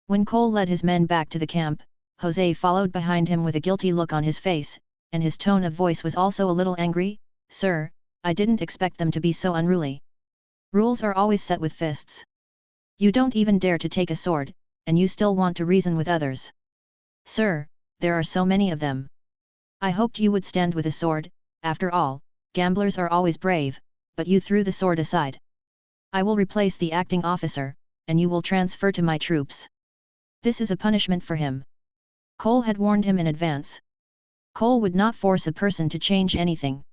When Cole led his men back to the camp, Jose followed behind him with a guilty look on his face, and his tone of voice was also a little angry. Sir, I didn't expect them to be so unruly. Rules are always set with fists. You don't even dare to take a sword, and you still want to reason with others. Sir, there are so many of them. I hoped you would stand with a sword, after all, gamblers are always brave, but you threw the sword aside. I will replace the acting officer, and you will transfer to my troops. This is a punishment for him. Cole had warned him in advance. Cole would not force a person to change anything.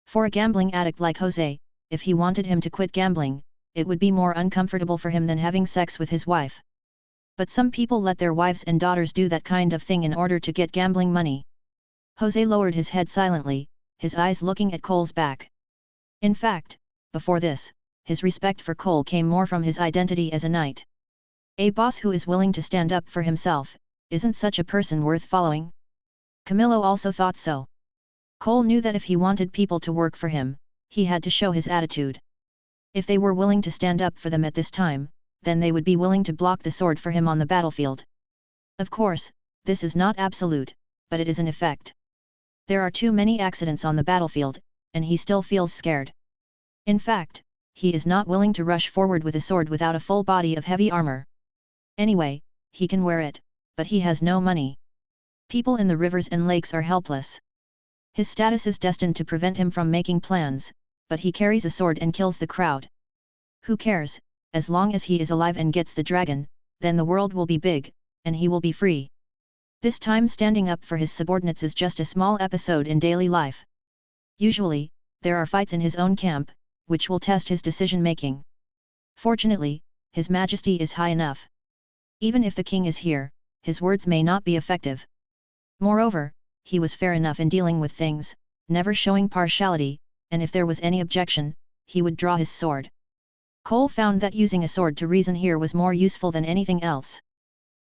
For a gambling addict like Jose, if he wanted him to quit gambling, it would be more uncomfortable for him than having sex with his wife. But some people let their wives and daughters do that kind of thing in order to get gambling money. Jose lowered his head silently, his eyes looking at Cole's back. In fact, before this, his respect for Cole came more from his identity as a knight. A boss who is willing to stand up for himself, isn't such a person worth following? Camillo also thought so. Cole knew that if he wanted people to work for him, he had to show his attitude. If they were willing to stand up for them at this time, then they would be willing to block the sword for him on the battlefield. Of course, this is not absolute, but it is an effect. There are too many accidents on the battlefield, and he still feels scared. In fact, he is not willing to rush forward with a sword without a full body of heavy armor. Anyway, he can wear it, but he has no money. People in the rivers and lakes are helpless. His status is destined to prevent him from making plans, but he carries a sword and kills the crowd. Who cares, as long as he is alive and gets the dragon, then the world will be big, and he will be free. This time standing up for his subordinates is just a small episode in daily life. Usually, there are fights in his own camp, which will test his decision-making. Fortunately, His Majesty is high enough. Even if the king is here, his words may not be effective. Moreover, he was fair enough in dealing with things, never showing partiality, and if there was any objection, he would draw his sword. Cole found that using a sword to reason here was more useful than anything else.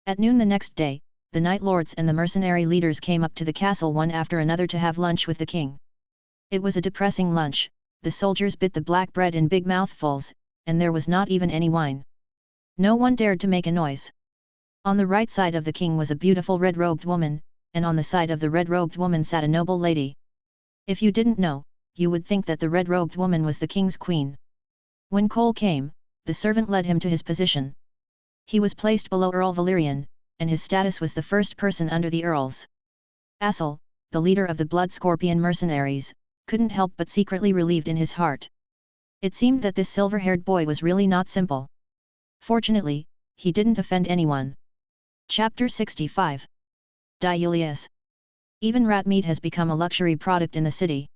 At noon the next day, the Night Lords and the mercenary leaders came up to the castle one after another to have lunch with the king. It was a depressing lunch, the soldiers bit the black bread in big mouthfuls, and there was not even any wine. No one dared to make a noise. On the right side of the king was a beautiful red-robed woman, and on the side of the red-robed woman sat a noble lady. If you didn't know, you would think that the red-robed woman was the king's queen. When Cole came, the servant led him to his position. He was placed below Earl Valerian, and his status was the first person under the earls. Assel, the leader of the Blood Scorpion mercenaries, couldn't help but secretly relieved in his heart. It seemed that this silver-haired boy was really not simple. Fortunately, he didn't offend anyone. Chapter 65. Diulius. Even rat meat has become a luxury product in the city.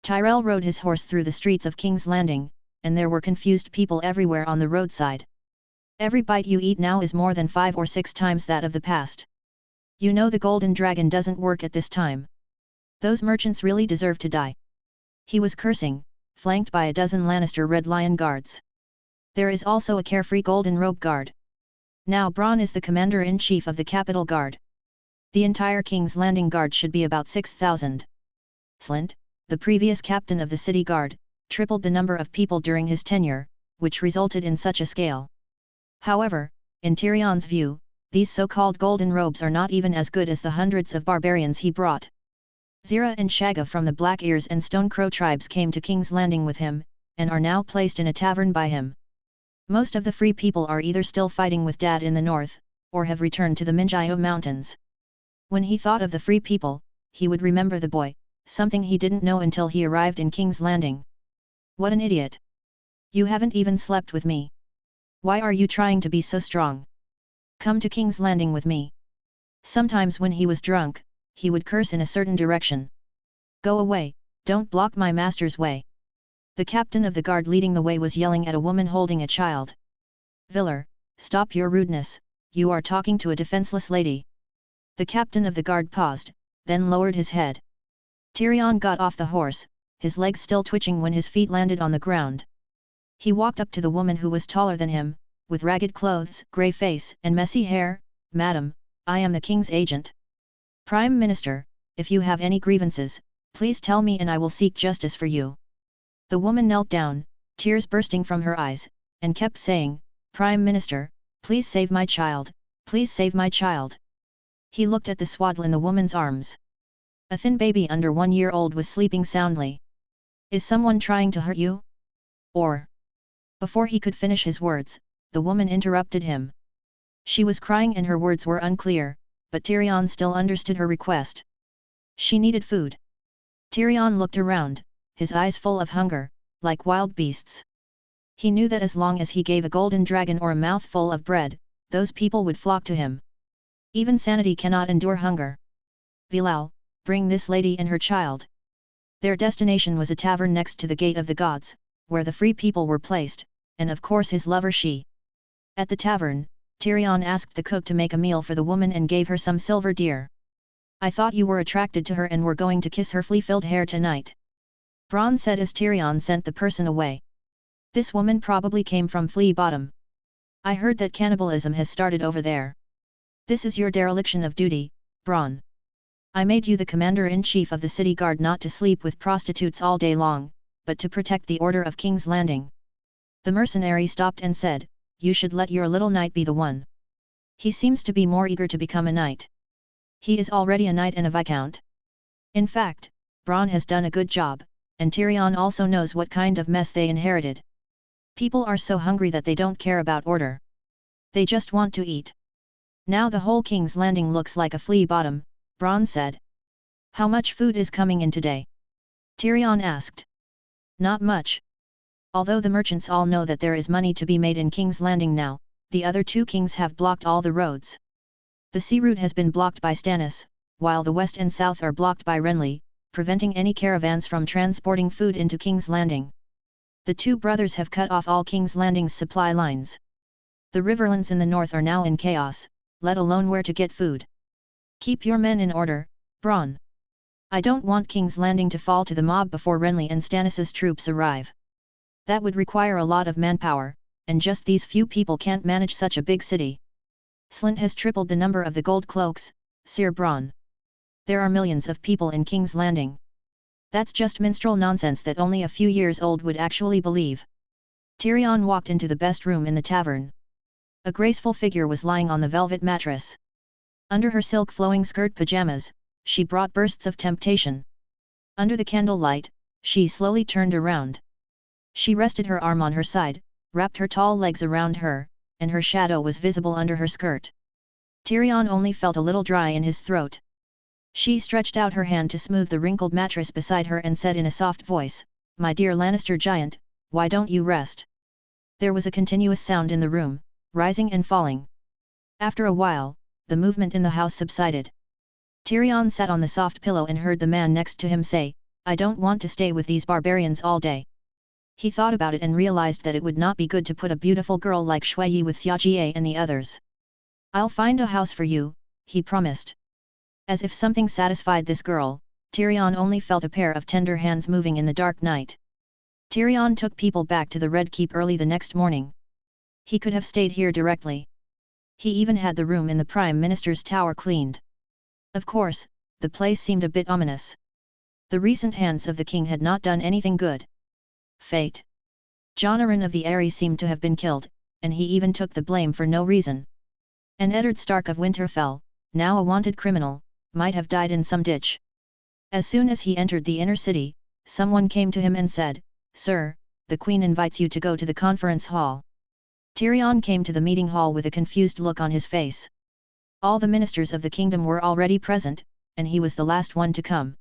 Tyrell rode his horse through the streets of King's Landing, and there were confused people everywhere on the roadside. Every bite you eat now is more than 5 or 6 times that of the past. You know the Golden Dragon doesn't work at this time. Those merchants really deserve to die. He was cursing, flanked by a dozen Lannister Red Lion guards. There is also a carefree Golden Robe Guard. Now Bronn is the commander-in-chief of the Capital Guard. The entire King's Landing Guard should be about 6,000. Slint, the previous captain of the City Guard, tripled the number of people during his tenure, which resulted in such a scale. However, in Tyrion's view, these so-called golden robes are not even as good as the hundreds of barbarians he brought. Zira and Shagga from the Black Ears and Stone Crow tribes came to King's Landing with him, and are now placed in a tavern by him. Most of the free people are either still fighting with Dad in the north, or have returned to the Minjio Mountains. When he thought of the free people, he would remember the boy, something he didn't know until he arrived in King's Landing. What an idiot! You haven't even slept with me. Why are you trying to be so strong? Come to King's Landing with me. Sometimes when he was drunk, he would curse in a certain direction. Go away, don't block my master's way. The captain of the guard leading the way was yelling at a woman holding a child. Viller, stop your rudeness, you are talking to a defenseless lady. The captain of the guard paused, then lowered his head. Tyrion got off the horse, his legs still twitching when his feet landed on the ground. He walked up to the woman who was taller than him, with ragged clothes, grey face, and messy hair. Madam, I am the king's agent. Prime Minister, if you have any grievances, please tell me and I will seek justice for you. The woman knelt down, tears bursting from her eyes, and kept saying, Prime Minister, please save my child, please save my child. He looked at the swaddle in the woman's arms. A thin baby under 1 year old was sleeping soundly. Is someone trying to hurt you? Or? Before he could finish his words, the woman interrupted him. She was crying and her words were unclear, but Tyrion still understood her request. She needed food. Tyrion looked around, his eyes full of hunger, like wild beasts. He knew that as long as he gave a golden dragon or a mouthful of bread, those people would flock to him. Even sanity cannot endure hunger. Vilal, bring this lady and her child. Their destination was a tavern next to the Gate of the Gods, where the free people were placed, and of course his lover she. At the tavern, Tyrion asked the cook to make a meal for the woman and gave her some silver deer. I thought you were attracted to her and were going to kiss her flea-filled hair tonight. Bronn said as Tyrion sent the person away. This woman probably came from Flea Bottom. I heard that cannibalism has started over there. This is your dereliction of duty, Bronn. I made you the commander-in-chief of the city guard not to sleep with prostitutes all day long, but to protect the order of King's Landing. The mercenary stopped and said, you should let your little knight be the one. He seems to be more eager to become a knight. He is already a knight and a viscount. In fact, Bronn has done a good job, and Tyrion also knows what kind of mess they inherited. People are so hungry that they don't care about order. They just want to eat. Now the whole King's Landing looks like a flea bottom, Bronn said. How much food is coming in today? Tyrion asked. Not much. Although the merchants all know that there is money to be made in King's Landing now, the other two kings have blocked all the roads. The sea route has been blocked by Stannis, while the west and south are blocked by Renly, preventing any caravans from transporting food into King's Landing. The two brothers have cut off all King's Landing's supply lines. The riverlands in the north are now in chaos, let alone where to get food. Keep your men in order, Bronn. I don't want King's Landing to fall to the mob before Renly and Stannis' troops arrive. That would require a lot of manpower, and just these few people can't manage such a big city. Slint has tripled the number of the gold cloaks, Sir Bronn. There are millions of people in King's Landing. That's just minstrel nonsense that only a few years old would actually believe. Tyrion walked into the best room in the tavern. A graceful figure was lying on the velvet mattress. Under her silk flowing skirt pajamas, she brought bursts of temptation. Under the candlelight, she slowly turned around. She rested her arm on her side, wrapped her tall legs around her, and her shadow was visible under her skirt. Tyrion only felt a little dry in his throat. She stretched out her hand to smooth the wrinkled mattress beside her and said in a soft voice, My dear Lannister giant, why don't you rest? There was a continuous sound in the room, rising and falling. After a while, the movement in the house subsided. Tyrion sat on the soft pillow and heard the man next to him say, I don't want to stay with these barbarians all day. He thought about it and realized that it would not be good to put a beautiful girl like Shui Yi with Xia Jie and the others. I'll find a house for you, he promised. As if something satisfied this girl, Tyrion only felt a pair of tender hands moving in the dark night. Tyrion took people back to the Red Keep early the next morning. He could have stayed here directly. He even had the room in the Prime Minister's tower cleaned. Of course, the place seemed a bit ominous. The recent hands of the king had not done anything good. Fate. Jon Arryn of the Eyrie seemed to have been killed, and he even took the blame for no reason. And Eddard Stark of Winterfell, now a wanted criminal, might have died in some ditch. As soon as he entered the inner city, someone came to him and said, Sir, the Queen invites you to go to the conference hall. Tyrion came to the meeting hall with a confused look on his face. All the ministers of the kingdom were already present, and he was the last one to come.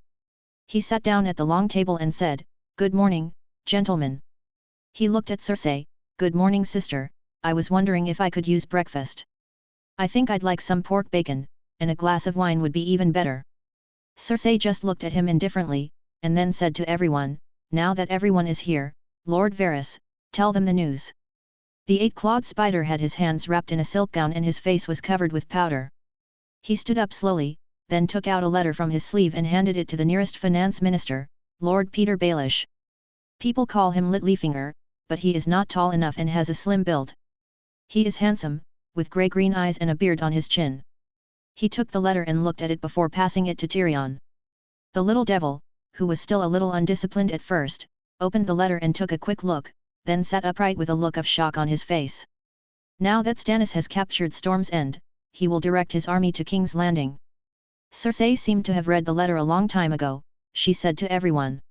He sat down at the long table and said, Good morning, gentlemen. He looked at Cersei, Good morning sister, I was wondering if I could use breakfast. I think I'd like some pork bacon, and a glass of wine would be even better. Cersei just looked at him indifferently, and then said to everyone, Now that everyone is here, Lord Varys, tell them the news. The 8-clawed spider had his hands wrapped in a silk gown and his face was covered with powder. He stood up slowly, then took out a letter from his sleeve and handed it to the nearest finance minister, Lord Peter Baelish. People call him Littlefinger, but he is not tall enough and has a slim build. He is handsome, with grey-green eyes and a beard on his chin. He took the letter and looked at it before passing it to Tyrion. The little devil, who was still a little undisciplined at first, opened the letter and took a quick look, then sat upright with a look of shock on his face. Now that Stannis has captured Storm's End, he will direct his army to King's Landing. Cersei seemed to have read the letter a long time ago. She said to everyone.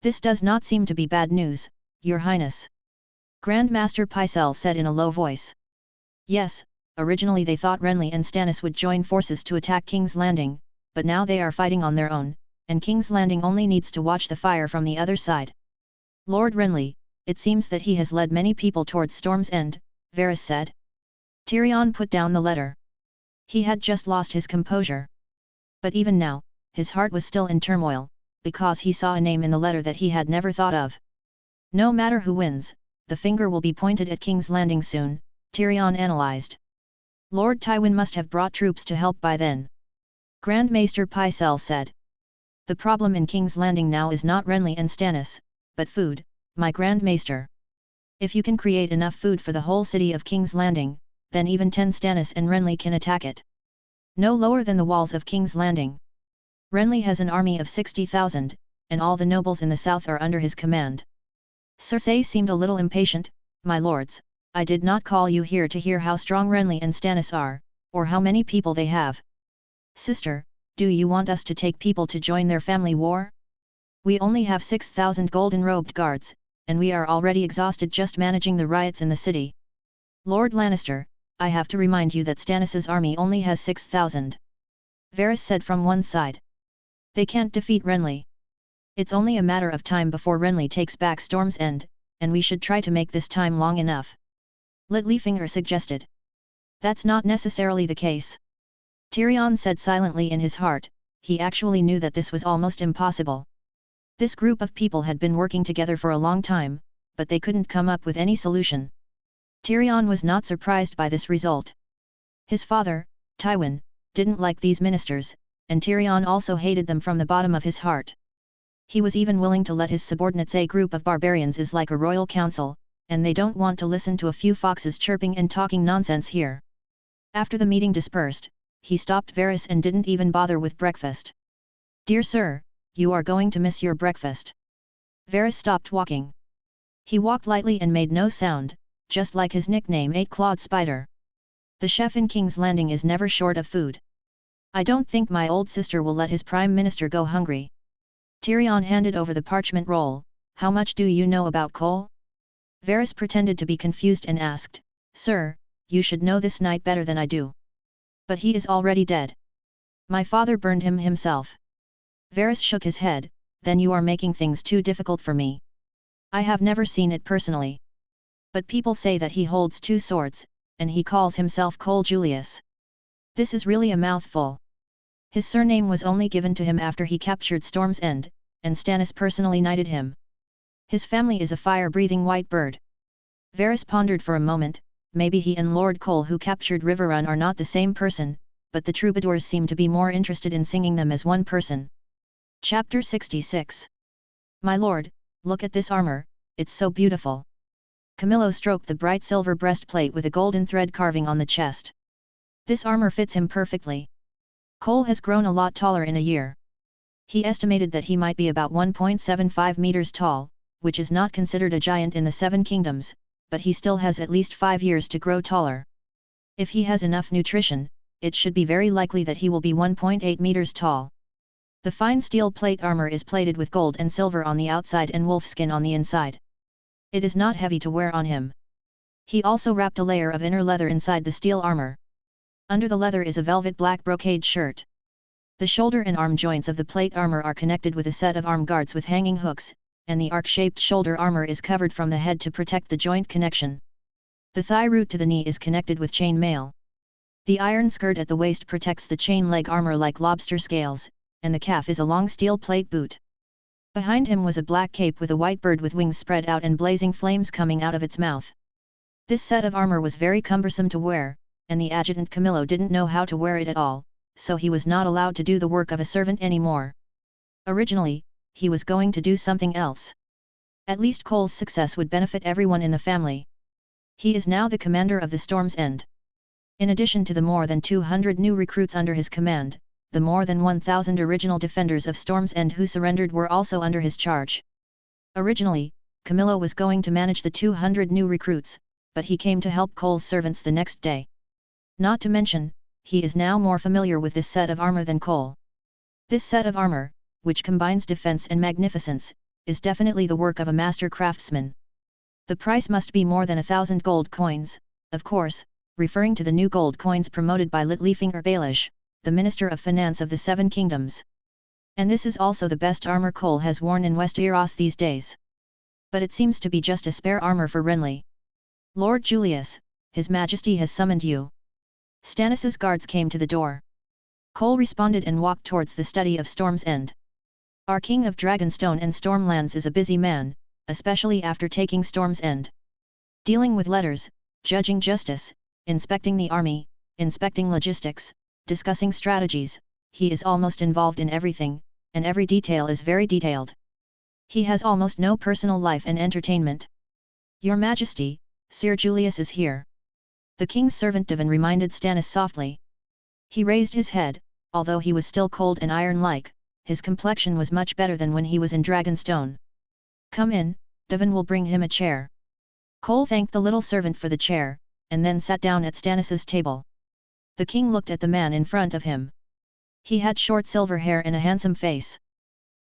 This does not seem to be bad news, Your Highness. Grand Master Pycelle said in a low voice. Yes, originally they thought Renly and Stannis would join forces to attack King's Landing, but now they are fighting on their own, and King's Landing only needs to watch the fire from the other side. Lord Renly, it seems that he has led many people towards Storm's End, Varys said. Tyrion put down the letter. He had just lost his composure. But even now, his heart was still in turmoil, because he saw a name in the letter that he had never thought of. No matter who wins, the finger will be pointed at King's Landing soon, Tyrion analyzed. Lord Tywin must have brought troops to help by then. Grand Maester Pycelle said. The problem in King's Landing now is not Renly and Stannis, but food, my Grand Maester. If you can create enough food for the whole city of King's Landing, then even 10 Stannis and Renly can attack it. No lower than the walls of King's Landing. Renly has an army of 60,000, and all the nobles in the south are under his command. Cersei seemed a little impatient. My lords, I did not call you here to hear how strong Renly and Stannis are, or how many people they have. Sister, do you want us to take people to join their family war? We only have 6,000 golden-robed guards, and we are already exhausted just managing the riots in the city. Lord Lannister, I have to remind you that Stannis's army only has 6,000. Varys said from one side. They can't defeat Renly. It's only a matter of time before Renly takes back Storm's End, and we should try to make this time long enough. Littlefinger suggested. That's not necessarily the case. Tyrion said silently in his heart. He actually knew that this was almost impossible. This group of people had been working together for a long time, but they couldn't come up with any solution. Tyrion was not surprised by this result. His father, Tywin, didn't like these ministers, and Tyrion also hated them from the bottom of his heart. He was even willing to let his subordinates. A group of barbarians is like a royal council, and they don't want to listen to a few foxes chirping and talking nonsense here. After the meeting dispersed, he stopped Varys and didn't even bother with breakfast. Dear sir, you are going to miss your breakfast. Varys stopped walking. He walked lightly and made no sound, just like his nickname 8-clawed spider. The chef in King's Landing is never short of food. I don't think my old sister will let his prime minister go hungry. Tyrion handed over the parchment roll. How much do you know about coal? Varys pretended to be confused and asked, Sir, you should know this knight better than I do. But he is already dead. My father burned him himself. Varys shook his head. Then you are making things too difficult for me. I have never seen it personally. But people say that he holds 2 swords, and he calls himself Cole Julius. This is really a mouthful. His surname was only given to him after he captured Storm's End, and Stannis personally knighted him. His family is a fire-breathing white bird. Varys pondered for a moment. Maybe he and Lord Cole who captured Riverrun are not the same person, but the troubadours seem to be more interested in singing them as one person. Chapter 66. My lord, look at this armor, it's so beautiful. Camillo stroked the bright silver breastplate with a golden thread carving on the chest. This armor fits him perfectly. Cole has grown a lot taller in a year. He estimated that he might be about 1.75 meters tall, which is not considered a giant in the Seven Kingdoms, but he still has at least 5 years to grow taller. If he has enough nutrition, it should be very likely that he will be 1.8 meters tall. The fine steel plate armor is plated with gold and silver on the outside and wolfskin on the inside. It is not heavy to wear on him. He also wrapped a layer of inner leather inside the steel armor. Under the leather is a velvet black brocade shirt. The shoulder and arm joints of the plate armor are connected with a set of arm guards with hanging hooks, and the arc-shaped shoulder armor is covered from the head to protect the joint connection. The thigh root to the knee is connected with chain mail. The iron skirt at the waist protects the chain leg armor like lobster scales, and the calf is a long steel plate boot. Behind him was a black cape with a white bird with wings spread out and blazing flames coming out of its mouth. This set of armor was very cumbersome to wear, and the adjutant Camillo didn't know how to wear it at all, so he was not allowed to do the work of a servant anymore. Originally, he was going to do something else. At least Cole's success would benefit everyone in the family. He is now the commander of the Storm's End. In addition to the more than 200 new recruits under his command, the more than 1,000 original defenders of Storm's End who surrendered were also under his charge. Originally, Camillo was going to manage the 200 new recruits, but he came to help Cole's servants the next day. Not to mention, he is now more familiar with this set of armor than Cole. This set of armor, which combines defense and magnificence, is definitely the work of a master craftsman. The price must be more than 1,000 gold coins, of course, referring to the new gold coins promoted by Litlefing Baelish, the Minister of Finance of the Seven Kingdoms. And this is also the best armor Cole has worn in Westeros these days. But it seems to be just a spare armor for Renly. Lord Julius, His Majesty has summoned you. Stannis's guards came to the door. Cole responded and walked towards the study of Storm's End. Our King of Dragonstone and Stormlands is a busy man, especially after taking Storm's End. Dealing with letters, judging justice, inspecting the army, inspecting logistics, discussing strategies, he is almost involved in everything, and every detail is very detailed. He has almost no personal life and entertainment. Your Majesty, Sir Julius is here. The king's servant Devon reminded Stannis softly. He raised his head, although he was still cold and iron-like, his complexion was much better than when he was in Dragonstone. Come in, Devon will bring him a chair. Cole thanked the little servant for the chair, and then sat down at Stannis's table. The king looked at the man in front of him. He had short silver hair and a handsome face.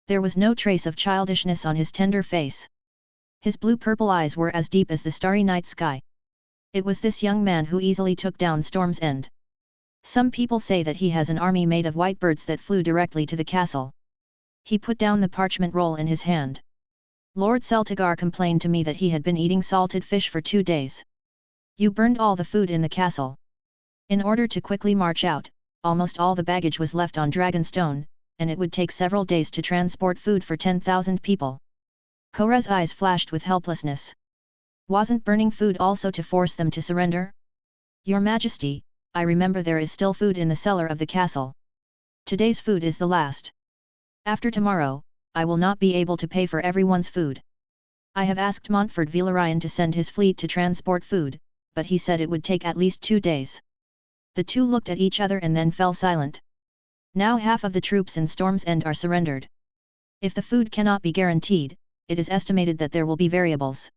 There was no trace of childishness on his tender face. His blue-purple eyes were as deep as the starry night sky. It was this young man who easily took down Storm's End. Some people say that he has an army made of white birds that flew directly to the castle. He put down the parchment roll in his hand. Lord Celtigar complained to me that he had been eating salted fish for 2 days. You burned all the food in the castle. In order to quickly march out, almost all the baggage was left on Dragonstone, and it would take several days to transport food for 10,000 people. Korra's eyes flashed with helplessness. Wasn't burning food also to force them to surrender? Your Majesty, I remember there is still food in the cellar of the castle. Today's food is the last. After tomorrow, I will not be able to pay for everyone's food. I have asked Montfort Velaryon to send his fleet to transport food, but he said it would take at least 2 days. The two looked at each other and then fell silent. Now half of the troops in Storm's End are surrendered. If the food cannot be guaranteed, it is estimated that there will be variables.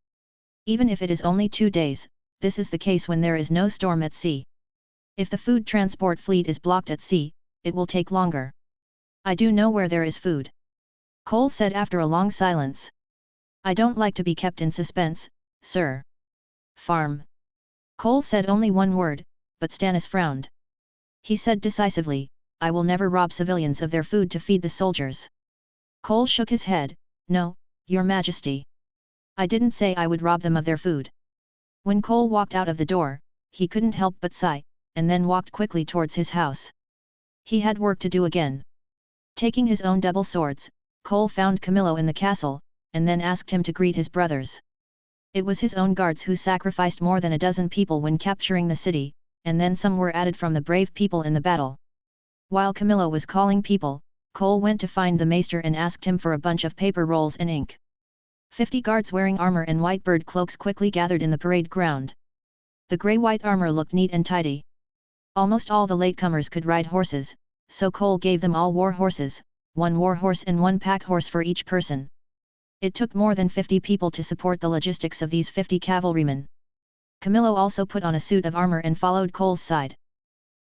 Even if it is only 2 days, this is the case when there is no storm at sea. If the food transport fleet is blocked at sea, it will take longer. I do know where there is food. Cole said after a long silence. I don't like to be kept in suspense, sir. Farm. Cole said only one word, but Stannis frowned. He said decisively, I will never rob civilians of their food to feed the soldiers. Cole shook his head, no, Your Majesty. I didn't say I would rob them of their food. When Cole walked out of the door, he couldn't help but sigh, and then walked quickly towards his house. He had work to do again. Taking his own double swords, Cole found Camillo in the castle, and then asked him to greet his brothers. It was his own guards who sacrificed more than a dozen people when capturing the city, and then some were added from the brave people in the battle. While Camillo was calling people, Cole went to find the maester and asked him for a bunch of paper rolls and ink. 50 guards wearing armor and white bird cloaks quickly gathered in the parade ground. The grey-white armor looked neat and tidy. Almost all the latecomers could ride horses, so Cole gave them all war horses, 1 war horse and 1 pack horse for each person. It took more than 50 people to support the logistics of these 50 cavalrymen. Camillo also put on a suit of armor and followed Cole's side.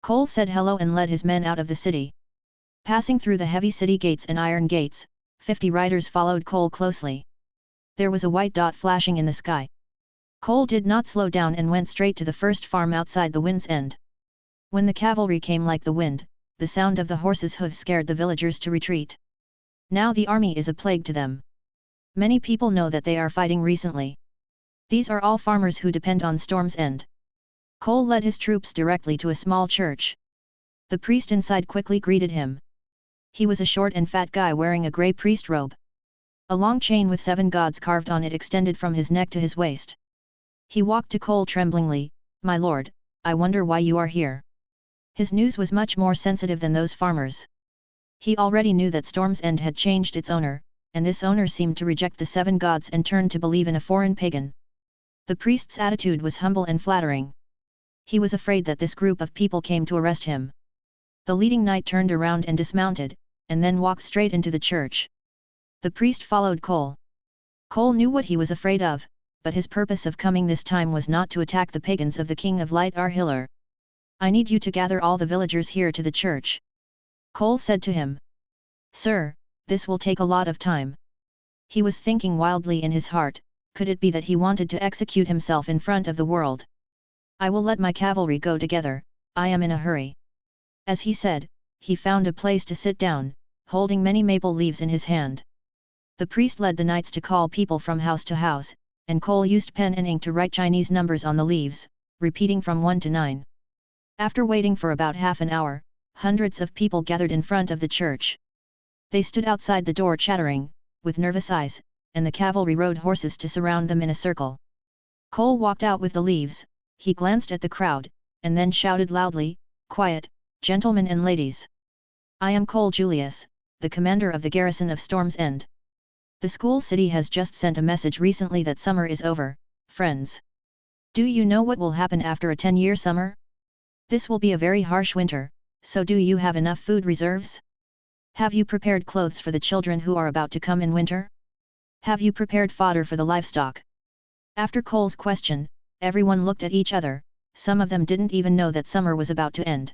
Cole said hello and led his men out of the city. Passing through the heavy city gates and iron gates, 50 riders followed Cole closely. There was a white dot flashing in the sky. Cole did not slow down and went straight to the first farm outside the Wind's End. When the cavalry came like the wind, the sound of the horses' hooves scared the villagers to retreat. Now the army is a plague to them. Many people know that they are fighting recently. These are all farmers who depend on Storm's End. Cole led his troops directly to a small church. The priest inside quickly greeted him. He was a short and fat guy wearing a grey priest robe. A long chain with 7 gods carved on it extended from his neck to his waist. He walked to Cole tremblingly. "My lord, I wonder why you are here." His news was much more sensitive than those farmers. He already knew that Storm's End had changed its owner, and this owner seemed to reject the seven gods and turn to believe in a foreign pagan. The priest's attitude was humble and flattering. He was afraid that this group of people came to arrest him. The leading knight turned around and dismounted, and then walked straight into the church. The priest followed Cole. Cole knew what he was afraid of, but his purpose of coming this time was not to attack the pagans of the King of Light Arhiller. "I need you to gather all the villagers here to the church," Cole said to him. "Sir, this will take a lot of time." He was thinking wildly in his heart, could it be that he wanted to execute himself in front of the world? "I will let my cavalry go together, I am in a hurry." As he said, he found a place to sit down, holding many maple leaves in his hand. The priest led the knights to call people from house to house, and Cole used pen and ink to write Chinese numbers on the leaves, repeating from 1 to 9. After waiting for about half an hour, hundreds of people gathered in front of the church. They stood outside the door chattering, with nervous eyes, and the cavalry rode horses to surround them in a circle. Cole walked out with the leaves. He glanced at the crowd, and then shouted loudly, "Quiet, gentlemen and ladies! I am Cole Julius, the commander of the garrison of Storm's End. The school city has just sent a message recently that summer is over, friends. Do you know what will happen after a 10-year summer? This will be a very harsh winter, so do you have enough food reserves? Have you prepared clothes for the children who are about to come in winter? Have you prepared fodder for the livestock?" After Cole's question, everyone looked at each other. Some of them didn't even know that summer was about to end.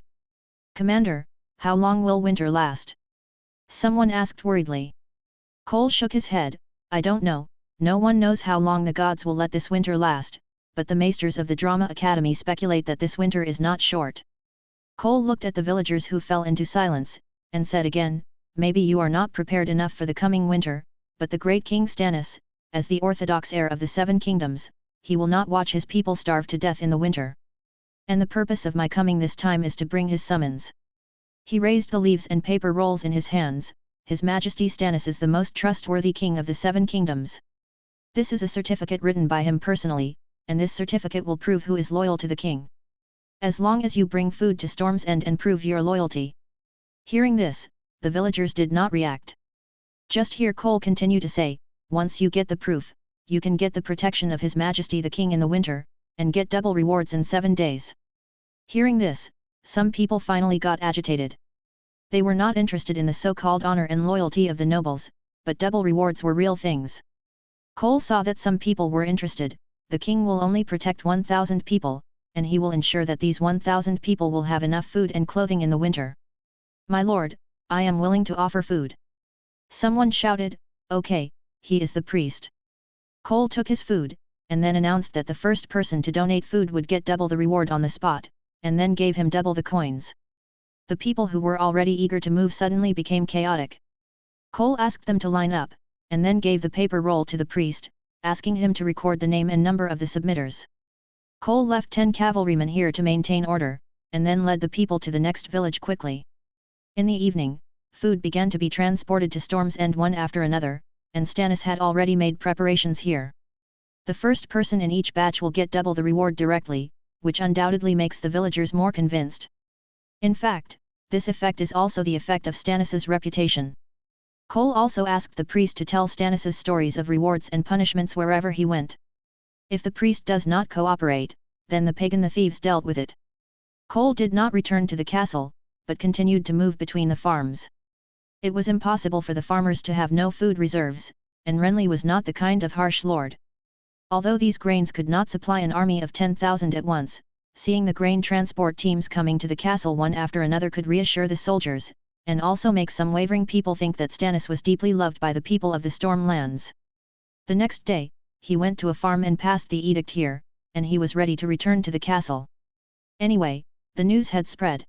"Commander, how long will winter last?" someone asked worriedly. Cole shook his head. "I don't know, no one knows how long the gods will let this winter last, but the maesters of the Drama Academy speculate that this winter is not short." Cole looked at the villagers who fell into silence, and said again, "Maybe you are not prepared enough for the coming winter, but the great King Stannis, as the orthodox heir of the Seven Kingdoms, he will not watch his people starve to death in the winter. And the purpose of my coming this time is to bring his summons." He raised the leaves and paper rolls in his hands. "His Majesty Stannis is the most trustworthy king of the Seven Kingdoms. This is a certificate written by him personally, and this certificate will prove who is loyal to the king. As long as you bring food to Storm's End and prove your loyalty." Hearing this, the villagers did not react. Just hear Cole continue to say, "Once you get the proof, you can get the protection of His Majesty the King in the winter, and get double rewards in 7 days." Hearing this, some people finally got agitated. They were not interested in the so-called honor and loyalty of the nobles, but double rewards were real things. Cole saw that some people were interested. The king will only protect 1,000 people, and he will ensure that these 1,000 people will have enough food and clothing in the winter. "My lord, I am willing to offer food." Someone shouted. "Okay, he is the priest." Cole took his food, and then announced that the first person to donate food would get double the reward on the spot, and then gave him double the coins. The people who were already eager to move suddenly became chaotic. Cole asked them to line up, and then gave the paper roll to the priest, asking him to record the name and number of the submitters. Cole left 10 cavalrymen here to maintain order, and then led the people to the next village quickly. In the evening, food began to be transported to Storm's End one after another, and Stannis had already made preparations here. The first person in each batch will get double the reward directly, which undoubtedly makes the villagers more convinced. In fact, this effect is also the effect of Stannis's reputation. Cole also asked the priest to tell Stannis's stories of rewards and punishments wherever he went. If the priest does not cooperate, then the pagan the thieves dealt with it. Cole did not return to the castle, but continued to move between the farms. It was impossible for the farmers to have no food reserves, and Renly was not the kind of harsh lord. Although these grains could not supply an army of 10,000 at once, seeing the grain transport teams coming to the castle one after another could reassure the soldiers, and also make some wavering people think that Stannis was deeply loved by the people of the Stormlands. The next day, he went to a farm and passed the edict here, and he was ready to return to the castle. Anyway, the news had spread.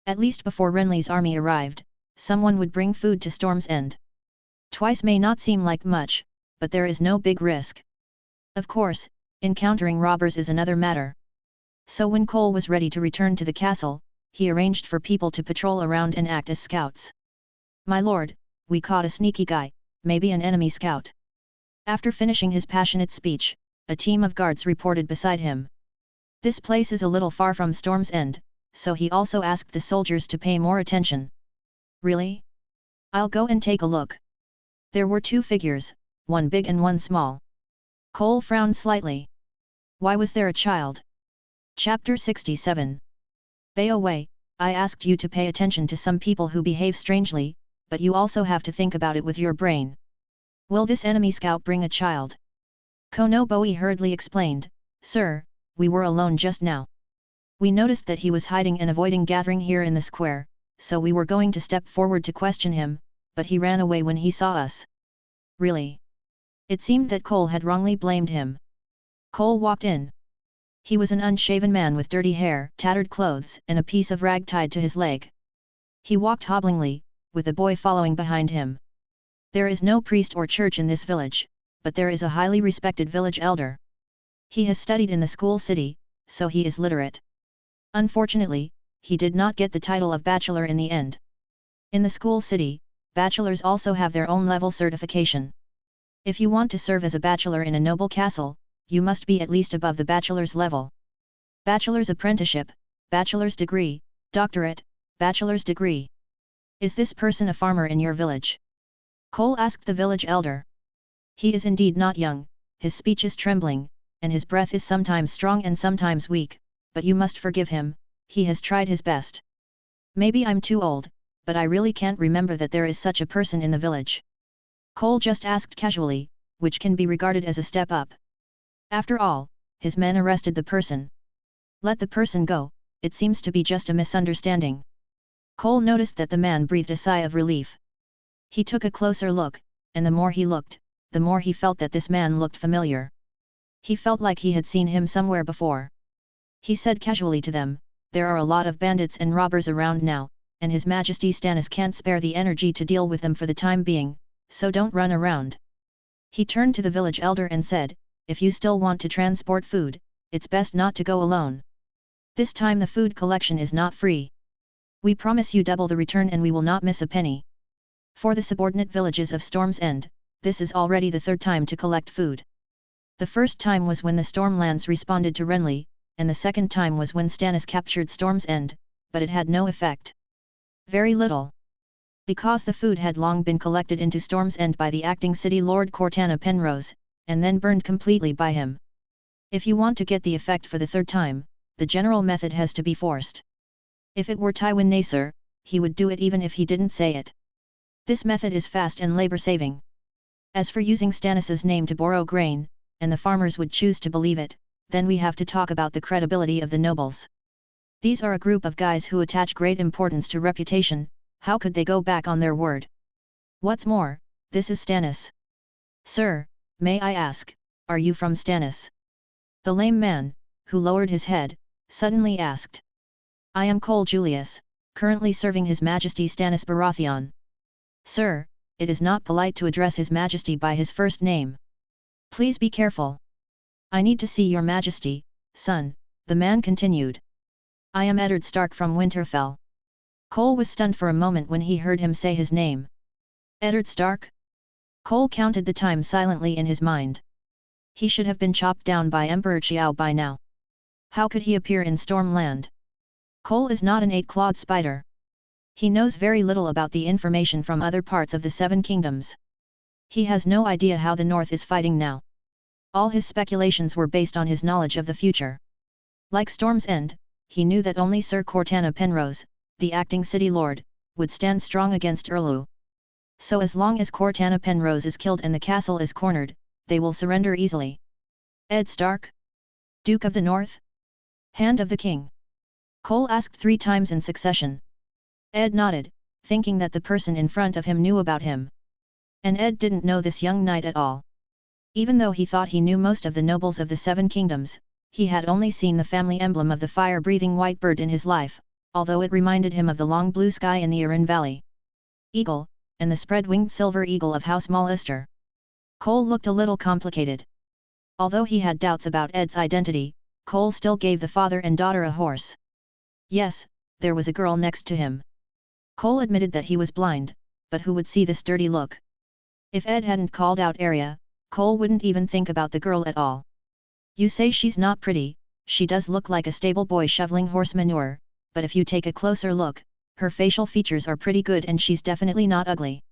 At least before Renly's army arrived, someone would bring food to Storm's End. Twice may not seem like much, but there is no big risk. Of course, encountering robbers is another matter. So when Cole was ready to return to the castle, he arranged for people to patrol around and act as scouts. "My lord, we caught a sneaky guy, maybe an enemy scout." After finishing his passionate speech, a team of guards reported beside him. This place is a little far from Storm's End, so he also asked the soldiers to pay more attention. Really? I'll go and take a look. There were two figures, one big and one small. Cole frowned slightly. Why was there a child? Chapter 67. Bayaway, I asked you to pay attention to some people who behave strangely, but you also have to think about it with your brain. Will this enemy scout bring a child? Konoboi hurriedly explained, Sir, we were alone just now. We noticed that he was hiding and avoiding gathering here in the square, so we were going to step forward to question him, but he ran away when he saw us. Really? It seemed that Cole had wrongly blamed him. Cole walked in. He was an unshaven man with dirty hair, tattered clothes and a piece of rag tied to his leg. He walked hobblingly, with the boy following behind him. There is no priest or church in this village, but there is a highly respected village elder. He has studied in the school city, so he is literate. Unfortunately, he did not get the title of bachelor in the end. In the school city, bachelors also have their own level certification. If you want to serve as a bachelor in a noble castle, you must be at least above the bachelor's level. Bachelor's apprenticeship, bachelor's degree, doctorate, bachelor's degree. Is this person a farmer in your village? Cole asked the village elder. He is indeed not young, his speech is trembling, and his breath is sometimes strong and sometimes weak, but you must forgive him, he has tried his best. Maybe I'm too old, but I really can't remember that there is such a person in the village. Cole just asked casually, which can be regarded as a step up. After all, his men arrested the person. Let the person go, it seems to be just a misunderstanding. Cole noticed that the man breathed a sigh of relief. He took a closer look, and the more he looked, the more he felt that this man looked familiar. He felt like he had seen him somewhere before. He said casually to them, there are a lot of bandits and robbers around now, and His Majesty Stannis can't spare the energy to deal with them for the time being, so don't run around. He turned to the village elder and said, if you still want to transport food, it's best not to go alone. This time the food collection is not free. We promise you double the return and we will not miss a penny. For the subordinate villages of Storm's End, this is already the third time to collect food. The first time was when the Stormlands responded to Renly, and the second time was when Stannis captured Storm's End, but it had no effect. Very little. Because the food had long been collected into Storm's End by the acting city lord Cortana Penrose, and then burned completely by him. If you want to get the effect for the third time, the general method has to be forced. If it were Tywin Naser, he would do it even if he didn't say it. This method is fast and labor-saving. As for using Stannis's name to borrow grain, and the farmers would choose to believe it, then we have to talk about the credibility of the nobles. These are a group of guys who attach great importance to reputation, how could they go back on their word? What's more, this is Stannis. Sir, may I ask, are you from Stannis? The lame man, who lowered his head, suddenly asked. I am Cole Julius, currently serving His Majesty Stannis Baratheon. Sir, it is not polite to address His Majesty by his first name. Please be careful. I need to see your Majesty, son, the man continued. I am Eddard Stark from Winterfell. Cole was stunned for a moment when he heard him say his name. Eddard Stark? Cole counted the time silently in his mind. He should have been chopped down by Emperor Xiao by now. How could he appear in Stormland? Cole is not an eight-clawed spider. He knows very little about the information from other parts of the Seven Kingdoms. He has no idea how the North is fighting now. All his speculations were based on his knowledge of the future. Like Storm's End, he knew that only Sir Cortana Penrose, the acting city lord, would stand strong against Erlu. So as long as Cortana Penrose is killed and the castle is cornered, they will surrender easily. Ed Stark? Duke of the North? Hand of the King? Cole asked 3 times in succession. Ed nodded, thinking that the person in front of him knew about him. And Ed didn't know this young knight at all. Even though he thought he knew most of the nobles of the Seven Kingdoms, he had only seen the family emblem of the fire-breathing white bird in his life, although it reminded him of the long blue sky in the Aran Valley. Eagle, and the spread-winged silver eagle of House Mallister. Cole looked a little complicated. Although he had doubts about Ed's identity, Cole still gave the father and daughter a horse. Yes, there was a girl next to him. Cole admitted that he was blind, but who would see this dirty look? If Ed hadn't called out Arya, Cole wouldn't even think about the girl at all. You say she's not pretty, she does look like a stable boy shoveling horse manure, but if you take a closer look, her facial features are pretty good and she's definitely not ugly.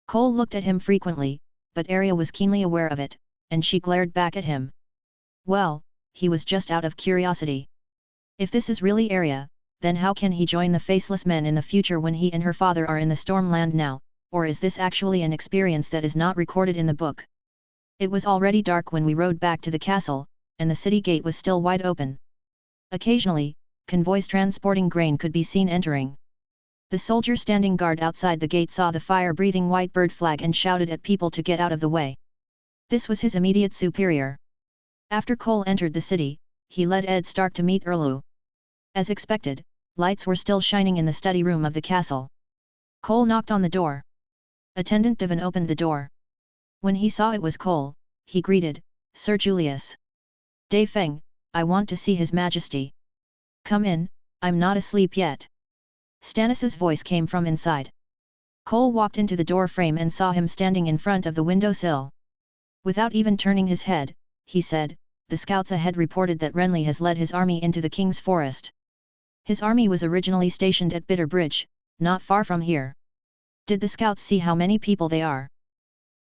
Cole looked at him frequently, but Arya was keenly aware of it, and she glared back at him. Well, he was just out of curiosity. If this is really Arya, then how can he join the Faceless Men in the future when he and her father are in the Stormland now, or is this actually an experience that is not recorded in the book? It was already dark when we rode back to the castle, and the city gate was still wide open. Occasionally, convoys transporting grain could be seen entering. The soldier standing guard outside the gate saw the fire-breathing white bird flag and shouted at people to get out of the way. This was his immediate superior. After Cole entered the city, he led Ed Stark to meet Erlu. As expected, lights were still shining in the study room of the castle. Cole knocked on the door. Attendant Devon opened the door. When he saw it was Cole, he greeted, "Sir Julius. Dai Feng, I want to see His Majesty." "Come in, I'm not asleep yet." Stannis's voice came from inside. Cole walked into the door frame and saw him standing in front of the windowsill. Without even turning his head, he said, "The scouts ahead reported that Renly has led his army into the King's Forest. His army was originally stationed at Bitter Bridge, not far from here. Did the scouts see how many people they are?"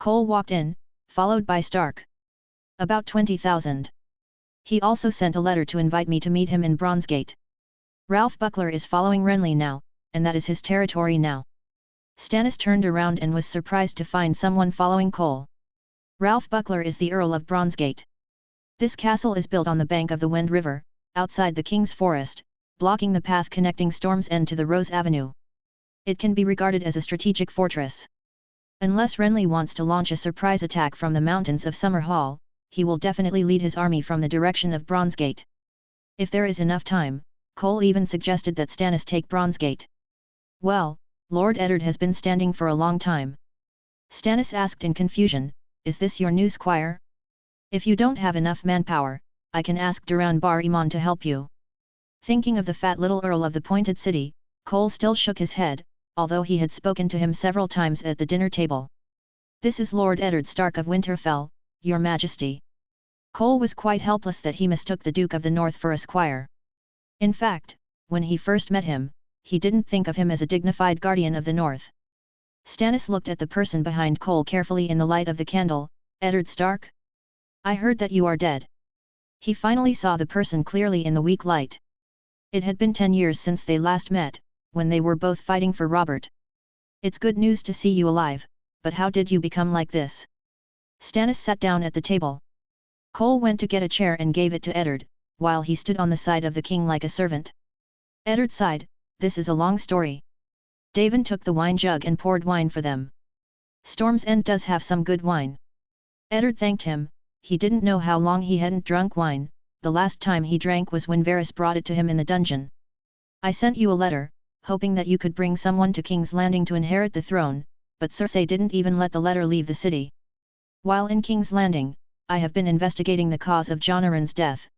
Cole walked in, followed by Stark. "About 20,000. He also sent a letter to invite me to meet him in Bronzegate. Ralph Buckler is following Renly now, and that is his territory now." Stannis turned around and was surprised to find someone following Cole. "Ralph Buckler is the Earl of Bronzegate. This castle is built on the bank of the Wend River, outside the King's Forest, blocking the path connecting Storm's End to the Rose Avenue. It can be regarded as a strategic fortress. Unless Renly wants to launch a surprise attack from the mountains of Summerhall, he will definitely lead his army from the direction of Bronzegate. If there is enough time, Cole even suggested that Stannis take Bronzegate. Well, Lord Eddard has been standing for a long time." Stannis asked in confusion, "Is this your new squire? If you don't have enough manpower, I can ask Duran Bar Iman to help you." Thinking of the fat little Earl of the Pointed City, Cole still shook his head, although he had spoken to him several times at the dinner table. "This is Lord Eddard Stark of Winterfell, Your Majesty." Cole was quite helpless that he mistook the Duke of the North for a squire. In fact, when he first met him, he didn't think of him as a dignified guardian of the North. Stannis looked at the person behind Cole carefully in the light of the candle. "Eddard Stark? I heard that you are dead." He finally saw the person clearly in the weak light. It had been 10 years since they last met, when they were both fighting for Robert. "It's good news to see you alive, but how did you become like this?" Stannis sat down at the table. Cole went to get a chair and gave it to Eddard, while he stood on the side of the king like a servant. Eddard sighed, "This is a long story." Davin took the wine jug and poured wine for them. "Storm's End does have some good wine." Eddard thanked him. He didn't know how long he hadn't drunk wine. The last time he drank was when Varys brought it to him in the dungeon. "I sent you a letter, hoping that you could bring someone to King's Landing to inherit the throne, but Cersei didn't even let the letter leave the city. While in King's Landing, I have been investigating the cause of Jonaran's death."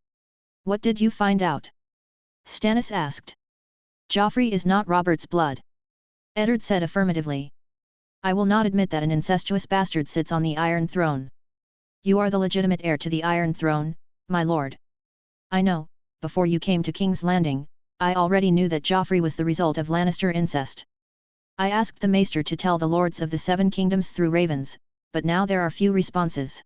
"What did you find out?" Stannis asked. "Joffrey is not Robert's blood." Eddard said affirmatively. "I will not admit that an incestuous bastard sits on the Iron Throne. You are the legitimate heir to the Iron Throne, my lord. I know, before you came to King's Landing, I already knew that Joffrey was the result of Lannister incest. I asked the Maester to tell the Lords of the Seven Kingdoms through ravens, but now there are few responses.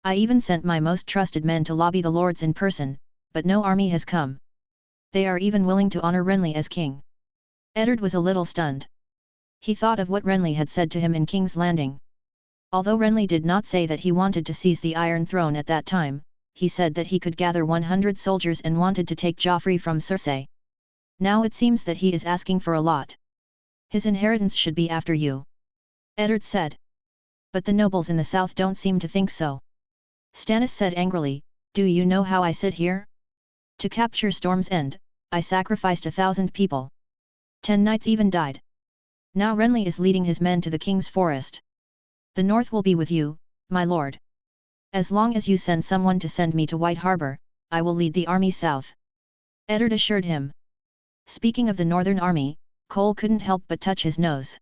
I even sent my most trusted men to lobby the Lords in person, but no army has come. They are even willing to honor Renly as king." Eddard was a little stunned. He thought of what Renly had said to him in King's Landing. Although Renly did not say that he wanted to seize the Iron Throne at that time, he said that he could gather 100 soldiers and wanted to take Joffrey from Cersei. Now it seems that he is asking for a lot. "His inheritance should be after you," Eddard said. "But the nobles in the south don't seem to think so." Stannis said angrily, "Do you know how I sit here? To capture Storm's End, I sacrificed 1,000 people. 10 knights even died. Now Renly is leading his men to the King's Forest. The North will be with you, my lord. As long as you send someone to send me to White Harbor, I will lead the army south," Eddard assured him. Speaking of the Northern Army, Cole couldn't help but touch his nose.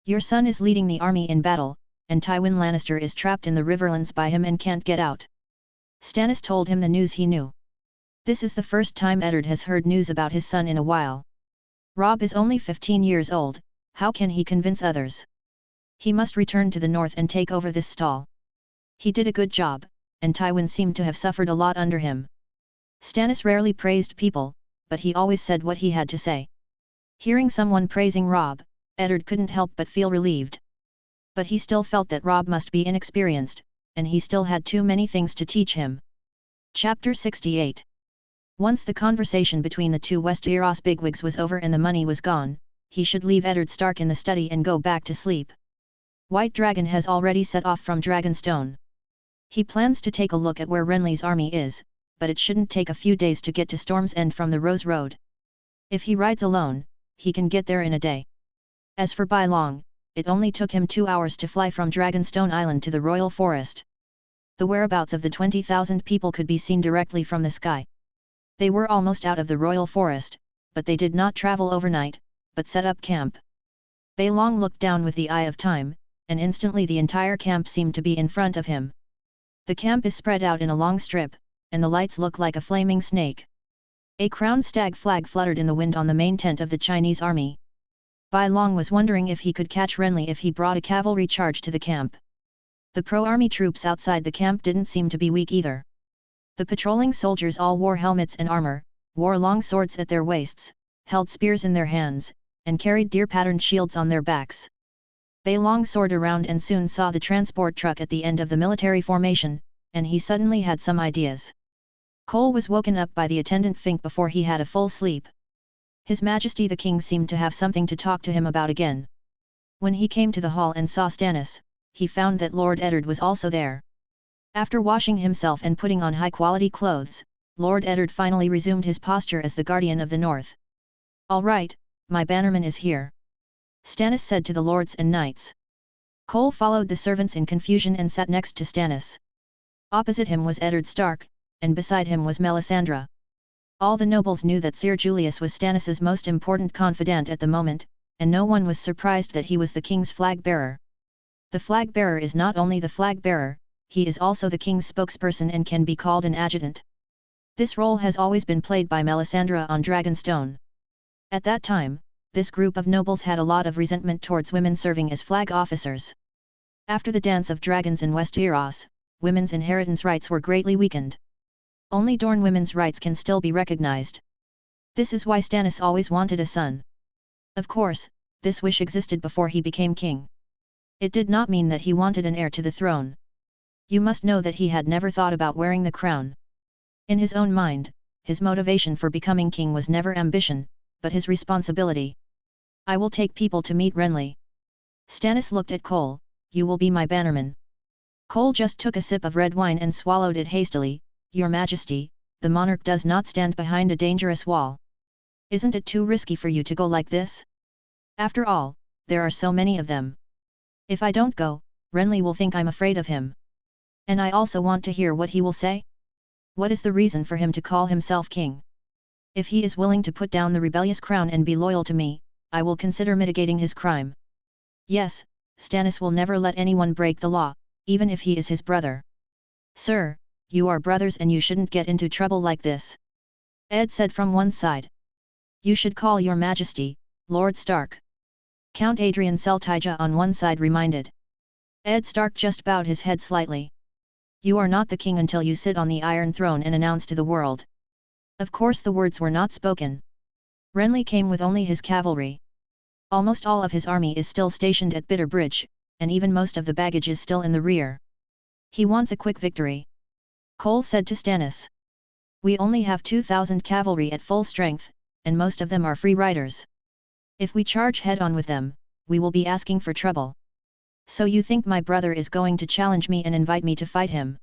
"Your son is leading the army in battle, and Tywin Lannister is trapped in the Riverlands by him and can't get out. Stannis told him the news he knew. This is the first time Eddard has heard news about his son in a while. Robb is only 15 years old, how can he convince others? He must return to the north and take over this stall. He did a good job, and Tywin seemed to have suffered a lot under him. Stannis rarely praised people, but he always said what he had to say. Hearing someone praising Robb, Eddard couldn't help but feel relieved. But he still felt that Robb must be inexperienced, and he still had too many things to teach him. Chapter 68. Once the conversation between the two Westeros bigwigs was over and the money was gone, he should leave Eddard Stark in the study and go back to sleep. White Dragon has already set off from Dragonstone. He plans to take a look at where Renly's army is, but it shouldn't take a few days to get to Storm's End from the Rose Road. If he rides alone, he can get there in a day. As for Bylong, it only took him 2 hours to fly from Dragonstone Island to the Royal Forest. The whereabouts of the 20,000 people could be seen directly from the sky. They were almost out of the Royal Forest, but they did not travel overnight, but set up camp. Bylong looked down with the eye of time, and instantly the entire camp seemed to be in front of him. The camp is spread out in a long strip, and the lights look like a flaming snake. A crowned stag flag fluttered in the wind on the main tent of the Chinese army. Bylong was wondering if he could catch Renly if he brought a cavalry charge to the camp. The pro-army troops outside the camp didn't seem to be weak either. The patrolling soldiers all wore helmets and armor, wore long swords at their waists, held spears in their hands, and carried deer-patterned shields on their backs. Bylong soared around and soon saw the transport truck at the end of the military formation, and he suddenly had some ideas. Cole was woken up by the attendant Fink before he had a full sleep. His Majesty the King seemed to have something to talk to him about again. When he came to the hall and saw Stannis, he found that Lord Eddard was also there. After washing himself and putting on high-quality clothes, Lord Eddard finally resumed his posture as the Guardian of the North. "All right, my bannerman is here," Stannis said to the lords and knights. Cole followed the servants in confusion and sat next to Stannis. Opposite him was Eddard Stark, and beside him was Melisandre. All the nobles knew that Sir Julius was Stannis's most important confidant at the moment, and no one was surprised that he was the king's flag-bearer. The flag-bearer is not only the flag-bearer, he is also the king's spokesperson and can be called an adjutant. This role has always been played by Melisandre on Dragonstone. At that time, this group of nobles had a lot of resentment towards women serving as flag officers. After the Dance of Dragons in Westeros, women's inheritance rights were greatly weakened. Only Dorne women's rights can still be recognized. This is why Stannis always wanted a son. Of course, this wish existed before he became king. It did not mean that he wanted an heir to the throne. You must know that he had never thought about wearing the crown. In his own mind, his motivation for becoming king was never ambition, but his responsibility. "I will take people to meet Renly." Stannis looked at Cole. "You will be my bannerman." Cole just took a sip of red wine and swallowed it hastily. "Your Majesty, the monarch does not stand behind a dangerous wall. Isn't it too risky for you to go like this? After all, there are so many of them. If I don't go, Renly will think I'm afraid of him. And I also want to hear what he will say. What is the reason for him to call himself king? If he is willing to put down the rebellious crown and be loyal to me, I will consider mitigating his crime. Yes, Stannis will never let anyone break the law, even if he is his brother." "Sir, you are brothers and you shouldn't get into trouble like this," Ed said from one side. "You should call your Majesty, Lord Stark," Count Adrian Seltija on one side reminded. Ed Stark just bowed his head slightly. "You are not the king until you sit on the Iron Throne and announce to the world." Of course the words were not spoken. Renly came with only his cavalry. Almost all of his army is still stationed at Bitter Bridge, and even most of the baggage is still in the rear. He wants a quick victory. Cole said to Stannis. "We only have 2,000 cavalry at full strength, and most of them are free riders. If we charge head-on with them, we will be asking for trouble. So you think my brother is going to challenge me and invite me to fight him?"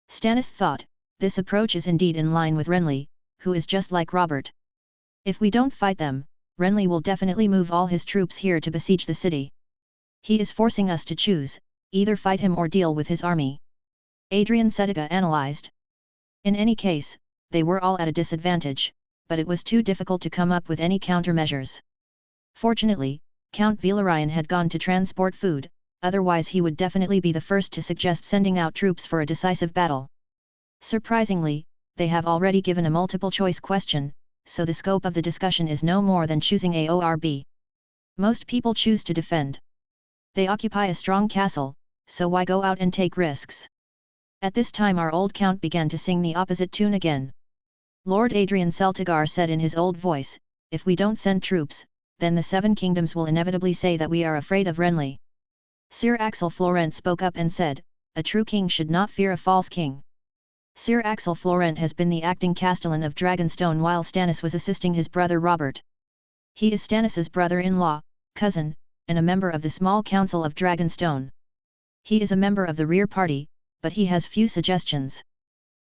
Stannis thought, this approach is indeed in line with Renly, who is just like Robert. If we don't fight them, Renly will definitely move all his troops here to besiege the city. He is forcing us to choose, either fight him or deal with his army. Adrian Seltija analyzed. In any case, they were all at a disadvantage, but it was too difficult to come up with any countermeasures. Fortunately, Count Velaryon had gone to transport food, otherwise he would definitely be the first to suggest sending out troops for a decisive battle. Surprisingly, they have already given a multiple-choice question, so the scope of the discussion is no more than choosing A or B. Most people choose to defend. They occupy a strong castle, so why go out and take risks? At this time our old count began to sing the opposite tune again. Lord Adrian Celtigar said in his old voice, "If we don't send troops, then the Seven Kingdoms will inevitably say that we are afraid of Renly." Sir Axel Florent spoke up and said, "A true king should not fear a false king." Sir Axel Florent has been the acting castellan of Dragonstone while Stannis was assisting his brother Robert. He is Stannis's brother-in-law, cousin, and a member of the small council of Dragonstone. He is a member of the rear party, but he has few suggestions.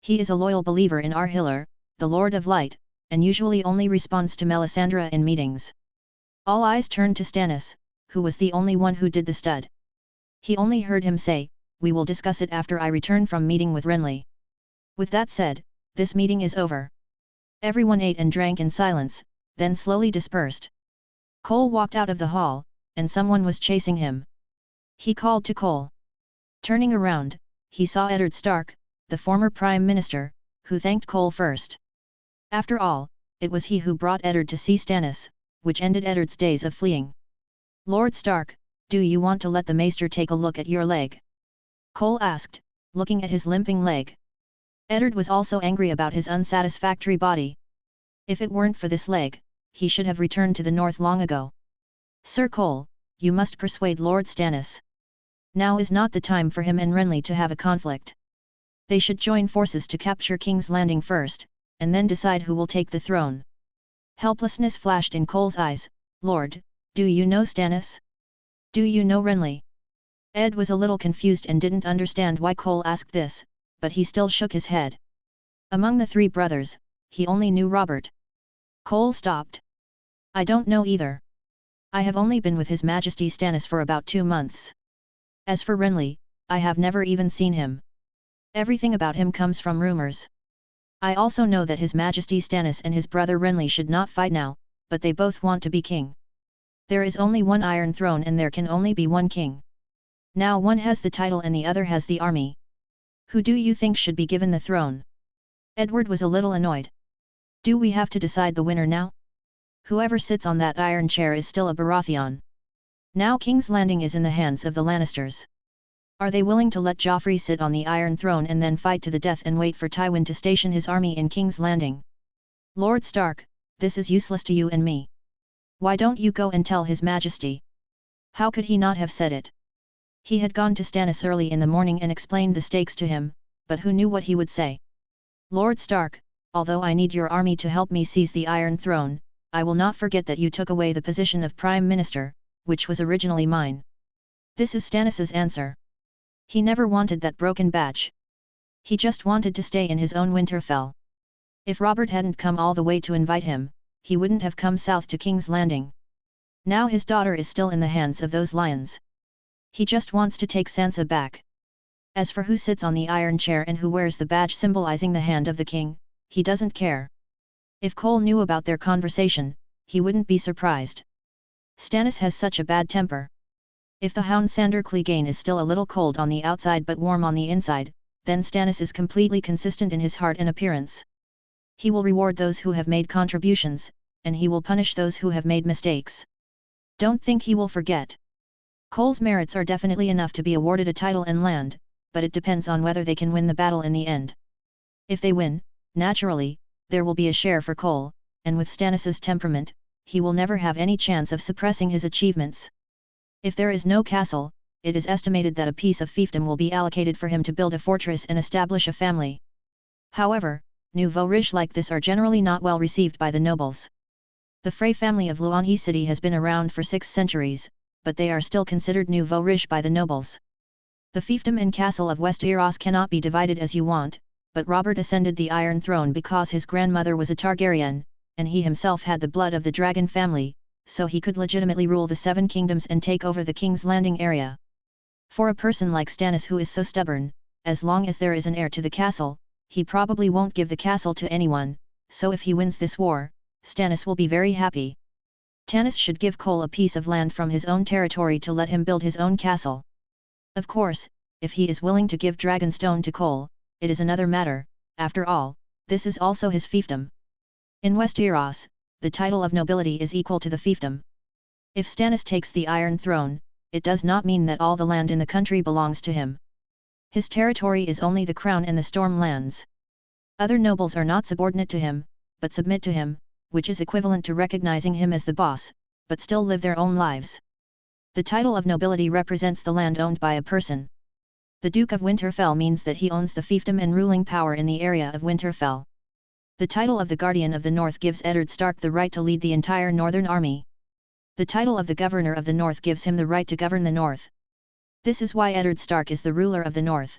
He is a loyal believer in Arhillar, the Lord of Light, and usually only responds to Melisandre in meetings. All eyes turned to Stannis, who was the only one who did the stud. He only heard him say, "We will discuss it after I return from meeting with Renly." With that said, this meeting is over. Everyone ate and drank in silence, then slowly dispersed. Cole walked out of the hall, and someone was chasing him. He called to Cole. Turning around, he saw Eddard Stark, the former Prime Minister, who thanked Cole first. After all, it was he who brought Eddard to see Stannis, which ended Eddard's days of fleeing. "Lord Stark, do you want to let the Maester take a look at your leg?" Cole asked, looking at his limping leg. Eddard was also angry about his unsatisfactory body. If it weren't for this leg, he should have returned to the north long ago. "Sir Cole, you must persuade Lord Stannis. Now is not the time for him and Renly to have a conflict. They should join forces to capture King's Landing first, and then decide who will take the throne." Helplessness flashed in Cole's eyes. "Lord, do you know Stannis? Do you know Renly?" Ed was a little confused and didn't understand why Cole asked this, but he still shook his head. Among the three brothers, he only knew Robert. Cole stopped. "I don't know either. I have only been with His Majesty Stannis for about 2 months. As for Renly, I have never even seen him. Everything about him comes from rumors. I also know that His Majesty Stannis and his brother Renly should not fight now, but they both want to be king. There is only one Iron Throne and there can only be one king. Now one has the title and the other has the army. Who do you think should be given the throne?" Edward was a little annoyed. "Do we have to decide the winner now? Whoever sits on that iron chair is still a Baratheon. Now King's Landing is in the hands of the Lannisters. Are they willing to let Joffrey sit on the Iron Throne and then fight to the death and wait for Tywin to station his army in King's Landing? Lord Stark, this is useless to you and me. Why don't you go and tell His Majesty?" How could he not have said it? He had gone to Stannis early in the morning and explained the stakes to him, but who knew what he would say? "Lord Stark, although I need your army to help me seize the Iron Throne, I will not forget that you took away the position of Prime Minister, which was originally mine." This is Stannis's answer. He never wanted that broken badge. He just wanted to stay in his own Winterfell. If Robert hadn't come all the way to invite him, he wouldn't have come south to King's Landing. Now his daughter is still in the hands of those lions. He just wants to take Sansa back. As for who sits on the iron chair and who wears the badge symbolizing the hand of the king, he doesn't care. If Cole knew about their conversation, he wouldn't be surprised. Stannis has such a bad temper. If the Hound Sandor Clegane is still a little cold on the outside but warm on the inside, then Stannis is completely consistent in his heart and appearance. He will reward those who have made contributions, and he will punish those who have made mistakes. Don't think he will forget. Cole's merits are definitely enough to be awarded a title and land, but it depends on whether they can win the battle in the end. If they win, naturally, there will be a share for Cole, and with Stannis's temperament, he will never have any chance of suppressing his achievements. If there is no castle, it is estimated that a piece of fiefdom will be allocated for him to build a fortress and establish a family. However, nouveau riche like this are generally not well received by the nobles. The Frey family of Luanhi city has been around for 6 centuries, but they are still considered nouveau riche by the nobles. The fiefdom and castle of Westeros cannot be divided as you want, but Robert ascended the Iron Throne because his grandmother was a Targaryen, and he himself had the blood of the dragon family, so he could legitimately rule the 7 kingdoms and take over the King's Landing area. For a person like Stannis who is so stubborn, as long as there is an heir to the castle, he probably won't give the castle to anyone, so if he wins this war, Stannis will be very happy. Stannis should give Cole a piece of land from his own territory to let him build his own castle. Of course, if he is willing to give Dragonstone to Cole, it is another matter, after all, this is also his fiefdom. In Westeros, the title of nobility is equal to the fiefdom. If Stannis takes the Iron Throne, it does not mean that all the land in the country belongs to him. His territory is only the crown and the storm lands. Other nobles are not subordinate to him, but submit to him, which is equivalent to recognizing him as the boss, but still live their own lives. The title of nobility represents the land owned by a person. The Duke of Winterfell means that he owns the fiefdom and ruling power in the area of Winterfell. The title of the Guardian of the North gives Eddard Stark the right to lead the entire Northern Army. The title of the Governor of the North gives him the right to govern the North. This is why Eddard Stark is the ruler of the North.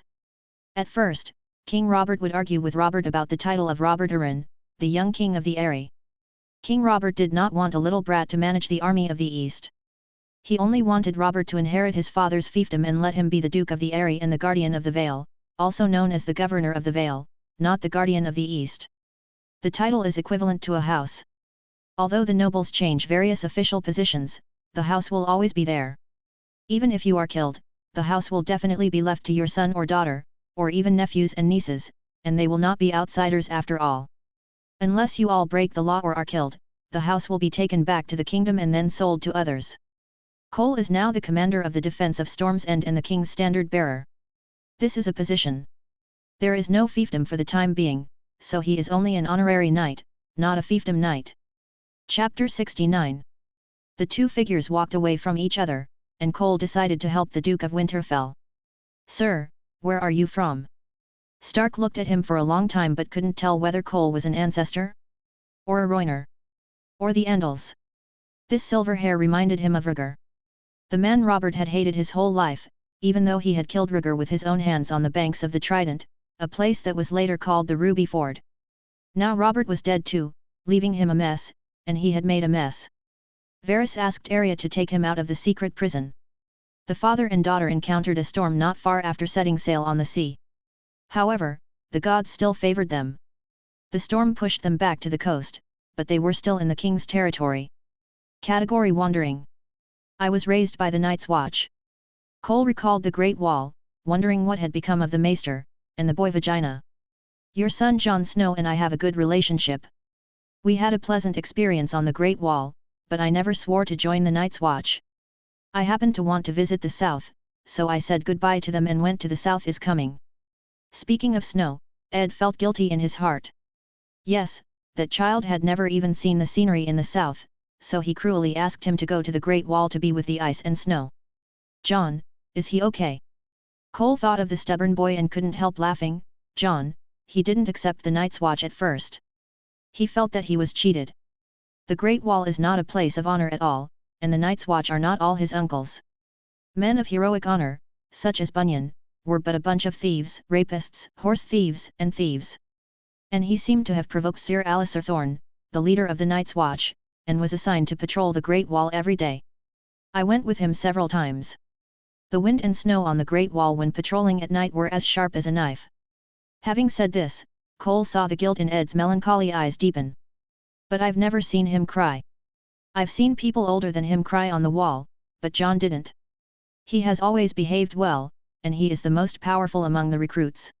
At first, King Robert would argue with Robert about the title of Robert Arryn, the young king of the Eyrie. King Robert did not want a little brat to manage the army of the East. He only wanted Robert to inherit his father's fiefdom and let him be the Duke of the Eyrie and the Guardian of the Vale, also known as the Governor of the Vale, not the Guardian of the East. The title is equivalent to a house. Although the nobles change various official positions, the house will always be there. Even if you are killed, the house will definitely be left to your son or daughter, or even nephews and nieces, and they will not be outsiders after all. Unless you all break the law or are killed, the house will be taken back to the kingdom and then sold to others. Cole is now the commander of the defense of Storm's End and the king's standard bearer. This is a position. There is no fiefdom for the time being, so he is only an honorary knight, not a fiefdom knight. Chapter 69. The two figures walked away from each other, and Cole decided to help the Duke of Winterfell. "Sir, where are you from?" Stark looked at him for a long time but couldn't tell whether Cole was an ancestor, or a Royner, or the Andals. This silver hair reminded him of Rhaegar. The man Robert had hated his whole life, even though he had killed Rhaegar with his own hands on the banks of the Trident, a place that was later called the Ruby Ford. Now Robert was dead too, leaving him a mess, and he had made a mess. Varys asked Arya to take him out of the secret prison. The father and daughter encountered a storm not far after setting sail on the sea. However, the gods still favored them. The storm pushed them back to the coast, but they were still in the king's territory. Category wandering. I was raised by the Night's Watch. Cole recalled the Great Wall, wondering what had become of the Maester, and the boy Vagina. Your son Jon Snow and I have a good relationship. We had a pleasant experience on the Great Wall, but I never swore to join the Night's Watch. I happened to want to visit the south, so I said goodbye to them and went to the South is Coming. Speaking of snow, Ed felt guilty in his heart. Yes, that child had never even seen the scenery in the south, so he cruelly asked him to go to the Great Wall to be with the ice and snow. John, is he okay? Cole thought of the stubborn boy and couldn't help laughing. John, he didn't accept the Night's Watch at first. He felt that he was cheated. The Great Wall is not a place of honor at all, and the Night's Watch are not all his uncles. Men of heroic honor, such as Bunyan, were but a bunch of thieves, rapists, horse thieves, and thieves. And he seemed to have provoked Sir Alliser Thorne, the leader of the Night's Watch, and was assigned to patrol the Great Wall every day. I went with him several times. The wind and snow on the Great Wall when patrolling at night were as sharp as a knife. Having said this, Cole saw the guilt in Ed's melancholy eyes deepen. But I've never seen him cry. I've seen people older than him cry on the wall, but John didn't. He has always behaved well, and he is the most powerful among the recruits.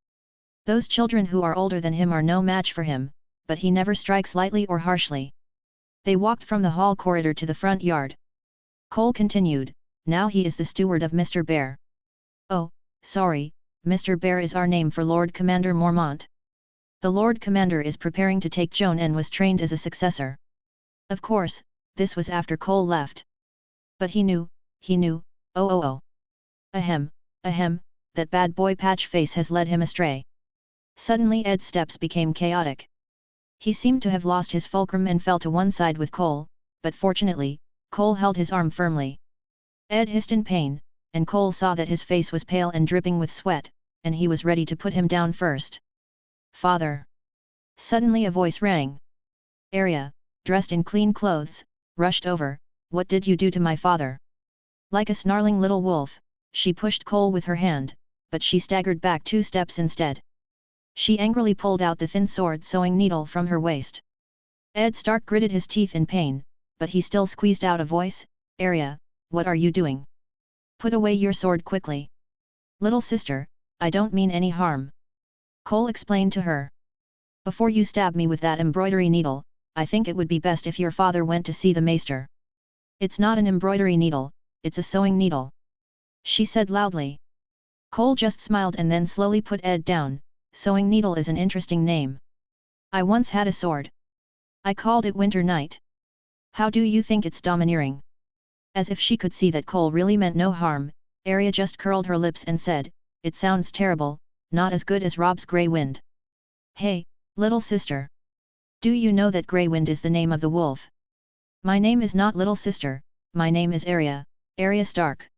Those children who are older than him are no match for him, but he never strikes lightly or harshly. They walked from the hall corridor to the front yard. Cole continued, now he is the steward of Mr. Bear. Oh, sorry, Mr. Bear is our name for Lord Commander Mormont. The Lord Commander is preparing to take Joan and was trained as a successor. Of course, this was after Cole left. But he knew, oh. Ahem, that bad boy Patchface has led him astray. Suddenly Ed's steps became chaotic. He seemed to have lost his fulcrum and fell to one side with Cole, but fortunately, Cole held his arm firmly. Ed hissed in pain, and Cole saw that his face was pale and dripping with sweat, and he was ready to put him down first. Father! Suddenly a voice rang. Arya, dressed in clean clothes, rushed over. What did you do to my father? Like a snarling little wolf, she pushed Cole with her hand, but she staggered back 2 steps instead. She angrily pulled out the thin sword sewing needle from her waist. Ed Stark gritted his teeth in pain, but he still squeezed out a voice. Arya, what are you doing? Put away your sword quickly. Little sister, I don't mean any harm. Cole explained to her. Before you stab me with that embroidery needle, I think it would be best if your father went to see the maester. It's not an embroidery needle, it's a sewing needle, she said loudly. Cole just smiled and then slowly put Ed down. Sewing needle is an interesting name. I once had a sword. I called it Winter Night. How do you think it's domineering? As if she could see that Cole really meant no harm, Arya just curled her lips and said, it sounds terrible, not as good as Rob's Grey Wind. Hey, little sister. Do you know that Grey Wind is the name of the wolf? My name is not little sister, my name is Arya, Arya Stark.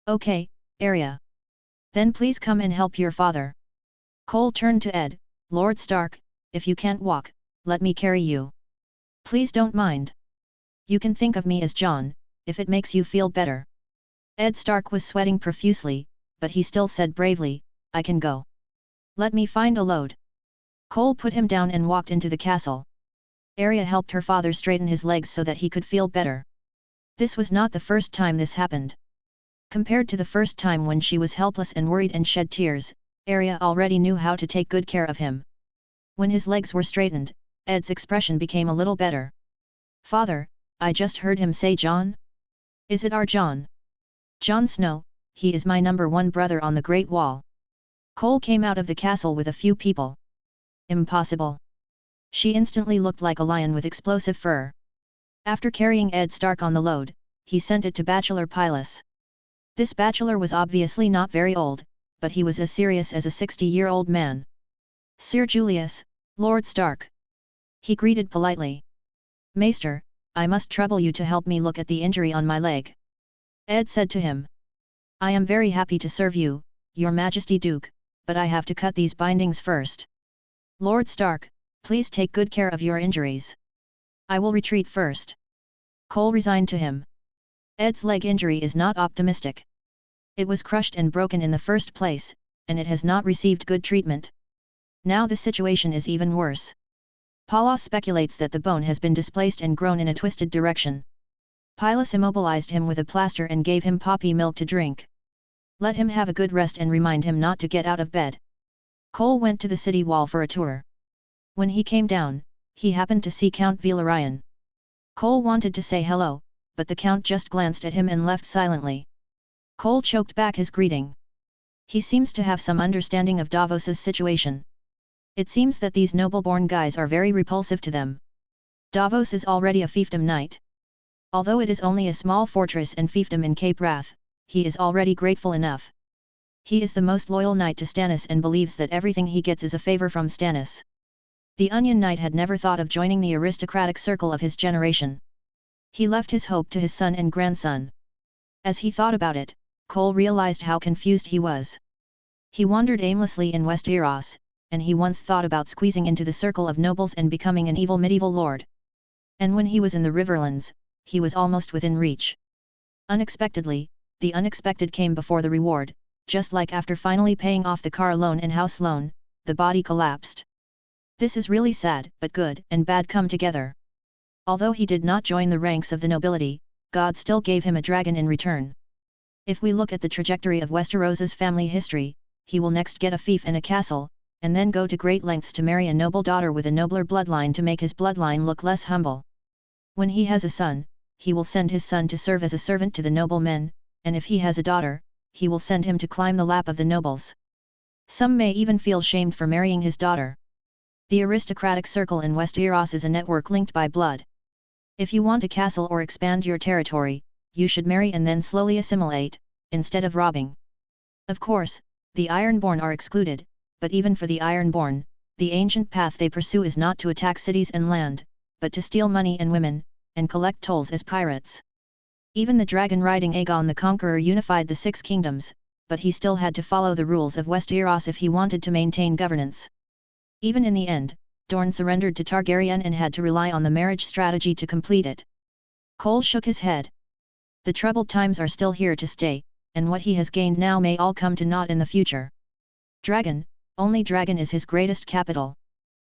Okay, Arya. Then please come and help your father. Cole turned to Ed, Lord Stark, if you can't walk, let me carry you. Please don't mind. You can think of me as John, if it makes you feel better. Ed Stark was sweating profusely, but he still said bravely, I can go. Let me find a load. Cole put him down and walked into the castle. Arya helped her father straighten his legs so that he could feel better. This was not the first time this happened. Compared to the first time when she was helpless and worried and shed tears, Arya already knew how to take good care of him. When his legs were straightened, Ed's expression became a little better. Father, I just heard him say John? Is it our John? Jon Snow, he is my number one brother on the Great Wall. Cole came out of the castle with a few people. Impossible. She instantly looked like a lion with explosive fur. After carrying Ed Stark on the load, he sent it to Bachelor Pylus. This bachelor was obviously not very old, but he was as serious as a 60-year-old man. Sir Julius, Lord Stark. He greeted politely. Maester, I must trouble you to help me look at the injury on my leg. Ed said to him. I am very happy to serve you, your majesty Duke, but I have to cut these bindings first. Lord Stark, please take good care of your injuries. I will retreat first. Cole resigned to him. Ed's leg injury is not optimistic. It was crushed and broken in the first place, and it has not received good treatment. Now the situation is even worse. Paulus speculates that the bone has been displaced and grown in a twisted direction. Pylus immobilized him with a plaster and gave him poppy milk to drink. Let him have a good rest and remind him not to get out of bed. Cole went to the city wall for a tour. When he came down, he happened to see Count Valerian. Cole wanted to say hello, but the Count just glanced at him and left silently. Cole choked back his greeting. He seems to have some understanding of Davos's situation. It seems that these noble-born guys are very repulsive to them. Davos is already a fiefdom knight. Although it is only a small fortress and fiefdom in Cape Wrath, he is already grateful enough. He is the most loyal knight to Stannis and believes that everything he gets is a favor from Stannis. The Onion Knight had never thought of joining the aristocratic circle of his generation. He left his hope to his son and grandson. As he thought about it, Cole realized how confused he was. He wandered aimlessly in Westeros, and he once thought about squeezing into the circle of nobles and becoming an evil medieval lord. And when he was in the Riverlands, he was almost within reach. Unexpectedly, the unexpected came before the reward, just like after finally paying off the car loan and house loan, the body collapsed. This is really sad, but good and bad come together. Although he did not join the ranks of the nobility, God still gave him a dragon in return. If we look at the trajectory of Westeros's family history, he will next get a fief and a castle, and then go to great lengths to marry a noble daughter with a nobler bloodline to make his bloodline look less humble. When he has a son, he will send his son to serve as a servant to the noblemen, and if he has a daughter, he will send him to climb the lap of the nobles. Some may even feel shamed for marrying his daughter. The aristocratic circle in Westeros is a network linked by blood. If you want a castle or expand your territory, you should marry and then slowly assimilate, instead of robbing. Of course, the Ironborn are excluded, but even for the Ironborn, the ancient path they pursue is not to attack cities and land, but to steal money and women, and collect tolls as pirates. Even the dragon-riding Aegon the Conqueror unified the Six Kingdoms, but he still had to follow the rules of Westeros if he wanted to maintain governance. Even in the end, Dorne surrendered to Targaryen and had to rely on the marriage strategy to complete it. Cole shook his head. The troubled times are still here to stay, and what he has gained now may all come to naught in the future. Dragon, only dragon is his greatest capital.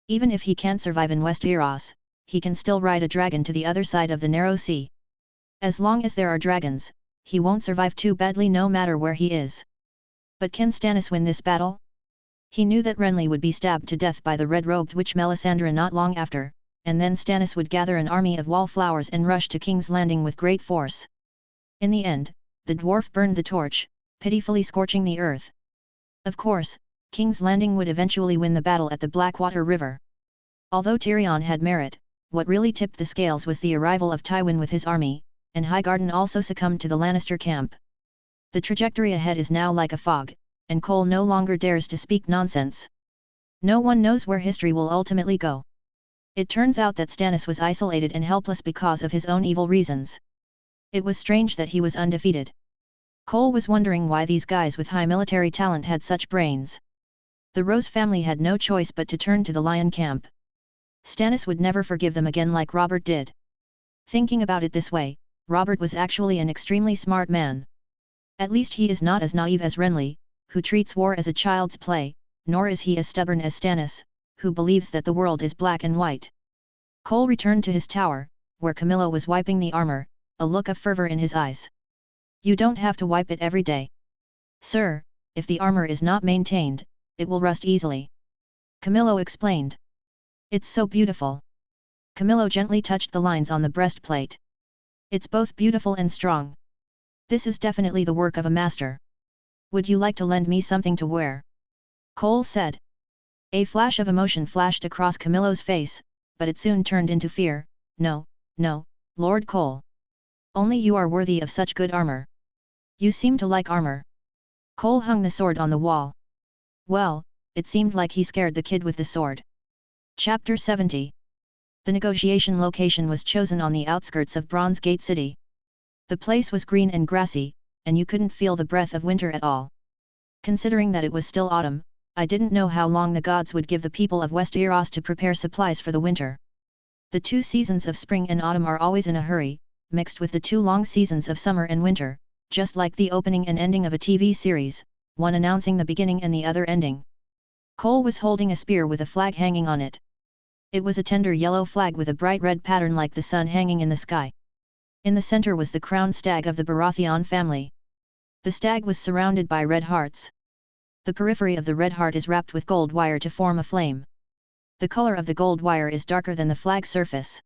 Even if he can't survive in Westeros, he can still ride a dragon to the other side of the narrow sea. As long as there are dragons, he won't survive too badly no matter where he is. But can Stannis win this battle? He knew that Renly would be stabbed to death by the red-robed witch Melisandre not long after, and then Stannis would gather an army of wallflowers and rush to King's Landing with great force. In the end, the dwarf burned the torch, pitifully scorching the earth. Of course, King's Landing would eventually win the battle at the Blackwater River. Although Tyrion had merit, what really tipped the scales was the arrival of Tywin with his army, and Highgarden also succumbed to the Lannister camp. The trajectory ahead is now like a fog, and Cole no longer dares to speak nonsense. No one knows where history will ultimately go. It turns out that Stannis was isolated and helpless because of his own evil reasons. It was strange that he was undefeated. Cole was wondering why these guys with high military talent had such brains. The Rose family had no choice but to turn to the Lion camp. Stannis would never forgive them again like Robert did. Thinking about it this way, Robert was actually an extremely smart man. At least he is not as naive as Renly, who treats war as a child's play, nor is he as stubborn as Stannis, who believes that the world is black and white. Cole returned to his tower, where Camillo was wiping the armor, a look of fervor in his eyes. You don't have to wipe it every day. Sir, if the armor is not maintained, it will rust easily. Camillo explained. It's so beautiful. Camillo gently touched the lines on the breastplate. It's both beautiful and strong. This is definitely the work of a master. Would you like to lend me something to wear? Cole said. A flash of emotion flashed across Camillo's face, but it soon turned into fear. No, no, Lord Cole. Only you are worthy of such good armor. You seem to like armor. Cole hung the sword on the wall. Well, it seemed like he scared the kid with the sword. Chapter 70. The negotiation location was chosen on the outskirts of Bronze Gate City. The place was green and grassy, and you couldn't feel the breath of winter at all. Considering that it was still autumn, I didn't know how long the gods would give the people of Westeros to prepare supplies for the winter. The 2 seasons of spring and autumn are always in a hurry, mixed with the 2 long seasons of summer and winter, just like the opening and ending of a TV series, one announcing the beginning and the other ending. Cole was holding a spear with a flag hanging on it. It was a tender yellow flag with a bright red pattern like the sun hanging in the sky. In the center was the crowned stag of the Baratheon family. The stag was surrounded by red hearts. The periphery of the red heart is wrapped with gold wire to form a flame. The color of the gold wire is darker than the flag surface.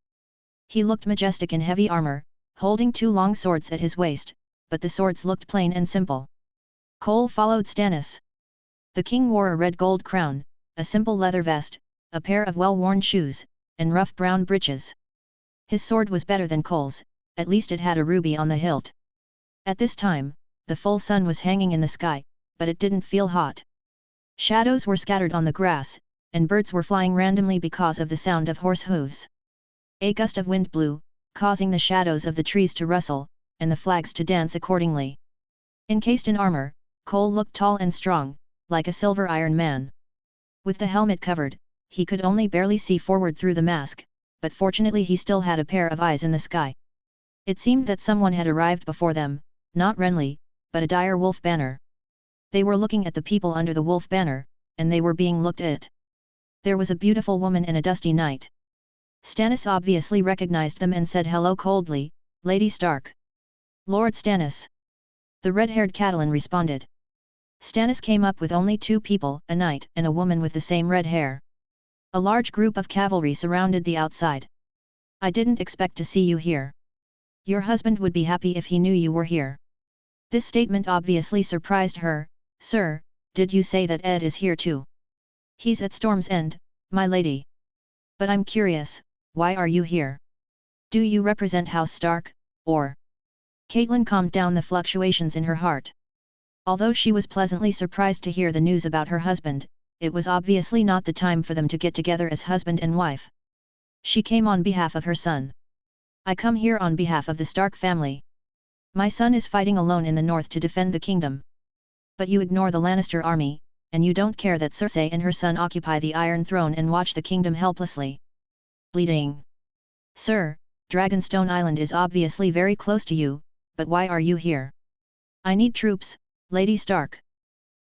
He looked majestic in heavy armor, holding 2 long swords at his waist, but the swords looked plain and simple. Cole followed Stannis. The king wore a red gold crown, a simple leather vest, a pair of well-worn shoes, and rough brown breeches. His sword was better than Cole's, at least it had a ruby on the hilt. At this time, the full sun was hanging in the sky, but it didn't feel hot. Shadows were scattered on the grass, and birds were flying randomly because of the sound of horse hooves. A gust of wind blew, causing the shadows of the trees to rustle, and the flags to dance accordingly. Encased in armor, Cole looked tall and strong, like a silver Iron Man. With the helmet covered, he could only barely see forward through the mask, but fortunately he still had a pair of eyes in the sky. It seemed that someone had arrived before them, not Renly, but a dire wolf banner. They were looking at the people under the wolf banner, and they were being looked at. There was a beautiful woman and a dusty knight. Stannis obviously recognized them and said hello coldly, Lady Stark. Lord Stannis. The red-haired Catelyn responded. Stannis came up with only 2 people, a knight and a woman with the same red hair. A large group of cavalry surrounded the outside. I didn't expect to see you here. Your husband would be happy if he knew you were here. This statement obviously surprised her. Sir, did you say that Ed is here too? He's at Storm's End, my lady. But I'm curious, why are you here? Do you represent House Stark, or? Catelyn calmed down the fluctuations in her heart. Although she was pleasantly surprised to hear the news about her husband, it was obviously not the time for them to get together as husband and wife. She came on behalf of her son. I come here on behalf of the Stark family. My son is fighting alone in the north to defend the kingdom. But you ignore the Lannister army, and you don't care that Cersei and her son occupy the Iron Throne and watch the kingdom helplessly. Bleeding. Sir, Dragonstone Island is obviously very close to you, but why are you here? I need troops, Lady Stark.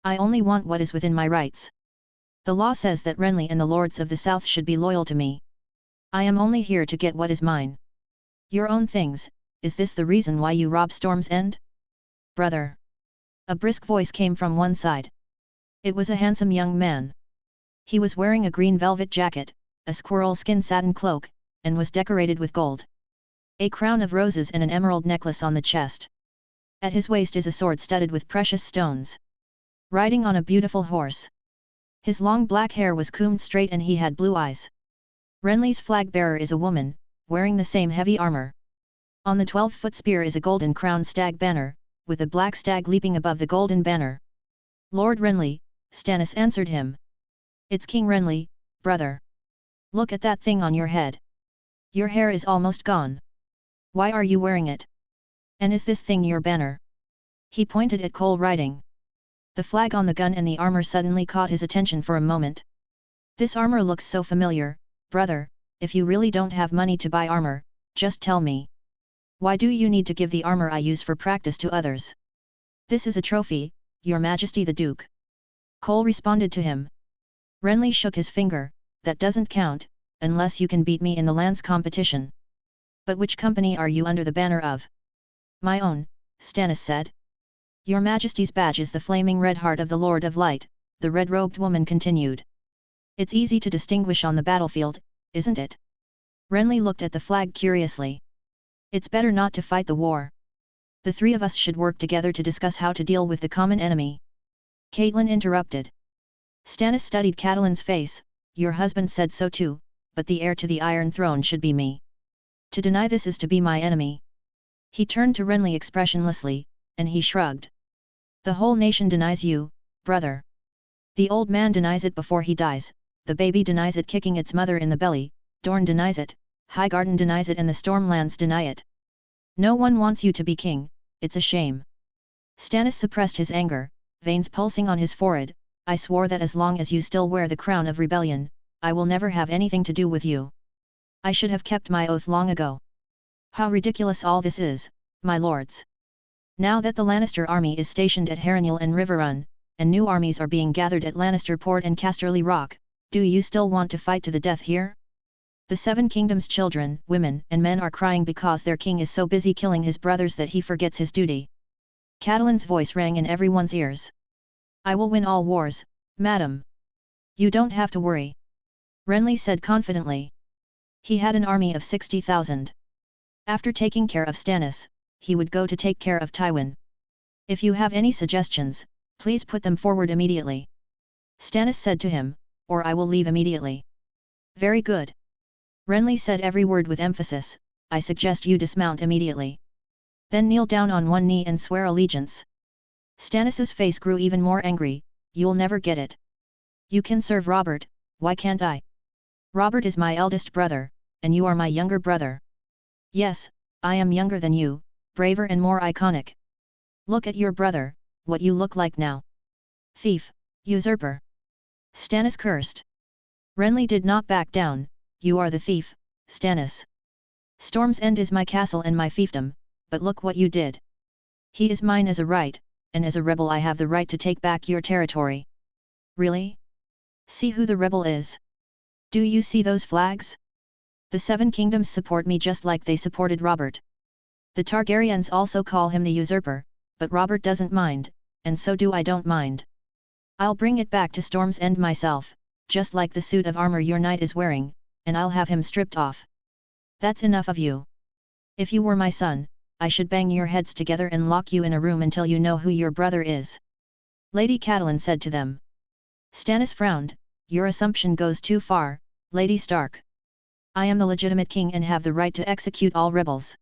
I only want what is within my rights. The law says that Renly and the lords of the south should be loyal to me. I am only here to get what is mine. Your own things, is this the reason why you rob Storm's End? Brother. A brisk voice came from one side. It was a handsome young man. He was wearing a green velvet jacket, a squirrel skin satin cloak, and was decorated with gold. A crown of roses and an emerald necklace on the chest. At his waist is a sword studded with precious stones. Riding on a beautiful horse. His long black hair was combed straight and he had blue eyes. Renly's flag bearer is a woman, wearing the same heavy armor. On the 12-foot spear is a golden crowned stag banner, with a black stag leaping above the golden banner. Lord Renly, Stannis answered him. It's King Renly, brother. Look at that thing on your head. Your hair is almost gone. Why are you wearing it? And is this thing your banner? He pointed at Cole riding. The flag on the gun and the armor suddenly caught his attention for a moment. This armor looks so familiar, brother. If you really don't have money to buy armor, just tell me. Why do you need to give the armor I use for practice to others? This is a trophy, Your Majesty the Duke. Cole responded to him. Renly shook his finger. That doesn't count, unless you can beat me in the lance competition. But which company are you under the banner of? My own, Stannis said. Your Majesty's badge is the flaming red heart of the Lord of Light, the red-robed woman continued. It's easy to distinguish on the battlefield, isn't it? Renly looked at the flag curiously. It's better not to fight the war. The three of us should work together to discuss how to deal with the common enemy. Caitlin interrupted. Stannis studied Catelyn's face. Your husband said so too, but the heir to the Iron Throne should be me. To deny this is to be my enemy. He turned to Renly expressionlessly, and he shrugged. The whole nation denies you, brother. The old man denies it before he dies, the baby denies it kicking its mother in the belly, Dorne denies it, Highgarden denies it and the Stormlands deny it. No one wants you to be king, it's a shame. Stannis suppressed his anger, veins pulsing on his forehead. I swore that as long as you still wear the crown of rebellion, I will never have anything to do with you. I should have kept my oath long ago. How ridiculous all this is, my lords. Now that the Lannister army is stationed at Harrenhal and Riverrun, and new armies are being gathered at Lannister Port and Casterly Rock, do you still want to fight to the death here? The Seven Kingdoms' children, women and men are crying because their king is so busy killing his brothers that he forgets his duty. Catelyn's voice rang in everyone's ears. I will win all wars, madam. You don't have to worry. Renly said confidently. He had an army of 60,000. After taking care of Stannis, he would go to take care of Tywin. If you have any suggestions, please put them forward immediately. Stannis said to him, or I will leave immediately. Very good. Renly said every word with emphasis. I suggest you dismount immediately. Then kneel down on one knee and swear allegiance. Stannis's face grew even more angry. You'll never get it. You can serve Robert, why can't I? Robert is my eldest brother, and you are my younger brother. Yes, I am younger than you, braver and more iconic. Look at your brother, what you look like now. Thief, usurper. Stannis cursed. Renly did not back down. You are the thief, Stannis. Storm's End is my castle and my fiefdom, but look what you did. He is mine as a right, and as a rebel I have the right to take back your territory. Really? See who the rebel is. Do you see those flags? The Seven Kingdoms support me just like they supported Robert. The Targaryens also call him the usurper, but Robert doesn't mind, and so do I don't mind. I'll bring it back to Storm's End myself, just like the suit of armor your knight is wearing, and I'll have him stripped off. That's enough of you. If you were my son, I should bang your heads together and lock you in a room until you know who your brother is. Lady Catelyn said to them. Stannis frowned. Your assumption goes too far, Lady Stark. I am the legitimate king and have the right to execute all rebels.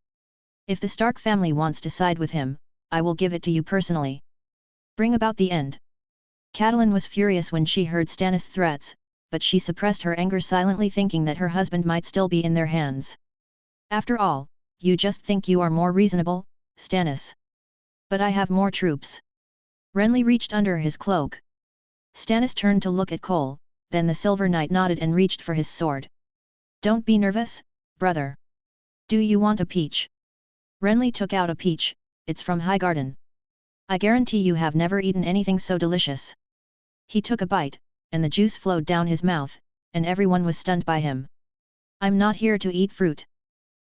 If the Stark family wants to side with him, I will give it to you personally. Bring about the end. Catelyn was furious when she heard Stannis' threats, but she suppressed her anger silently thinking that her husband might still be in their hands. After all, you just think you are more reasonable, Stannis. But I have more troops. Renly reached under his cloak. Stannis turned to look at Cole, then the Silver Knight nodded and reached for his sword. Don't be nervous, brother. Do you want a peach? Renly took out a peach. It's from Highgarden. I guarantee you have never eaten anything so delicious. He took a bite, and the juice flowed down his mouth, and everyone was stunned by him. I'm not here to eat fruit.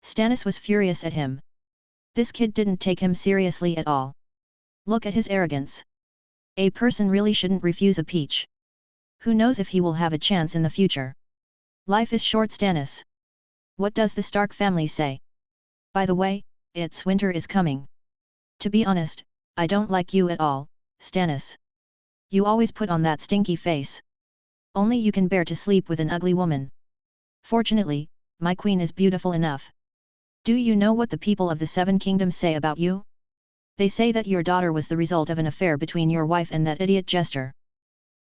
Stannis was furious at him. This kid didn't take him seriously at all. Look at his arrogance. A person really shouldn't refuse a peach. Who knows if he will have a chance in the future. Life is short, Stannis. What does the Stark family say? By the way, it's winter is coming. To be honest, I don't like you at all, Stannis. You always put on that stinky face. Only you can bear to sleep with an ugly woman. Fortunately, my queen is beautiful enough. Do you know what the people of the Seven Kingdoms say about you? They say that your daughter was the result of an affair between your wife and that idiot jester.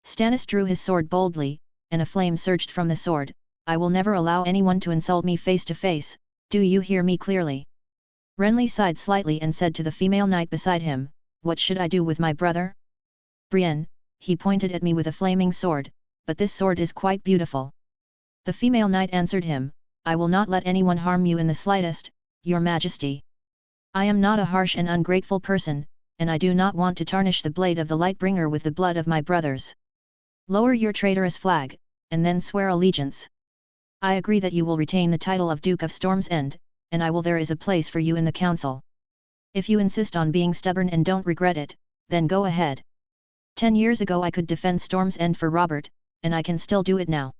Stannis drew his sword boldly, and a flame surged from the sword. I will never allow anyone to insult me face to face, do you hear me clearly? Renly sighed slightly and said to the female knight beside him, what should I do with my brother? Brienne, he pointed at me with a flaming sword, but this sword is quite beautiful. The female knight answered him, I will not let anyone harm you in the slightest, your majesty. I am not a harsh and ungrateful person, and I do not want to tarnish the blade of the Lightbringer with the blood of my brothers. Lower your traitorous flag, and then swear allegiance. I agree that you will retain the title of Duke of Storm's End, and there is a place for you in the council. If you insist on being stubborn and don't regret it, then go ahead. 10 years ago I could defend Storm's End for Robert, and I can still do it now.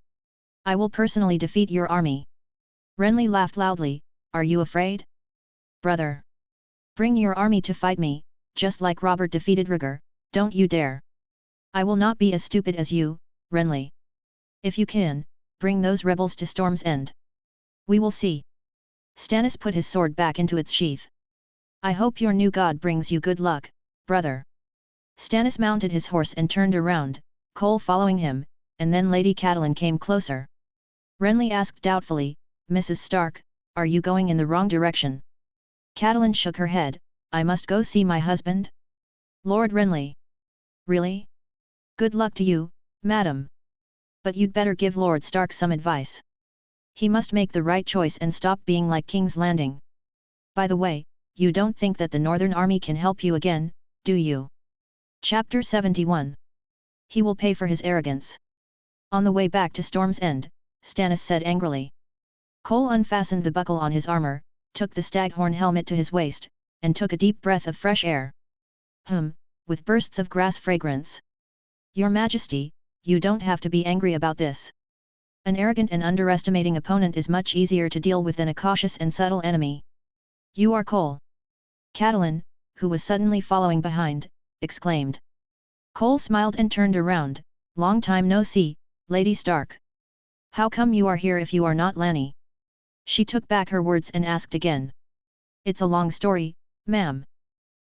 I will personally defeat your army. Renly laughed loudly, are you afraid? Brother! Bring your army to fight me, just like Robert defeated Rhaegar, don't you dare. I will not be as stupid as you, Renly. If you can, bring those rebels to Storm's End. We will see. Stannis put his sword back into its sheath. I hope your new god brings you good luck, brother. Stannis mounted his horse and turned around, Cole following him, and then Lady Catelyn came closer. Renly asked doubtfully, Mrs. Stark, are you going in the wrong direction? Catelyn shook her head, I must go see my husband? Lord Renly. Really? Good luck to you, madam. But you'd better give Lord Stark some advice. He must make the right choice and stop being like King's Landing. By the way, you don't think that the Northern Army can help you again, do you? Chapter 71. He will pay for his arrogance. On the way back to Storm's End, Stannis said angrily. Cole unfastened the buckle on his armor, took the staghorn helmet to his waist, and took a deep breath of fresh air. With bursts of grass fragrance. Your Majesty, you don't have to be angry about this. An arrogant and underestimating opponent is much easier to deal with than a cautious and subtle enemy. You are Cole. Catelyn, who was suddenly following behind, exclaimed. Cole smiled and turned around, long time no see, Lady Stark. How come you are here if you are not Lanny? She took back her words and asked again. It's a long story, ma'am.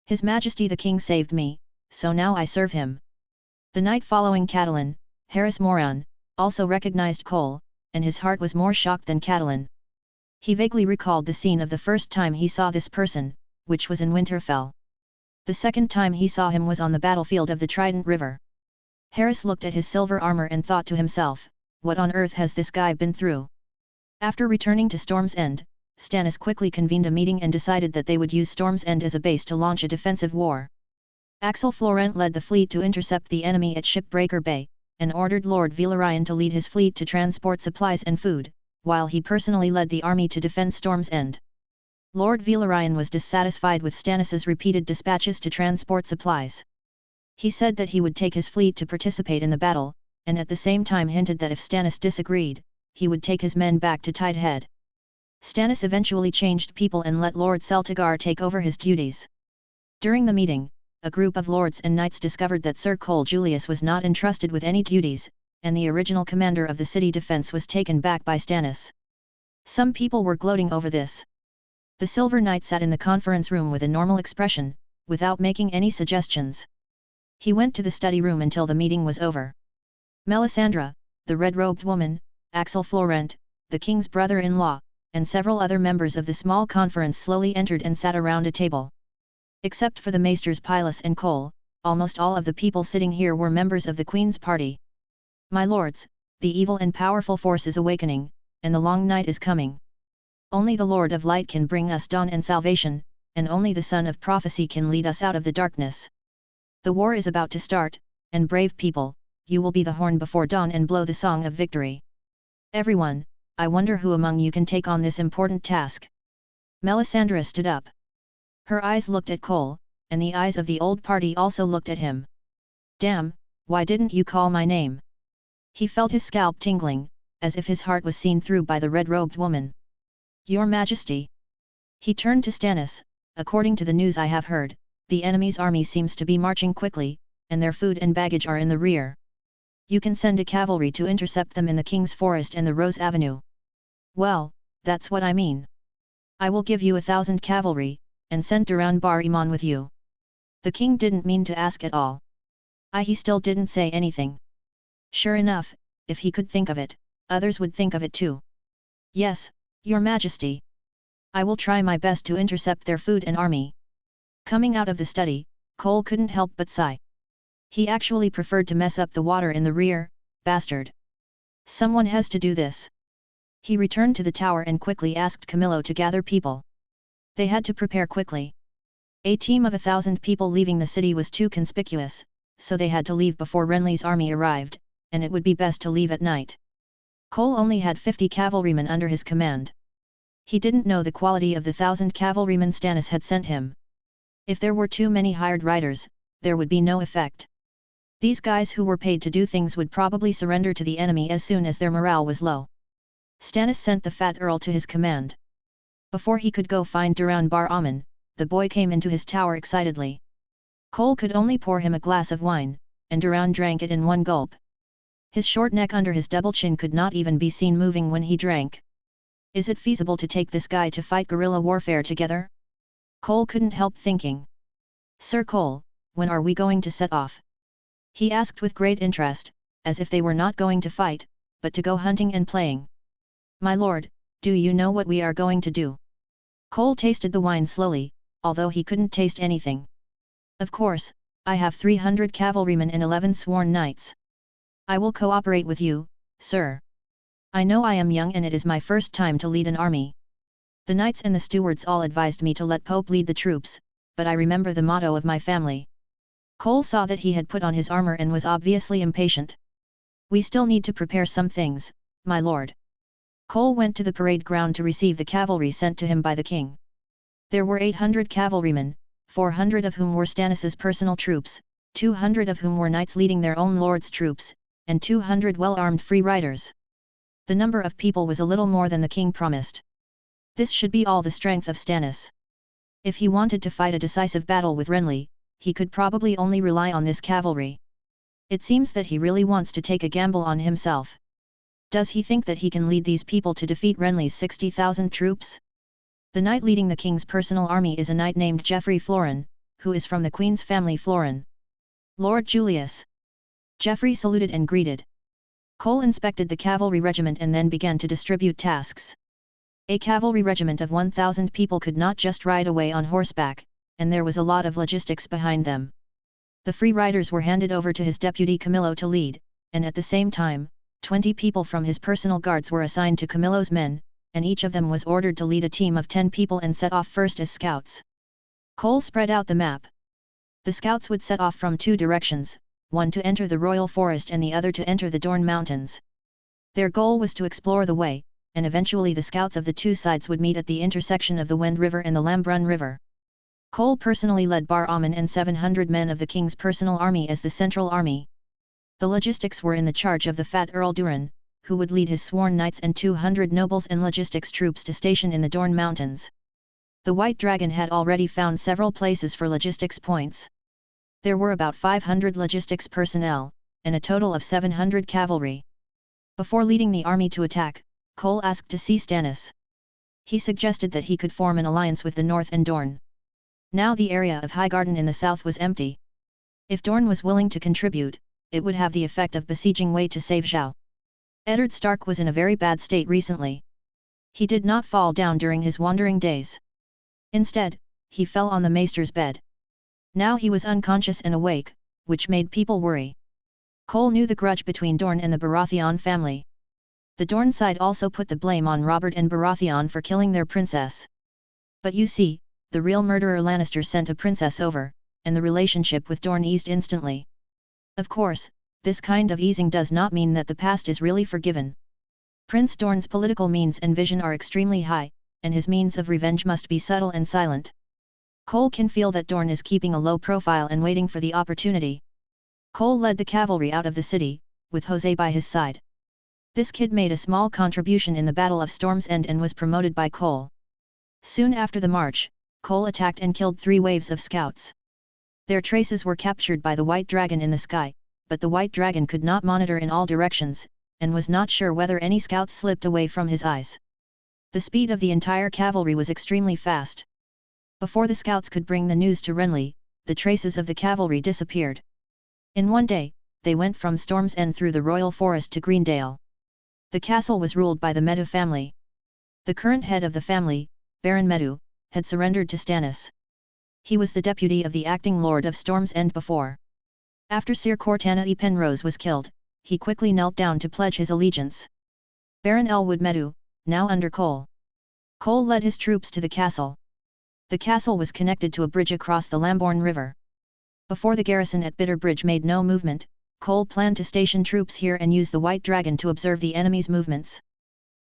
His Majesty the King saved me, so now I serve him. The knight following Catelyn, Harris Moran, also recognized Cole, and his heart was more shocked than Catelyn. He vaguely recalled the scene of the first time he saw this person, which was in Winterfell. The second time he saw him was on the battlefield of the Trident River. Harris looked at his silver armor and thought to himself, what on earth has this guy been through? After returning to Storm's End, Stannis quickly convened a meeting and decided that they would use Storm's End as a base to launch a defensive war. Axel Florent led the fleet to intercept the enemy at Shipbreaker Bay, and ordered Lord Velaryon to lead his fleet to transport supplies and food, while he personally led the army to defend Storm's End. Lord Velaryon was dissatisfied with Stannis's repeated dispatches to transport supplies. He said that he would take his fleet to participate in the battle, and at the same time hinted that if Stannis disagreed, he would take his men back to Tidehead. Stannis eventually changed people and let Lord Celtigar take over his duties. During the meeting, a group of lords and knights discovered that Sir Cole Julius was not entrusted with any duties, and the original commander of the city defense was taken back by Stannis. Some people were gloating over this. The Silver Knight sat in the conference room with a normal expression, without making any suggestions. He went to the study room until the meeting was over. Melisandre, the red-robed woman, Axel Florent, the king's brother-in-law, and several other members of the small conference slowly entered and sat around a table. Except for the maesters Pylus and Cole, almost all of the people sitting here were members of the Queen's party. My lords, the evil and powerful force is awakening, and the long night is coming. Only the Lord of Light can bring us dawn and salvation, and only the Son of Prophecy can lead us out of the darkness. The war is about to start, and brave people, you will be the horn before dawn and blow the song of victory. Everyone, I wonder who among you can take on this important task. Melisandre stood up. Her eyes looked at Cole, and the eyes of the old party also looked at him. Damn, why didn't you call my name? He felt his scalp tingling, as if his heart was seen through by the red-robed woman. Your Majesty. He turned to Stannis. According to the news I have heard, the enemy's army seems to be marching quickly, and their food and baggage are in the rear. You can send a cavalry to intercept them in the King's Forest and the Rose Avenue. Well, that's what I mean. I will give you 1,000 cavalry, and send Duran Bar Iman with you. The king didn't mean to ask at all. He still didn't say anything. Sure enough, if he could think of it, others would think of it too. Yes, Your Majesty. I will try my best to intercept their food and army. Coming out of the study, Cole couldn't help but sigh. He actually preferred to mess up the water in the rear, bastard. Someone has to do this. He returned to the tower and quickly asked Camillo to gather people. They had to prepare quickly. A team of 1,000 people leaving the city was too conspicuous, so they had to leave before Renly's army arrived, and it would be best to leave at night. Cole only had 50 cavalrymen under his command. He didn't know the quality of the 1,000 cavalrymen Stannis had sent him. If there were too many hired riders, there would be no effect. These guys who were paid to do things would probably surrender to the enemy as soon as their morale was low. Stannis sent the fat earl to his command. Before he could go find Duran Bar Aman, the boy came into his tower excitedly. Cole could only pour him a glass of wine, and Duran drank it in one gulp. His short neck under his double chin could not even be seen moving when he drank. Is it feasible to take this guy to fight guerrilla warfare together? Cole couldn't help thinking. Sir Cole, when are we going to set off? He asked with great interest, as if they were not going to fight, but to go hunting and playing. My lord, do you know what we are going to do? Cole tasted the wine slowly, although he couldn't taste anything. Of course, I have 300 cavalrymen and 11 sworn knights. I will cooperate with you, sir. I know I am young and it is my first time to lead an army. The knights and the stewards all advised me to let Pope lead the troops, but I remember the motto of my family. Cole saw that he had put on his armor and was obviously impatient. We still need to prepare some things, my lord. Cole went to the parade ground to receive the cavalry sent to him by the king. There were 800 cavalrymen, 400 of whom were Stannis's personal troops, 200 of whom were knights leading their own lord's troops, and 200 well-armed free riders. The number of people was a little more than the king promised. This should be all the strength of Stannis. If he wanted to fight a decisive battle with Renly, he could probably only rely on this cavalry. It seems that he really wants to take a gamble on himself. Does he think that he can lead these people to defeat Renly's 60,000 troops? The knight leading the king's personal army is a knight named Geoffrey Florin, who is from the queen's family Florin. Lord Julius. Geoffrey saluted and greeted. Cole inspected the cavalry regiment and then began to distribute tasks. A cavalry regiment of 1,000 people could not just ride away on horseback, and there was a lot of logistics behind them. The free riders were handed over to his deputy Camillo to lead, and at the same time, 20 people from his personal guards were assigned to Camillo's men, and each of them was ordered to lead a team of 10 people and set off first as scouts. Cole spread out the map. The scouts would set off from 2 directions, one to enter the Royal Forest and the other to enter the Dorne Mountains. Their goal was to explore the way, and eventually the scouts of the 2 sides would meet at the intersection of the Wend River and the Lambrun River. Cole personally led Bar Aman and 700 men of the king's personal army as the central army. The logistics were in the charge of the fat Earl Duran, who would lead his sworn knights and 200 nobles and logistics troops to station in the Dorne Mountains. The White Dragon had already found several places for logistics points. There were about 500 logistics personnel, and a total of 700 cavalry. Before leading the army to attack, Cole asked to see Stannis. He suggested that he could form an alliance with the North and Dorne. Now the area of Highgarden in the south was empty. If Dorne was willing to contribute, it would have the effect of besieging Way to save Zhao. Eddard Stark was in a very bad state recently. He did not fall down during his wandering days. Instead, he fell on the maester's bed. Now he was unconscious and awake, which made people worry. Cole knew the grudge between Dorne and the Baratheon family. The Dorne side also put the blame on Robert and Baratheon for killing their princess. But you see, the real murderer Lannister sent a princess over, and the relationship with Dorne eased instantly. Of course, this kind of easing does not mean that the past is really forgiven. Prince Dorne's political means and vision are extremely high, and his means of revenge must be subtle and silent. Cole can feel that Dorne is keeping a low profile and waiting for the opportunity. Cole led the cavalry out of the city, with Jose by his side. This kid made a small contribution in the Battle of Storm's End and was promoted by Cole. Soon after the march, Cole attacked and killed 3 waves of scouts. Their traces were captured by the White Dragon in the sky, but the White Dragon could not monitor in all directions, and was not sure whether any scouts slipped away from his eyes. The speed of the entire cavalry was extremely fast. Before the scouts could bring the news to Renly, the traces of the cavalry disappeared. In one day, they went from Storm's End through the royal forest to Greendale. The castle was ruled by the Meadow family. The current head of the family, Baron Meadow, had surrendered to Stannis. He was the deputy of the acting Lord of Storm's End before. After Sir Cortana e Penrose was killed, he quickly knelt down to pledge his allegiance. Baron Elwood Meadow, now under Cole. Cole led his troops to the castle. The castle was connected to a bridge across the Lambourne River. Before the garrison at Bitter Bridge made no movement, Cole planned to station troops here and use the White Dragon to observe the enemy's movements.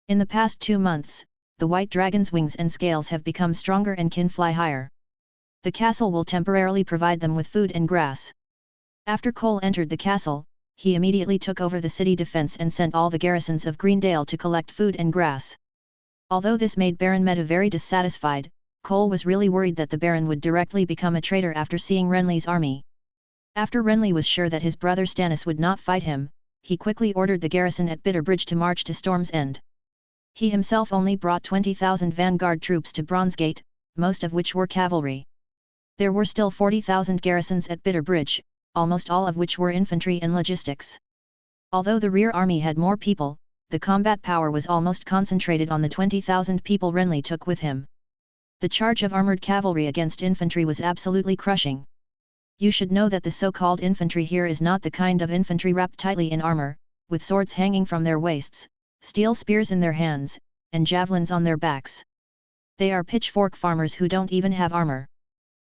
In the past 2 months, the White Dragon's wings and scales have become stronger and can fly higher. The castle will temporarily provide them with food and grass. After Cole entered the castle, he immediately took over the city defense and sent all the garrisons of Greendale to collect food and grass. Although this made Baron Meadow very dissatisfied, Cole was really worried that the Baron would directly become a traitor after seeing Renly's army. After Renly was sure that his brother Stannis would not fight him, he quickly ordered the garrison at Bitter Bridge to march to Storm's End. He himself only brought 20,000 vanguard troops to Bronzegate, most of which were cavalry. There were still 40,000 garrisons at Bitter Bridge, almost all of which were infantry and logistics. Although the rear army had more people, the combat power was almost concentrated on the 20,000 people Renly took with him. The charge of armoured cavalry against infantry was absolutely crushing. You should know that the so-called infantry here is not the kind of infantry wrapped tightly in armour, with swords hanging from their waists, steel spears in their hands, and javelins on their backs. They are pitchfork farmers who don't even have armour.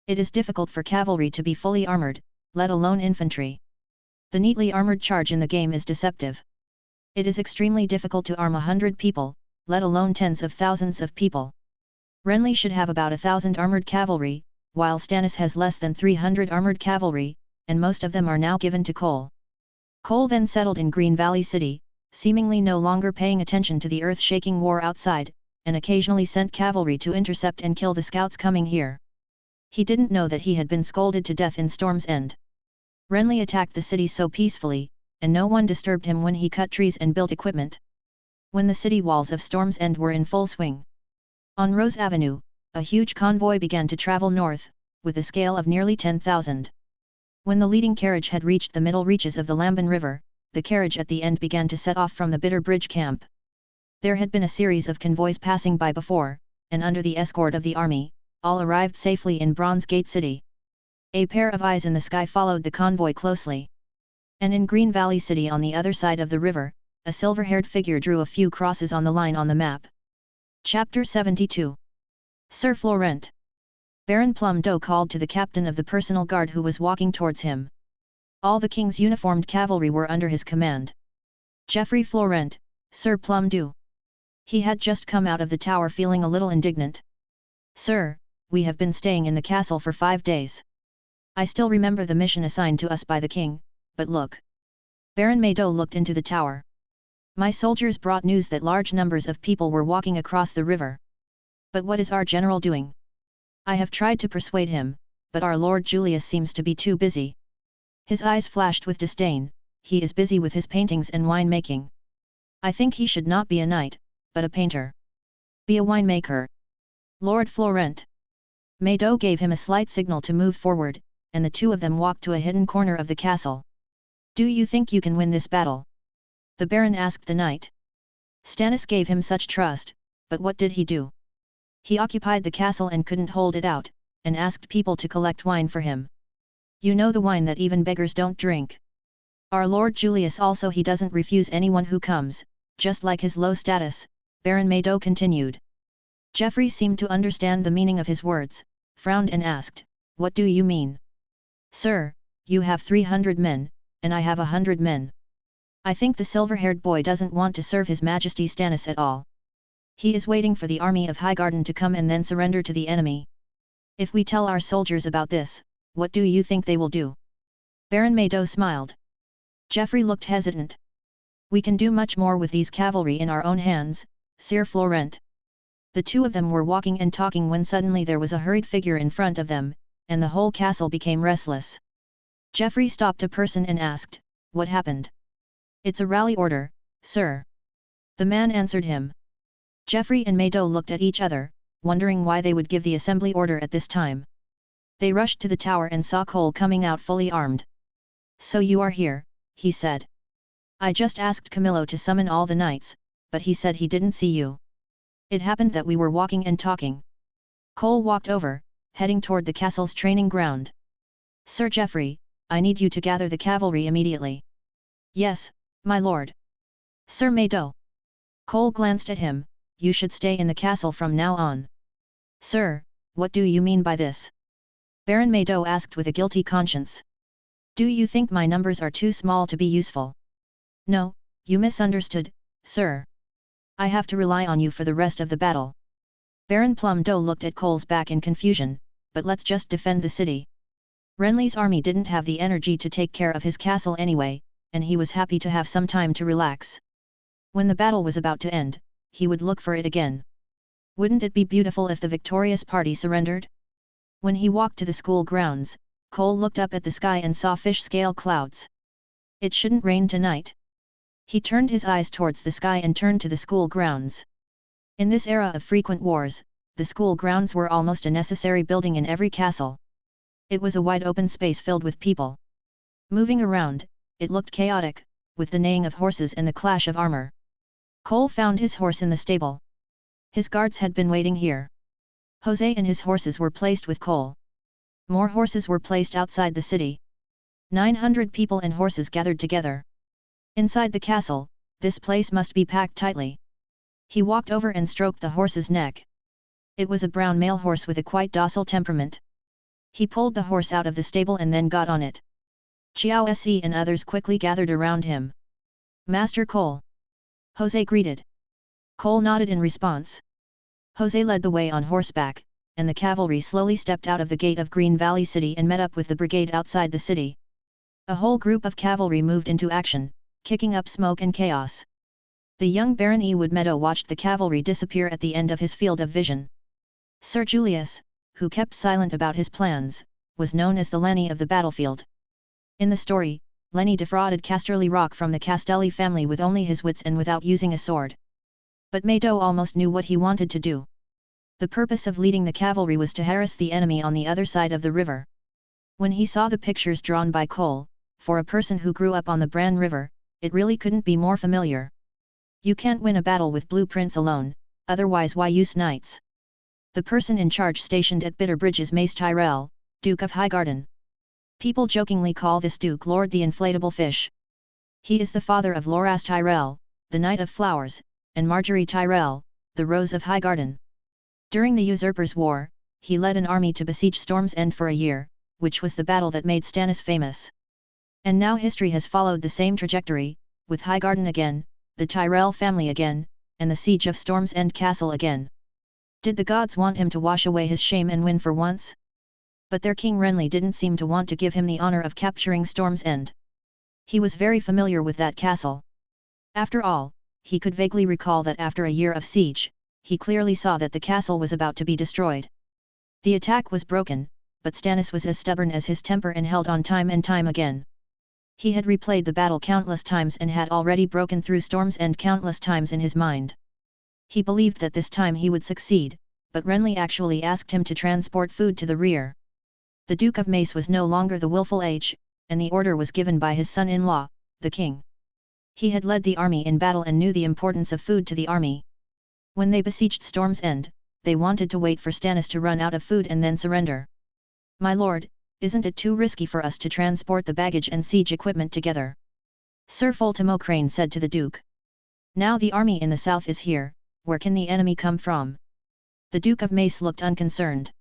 It is difficult for cavalry to be fully armoured, let alone infantry. The neatly armoured charge in the game is deceptive. It is extremely difficult to arm 100 people, let alone tens of thousands of people. Renly should have about 1,000 armoured cavalry, while Stannis has less than 300 armoured cavalry, and most of them are now given to Cole. Cole then settled in Green Valley City, seemingly no longer paying attention to the earth-shaking war outside, and occasionally sent cavalry to intercept and kill the scouts coming here. He didn't know that he had been scolded to death in Storm's End. Renly attacked the city so peacefully, and no one disturbed him when he cut trees and built equipment. When the city walls of Storm's End were in full swing. On Rose Avenue, a huge convoy began to travel north, with a scale of nearly 10,000. When the leading carriage had reached the middle reaches of the Lambon River, the carriage at the end began to set off from the Bitter Bridge camp. There had been a series of convoys passing by before, and under the escort of the army, all arrived safely in Bronzegate City. A pair of eyes in the sky followed the convoy closely. And in Green Valley City on the other side of the river, a silver-haired figure drew a few crosses on the line on the map. Chapter 72. Sir Florent. Baron Plumdoe called to the captain of the personal guard who was walking towards him. All the king's uniformed cavalry were under his command. Geoffrey Florent, Sir Plumdoe. He had just come out of the tower feeling a little indignant. Sir, we have been staying in the castle for 5 days. I still remember the mission assigned to us by the king, but look. Baron Maido looked into the tower. My soldiers brought news that large numbers of people were walking across the river. But what is our general doing? I have tried to persuade him, but our Lord Julius seems to be too busy. His eyes flashed with disdain. He is busy with his paintings and wine-making. I think he should not be a knight, but a painter. Be a winemaker. Lord Florent. Maido gave him a slight signal to move forward, and the two of them walked to a hidden corner of the castle. Do you think you can win this battle? The Baron asked the knight. Stannis gave him such trust, but what did he do? He occupied the castle and couldn't hold it out, and asked people to collect wine for him. You know the wine that even beggars don't drink. Our Lord Julius also he doesn't refuse anyone who comes, just like his low status, Baron Maido continued. Geoffrey seemed to understand the meaning of his words, frowned and asked, What do you mean? Sir, you have 300 men, and I have 100 men. I think the silver-haired boy doesn't want to serve His Majesty Stannis at all. He is waiting for the army of Highgarden to come and then surrender to the enemy. If we tell our soldiers about this, what do you think they will do? Baron Maydo smiled. Geoffrey looked hesitant. We can do much more with these cavalry in our own hands, Sir Florent. The two of them were walking and talking when suddenly there was a hurried figure in front of them, and the whole castle became restless. Geoffrey stopped a person and asked, "What happened?" "It's a rally order, sir." The man answered him. Geoffrey and Maydo looked at each other, wondering why they would give the assembly order at this time. They rushed to the tower and saw Cole coming out fully armed. "So you are here," he said. "I just asked Camillo to summon all the knights, but he said he didn't see you. It happened that we were walking and talking." Cole walked over, heading toward the castle's training ground. "Sir Geoffrey, I need you to gather the cavalry immediately." "Yes, my lord." "Sir Maydo." Cole glanced at him, "You should stay in the castle from now on." "Sir, what do you mean by this?" Baron Maydo asked with a guilty conscience. "Do you think my numbers are too small to be useful?" "No, you misunderstood, sir. I have to rely on you for the rest of the battle." Baron Plumdo looked at Cole's back in confusion, "But let's just defend the city." Renly's army didn't have the energy to take care of his castle anyway, and he was happy to have some time to relax. When the battle was about to end, he would look for it again. Wouldn't it be beautiful if the victorious party surrendered? When he walked to the school grounds, Cole looked up at the sky and saw fish-scale clouds. It shouldn't rain tonight. He turned his eyes towards the sky and turned to the school grounds. In this era of frequent wars, the school grounds were almost a necessary building in every castle. It was a wide open space filled with people. Moving around, it looked chaotic, with the neighing of horses and the clash of armor. Cole found his horse in the stable. His guards had been waiting here. Jose and his horses were placed with Cole. More horses were placed outside the city. 900 people and horses gathered together. Inside the castle, this place must be packed tightly. He walked over and stroked the horse's neck. It was a brown male horse with a quite docile temperament. He pulled the horse out of the stable and then got on it. Chiao Se and others quickly gathered around him. "Master Cole." Jose greeted. Cole nodded in response. Jose led the way on horseback, and the cavalry slowly stepped out of the gate of Green Valley City and met up with the brigade outside the city. A whole group of cavalry moved into action, kicking up smoke and chaos. The young Baron Ewood Meadow watched the cavalry disappear at the end of his field of vision. Sir Julius, who kept silent about his plans, was known as the Lenny of the battlefield. In the story, Lenny defrauded Casterly Rock from the Castelli family with only his wits and without using a sword. But Maydo almost knew what he wanted to do. The purpose of leading the cavalry was to harass the enemy on the other side of the river. When he saw the pictures drawn by Cole, for a person who grew up on the Bran River, it really couldn't be more familiar. You can't win a battle with blueprints alone, otherwise why use knights? The person in charge stationed at Bitterbridge is Mace Tyrell, Duke of Highgarden. People jokingly call this Duke Lord the Inflatable Fish. He is the father of Loras Tyrell, the Knight of Flowers, and Marjorie Tyrell, the Rose of Highgarden. During the Usurpers' War, he led an army to besiege Storm's End for a year, which was the battle that made Stannis famous. And now history has followed the same trajectory, with Highgarden again, the Tyrell family again, and the siege of Storm's End Castle again. Did the gods want him to wash away his shame and win for once? But their King Renly didn't seem to want to give him the honor of capturing Storm's End. He was very familiar with that castle. After all, he could vaguely recall that after a year of siege, he clearly saw that the castle was about to be destroyed. The attack was broken, but Stannis was as stubborn as his temper and held on time and time again. He had replayed the battle countless times and had already broken through Storm's End countless times in his mind. He believed that this time he would succeed, but Renly actually asked him to transport food to the rear. The Duke of Mace was no longer the willful age, and the order was given by his son-in-law, the king. He had led the army in battle and knew the importance of food to the army. When they besieged Storm's End, they wanted to wait for Stannis to run out of food and then surrender. "My lord, isn't it too risky for us to transport the baggage and siege equipment together?" Sir Foltimo Crane said to the Duke. "Now the army in the south is here, where can the enemy come from?" The Duke of Mace looked unconcerned.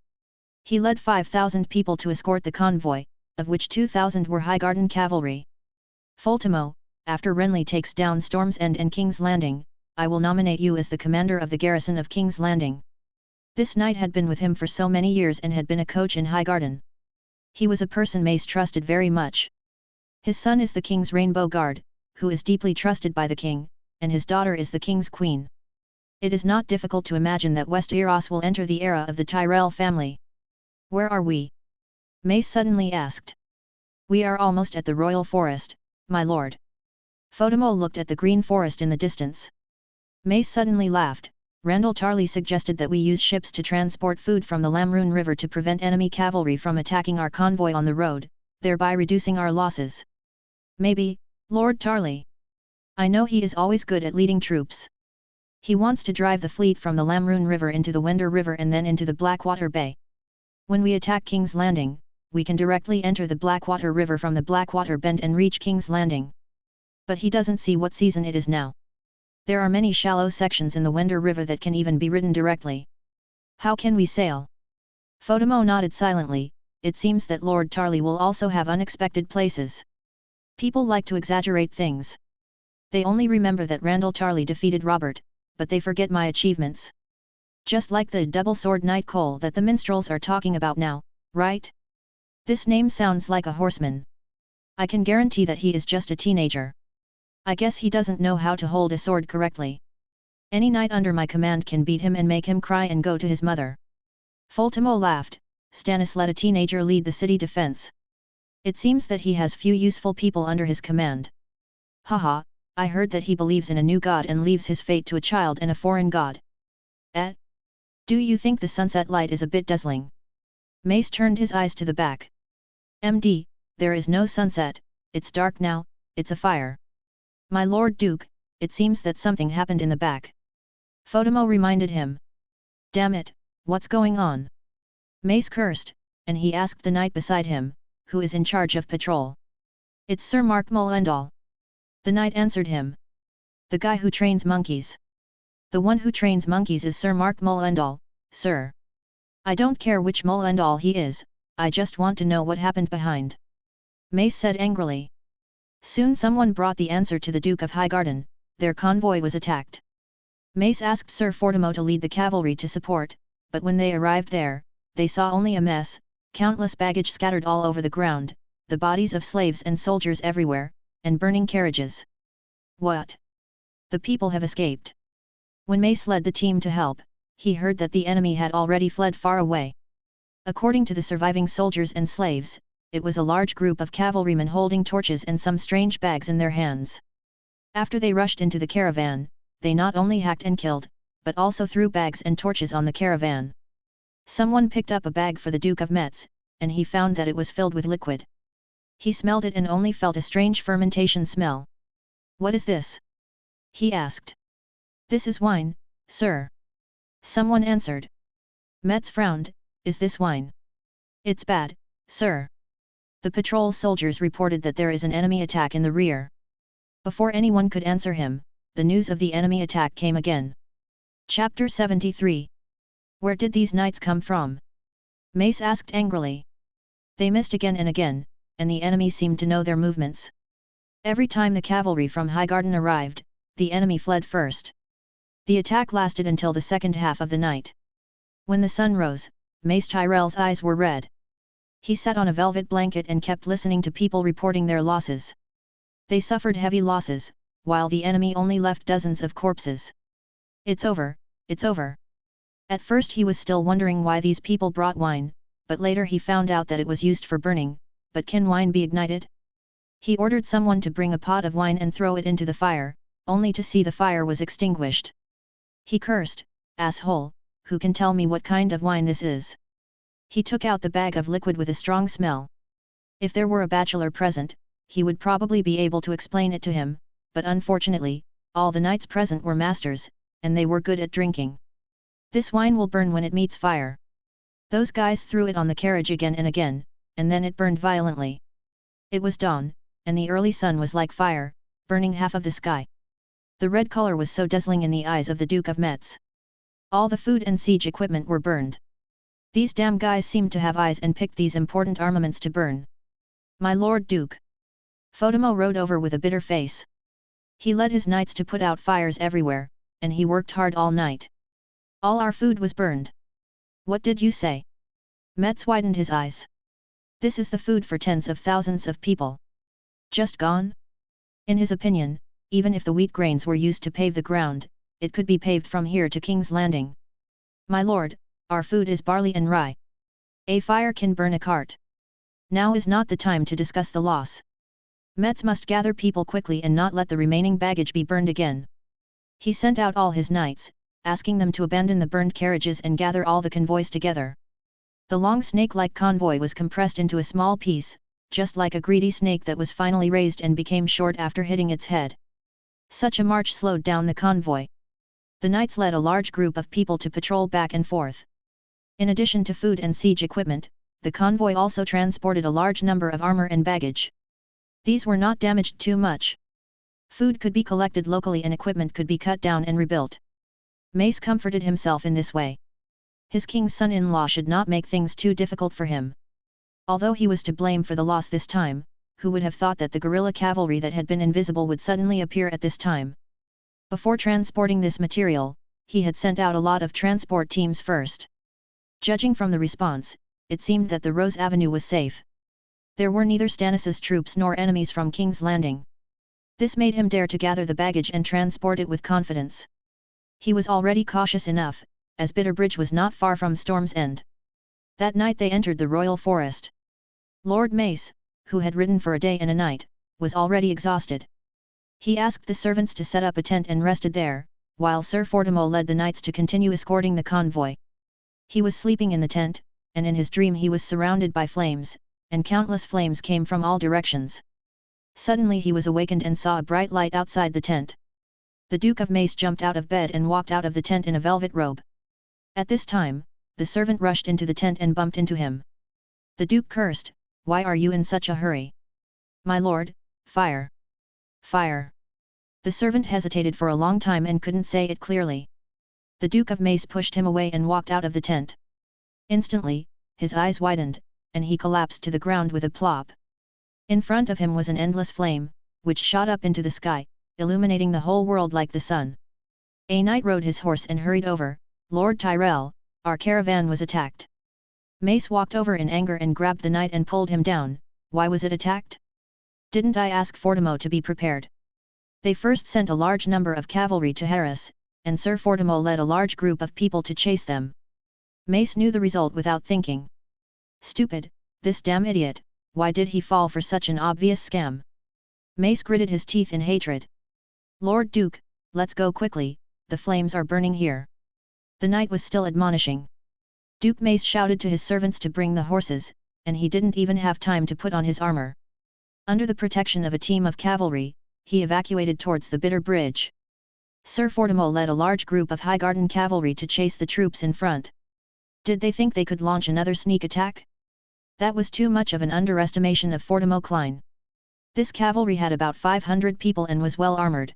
He led 5,000 people to escort the convoy, of which 2,000 were Highgarden cavalry. "Foltimo, after Renly takes down Storm's End and King's Landing, I will nominate you as the commander of the garrison of King's Landing." This knight had been with him for so many years and had been a coach in Highgarden. He was a person Mace trusted very much. His son is the king's rainbow guard, who is deeply trusted by the king, and his daughter is the king's queen. It is not difficult to imagine that Westeros will enter the era of the Tyrell family. Where are we? Mace suddenly asked. We are almost at the royal forest, my lord. Fodemo looked at the green forest in the distance. Mace suddenly laughed. Randall Tarley suggested that we use ships to transport food from the Lamrune River to prevent enemy cavalry from attacking our convoy on the road, thereby reducing our losses. Maybe, Lord Tarley. I know he is always good at leading troops. He wants to drive the fleet from the Lamrune River into the Wender River and then into the Blackwater Bay. When we attack King's Landing, we can directly enter the Blackwater River from the Blackwater Bend and reach King's Landing. But he doesn't see what season it is now. There are many shallow sections in the Wender River that can even be ridden directly. How can we sail? Fodemo nodded silently. It seems that Lord Tarley will also have unexpected places. People like to exaggerate things. They only remember that Randall Tarley defeated Robert, but they forget my achievements. Just like the double-sword Knight Cole that the minstrels are talking about now, right? This name sounds like a horseman. I can guarantee that he is just a teenager. I guess he doesn't know how to hold a sword correctly. Any knight under my command can beat him and make him cry and go to his mother. Foltemo laughed. Stannis let a teenager lead the city defense. It seems that he has few useful people under his command. Haha, I heard that he believes in a new god and leaves his fate to a child and a foreign god. Do you think the sunset light is a bit dazzling? Mace turned his eyes to the back. MD, there is no sunset, it's dark now, it's a fire. My Lord Duke, it seems that something happened in the back. Fodemo reminded him. Damn it, what's going on? Mace cursed, and he asked the knight beside him, who is in charge of patrol. It's Sir Mark Mullendal. The knight answered him. The guy who trains monkeys. The one who trains monkeys is Sir Mark Mullendal, sir. I don't care which Mullendal he is, I just want to know what happened behind. Mace said angrily. Soon someone brought the answer to the Duke of Highgarden. Their convoy was attacked. Mace asked Sir Fortimo to lead the cavalry to support, but when they arrived there, they saw only a mess, countless baggage scattered all over the ground, the bodies of slaves and soldiers everywhere, and burning carriages. What? The people have escaped. When Mace led the team to help, he heard that the enemy had already fled far away. According to the surviving soldiers and slaves, it was a large group of cavalrymen holding torches and some strange bags in their hands. After they rushed into the caravan, they not only hacked and killed, but also threw bags and torches on the caravan. Someone picked up a bag for the Duke of Metz, and he found that it was filled with liquid. He smelled it and only felt a strange fermentation smell. What is this? He asked. This is wine, sir. Someone answered. Metz frowned. Is this wine? It's bad, sir. The patrol soldiers reported that there is an enemy attack in the rear. Before anyone could answer him, the news of the enemy attack came again. Chapter 73. Where did these knights come from? Mace asked angrily. They missed again and again, and the enemy seemed to know their movements. Every time the cavalry from Highgarden arrived, the enemy fled first. The attack lasted until the second half of the night. When the sun rose, Mace Tyrell's eyes were red. He sat on a velvet blanket and kept listening to people reporting their losses. They suffered heavy losses, while the enemy only left dozens of corpses. It's over, it's over. At first he was still wondering why these people brought wine, but later he found out that it was used for burning. But can wine be ignited? He ordered someone to bring a pot of wine and throw it into the fire, only to see the fire was extinguished. He cursed, asshole, who can tell me what kind of wine this is? He took out the bag of liquid with a strong smell. If there were a bachelor present, he would probably be able to explain it to him, but unfortunately, all the knights present were masters, and they were good at drinking. This wine will burn when it meets fire. Those guys threw it on the carriage again and again, and then it burned violently. It was dawn, and the early sun was like fire, burning half of the sky. The red color was so dazzling in the eyes of the Duke of Metz. All the food and siege equipment were burned. These damn guys seemed to have eyes and picked these important armaments to burn. My Lord Duke. Fodemo rode over with a bitter face. He led his knights to put out fires everywhere, and he worked hard all night. All our food was burned. What did you say? Metz widened his eyes. This is the food for tens of thousands of people. Just gone? In his opinion, even if the wheat grains were used to pave the ground, it could be paved from here to King's Landing. My lord, our food is barley and rye. A fire can burn a cart. Now is not the time to discuss the loss. Metz must gather people quickly and not let the remaining baggage be burned again. He sent out all his knights, asking them to abandon the burned carriages and gather all the convoys together. The long snake-like convoy was compressed into a small piece, just like a greedy snake that was finally raised and became short after hitting its head. Such a march slowed down the convoy. The knights led a large group of people to patrol back and forth. In addition to food and siege equipment, the convoy also transported a large number of armor and baggage. These were not damaged too much. Food could be collected locally and equipment could be cut down and rebuilt. Mace comforted himself in this way. His king's son-in-law should not make things too difficult for him. Although he was to blame for the loss this time, who would have thought that the guerrilla cavalry that had been invisible would suddenly appear at this time? Before transporting this material, he had sent out a lot of transport teams first. Judging from the response, it seemed that the Rose Avenue was safe. There were neither Stannis's troops nor enemies from King's Landing. This made him dare to gather the baggage and transport it with confidence. He was already cautious enough, as Bitterbridge was not far from Storm's End. That night they entered the royal forest. Lord Mace, who had ridden for a day and a night, was already exhausted. He asked the servants to set up a tent and rested there, while Sir Fortimo led the knights to continue escorting the convoy. He was sleeping in the tent, and in his dream he was surrounded by flames, and countless flames came from all directions. Suddenly he was awakened and saw a bright light outside the tent. The Duke of Mace jumped out of bed and walked out of the tent in a velvet robe. At this time, the servant rushed into the tent and bumped into him. The Duke cursed, "Why are you in such a hurry?" "My lord, fire! Fire!" The servant hesitated for a long time and couldn't say it clearly. The Duke of Mace pushed him away and walked out of the tent. Instantly, his eyes widened, and he collapsed to the ground with a plop. In front of him was an endless flame, which shot up into the sky, illuminating the whole world like the sun. A knight rode his horse and hurried over. "Lord Tyrell, our caravan was attacked." Mace walked over in anger and grabbed the knight and pulled him down. "Why was it attacked? Didn't I ask Fortimo to be prepared?" They first sent a large number of cavalry to harass, and Sir Fortimo led a large group of people to chase them. Mace knew the result without thinking. Stupid, this damn idiot, why did he fall for such an obvious scam? Mace gritted his teeth in hatred. "Lord Duke, let's go quickly, the flames are burning here." The knight was still admonishing. Duke Mace shouted to his servants to bring the horses, and he didn't even have time to put on his armor. Under the protection of a team of cavalry, he evacuated towards the Bitter Bridge. Sir Fortimo led a large group of Highgarden cavalry to chase the troops in front. Did they think they could launch another sneak attack? That was too much of an underestimation of Fortimo Klein. This cavalry had about 500 people and was well armored.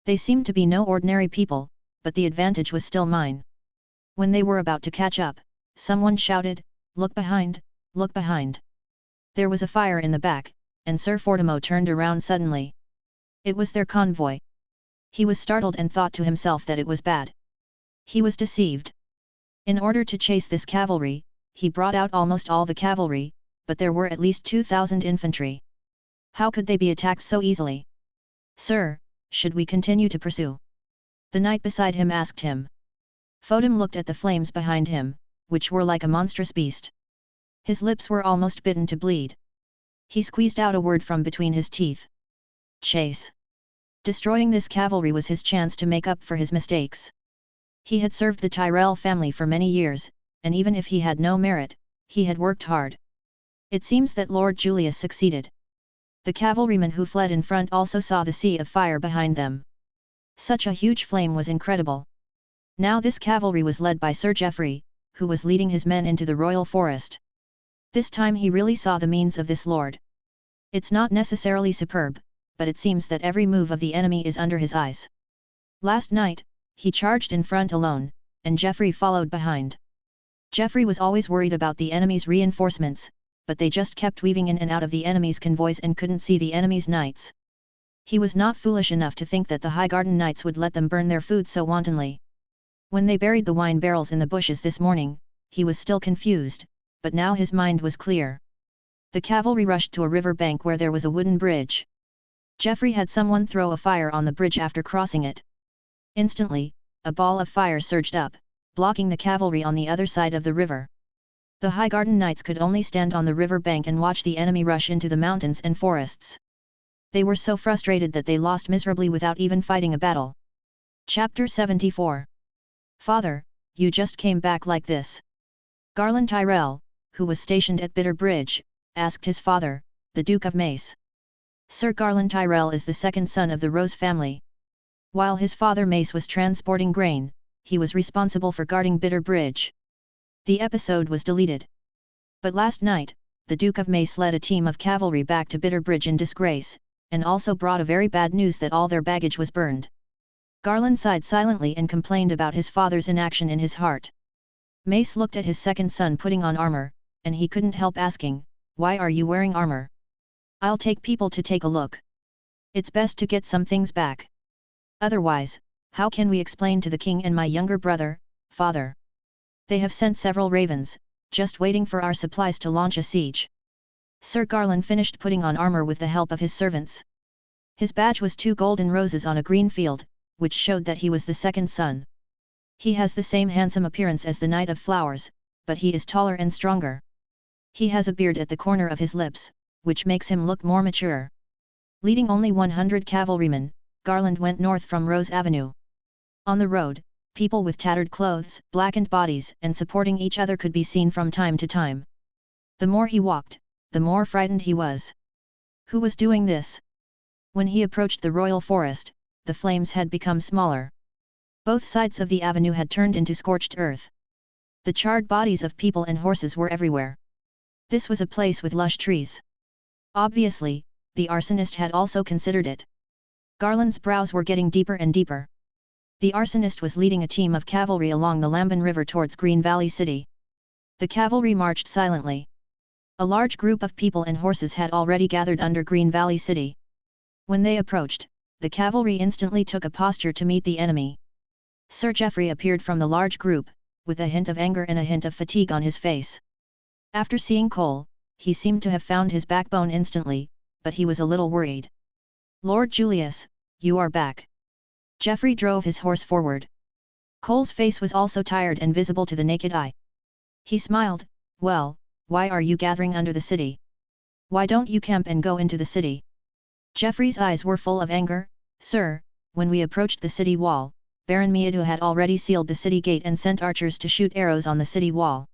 They seemed to be no ordinary people, but the advantage was still mine. When they were about to catch up, someone shouted, "Look behind, look behind." There was a fire in the back, and Sir Fortimo turned around suddenly. It was their convoy. He was startled and thought to himself that it was bad. He was deceived. In order to chase this cavalry, he brought out almost all the cavalry, but there were at least 2,000 infantry. How could they be attacked so easily? "Sir, should we continue to pursue?" The knight beside him asked him. Fodim looked at the flames behind him, which were like a monstrous beast. His lips were almost bitten to bleed. He squeezed out a word from between his teeth. "Chase." Destroying this cavalry was his chance to make up for his mistakes. He had served the Tyrell family for many years, and even if he had no merit, he had worked hard. It seems that Lord Julius succeeded. The cavalrymen who fled in front also saw the sea of fire behind them. Such a huge flame was incredible. Now this cavalry was led by Sir Geoffrey, who was leading his men into the royal forest. This time he really saw the means of this lord. It's not necessarily superb, but it seems that every move of the enemy is under his eyes. Last night, he charged in front alone, and Geoffrey followed behind. Geoffrey was always worried about the enemy's reinforcements, but they just kept weaving in and out of the enemy's convoys and couldn't see the enemy's knights. He was not foolish enough to think that the Highgarden knights would let them burn their food so wantonly. When they buried the wine barrels in the bushes this morning, he was still confused, but now his mind was clear. The cavalry rushed to a river bank where there was a wooden bridge. Geoffrey had someone throw a fire on the bridge after crossing it. Instantly, a ball of fire surged up, blocking the cavalry on the other side of the river. The Highgarden knights could only stand on the river bank and watch the enemy rush into the mountains and forests. They were so frustrated that they lost miserably without even fighting a battle. Chapter 74. Father, you just came back like this. Garland Tyrell, who was stationed at Bitter Bridge, asked his father, the Duke of Mace. Sir Garland Tyrell is the second son of the Rose family. While his father Mace was transporting grain, he was responsible for guarding Bitter Bridge. The episode was deleted. But last night, the Duke of Mace led a team of cavalry back to Bitter Bridge in disgrace, and also brought a very bad news that all their baggage was burned. Garland sighed silently and complained about his father's inaction in his heart. Mace looked at his second son putting on armor, and he couldn't help asking, "Why are you wearing armor?" "I'll take people to take a look. It's best to get some things back. Otherwise, how can we explain to the king and my younger brother, father? They have sent several ravens, just waiting for our supplies to launch a siege." Sir Garland finished putting on armor with the help of his servants. His badge was 2 golden roses on a green field, which showed that he was the second son. He has the same handsome appearance as the Knight of Flowers, but he is taller and stronger. He has a beard at the corner of his lips, which makes him look more mature. Leading only 100 cavalrymen, Garland went north from Rose Avenue. On the road, people with tattered clothes, blackened bodies, and supporting each other could be seen from time to time. The more he walked, the more frightened he was. Who was doing this? When he approached the royal forest, the flames had become smaller. Both sides of the avenue had turned into scorched earth. The charred bodies of people and horses were everywhere. This was a place with lush trees. Obviously, the arsonist had also considered it. Garland's brows were getting deeper and deeper. The arsonist was leading a team of cavalry along the Lambin River towards Green Valley City. The cavalry marched silently. A large group of people and horses had already gathered under Green Valley City. When they approached, the cavalry instantly took a posture to meet the enemy. Sir Geoffrey appeared from the large group, with a hint of anger and a hint of fatigue on his face. After seeing Cole, he seemed to have found his backbone instantly, but he was a little worried. "Lord Julius, you are back." Geoffrey drove his horse forward. Cole's face was also tired and visible to the naked eye. He smiled, "Well, why are you gathering under the city? Why don't you camp and go into the city?" Geoffrey's eyes were full of anger. "Sir, when we approached the city wall, Baron Meadow had already sealed the city gate and sent archers to shoot arrows on the city wall."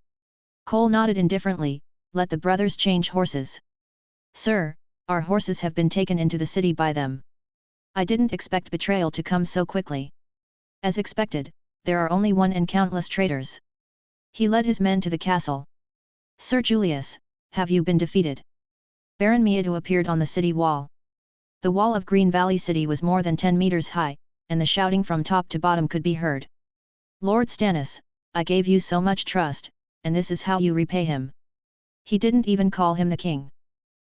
Cole nodded indifferently, "Let the brothers change horses." "Sir, our horses have been taken into the city by them. I didn't expect betrayal to come so quickly." "As expected, there are only one and countless traitors." He led his men to the castle. "Sir Julius, have you been defeated?" Baron Meadow appeared on the city wall. The wall of Green Valley City was more than 10 meters high, and the shouting from top to bottom could be heard. "Lord Stannis, I gave you so much trust, and this is how you repay him." He didn't even call him the king.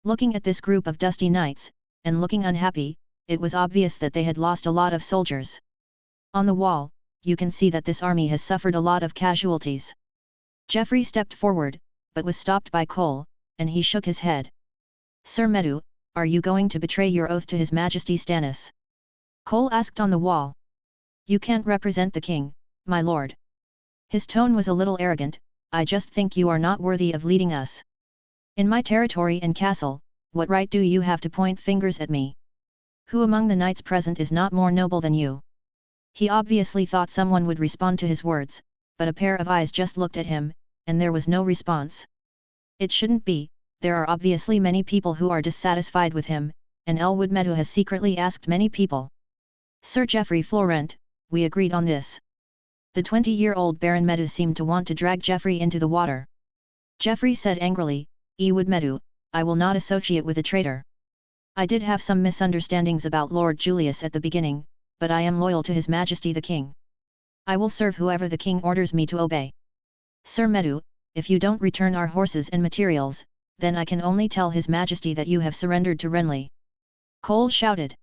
Looking at this group of dusty knights, and looking unhappy, it was obvious that they had lost a lot of soldiers. On the wall, you can see that this army has suffered a lot of casualties. Geoffrey stepped forward, but was stopped by Cole, and he shook his head. "Sir Meadow, are you going to betray your oath to His Majesty Stannis?" Cole asked on the wall. "You can't represent the king, my lord." His tone was a little arrogant. "I just think you are not worthy of leading us. In my territory and castle, what right do you have to point fingers at me? Who among the knights present is not more noble than you?" He obviously thought someone would respond to his words, but a pair of eyes just looked at him, and there was no response. It shouldn't be, there are obviously many people who are dissatisfied with him, and Elwood Meadow has secretly asked many people. "Sir Geoffrey Florent, we agreed on this." The 20-year-old Baron Meadow seemed to want to drag Geoffrey into the water. Geoffrey said angrily, "Elwood Meadow, I will not associate with a traitor. I did have some misunderstandings about Lord Julius at the beginning, but I am loyal to His Majesty the King. I will serve whoever the King orders me to obey. Sir Meadow, if you don't return our horses and materials, then I can only tell His Majesty that you have surrendered to Renly." Cole shouted.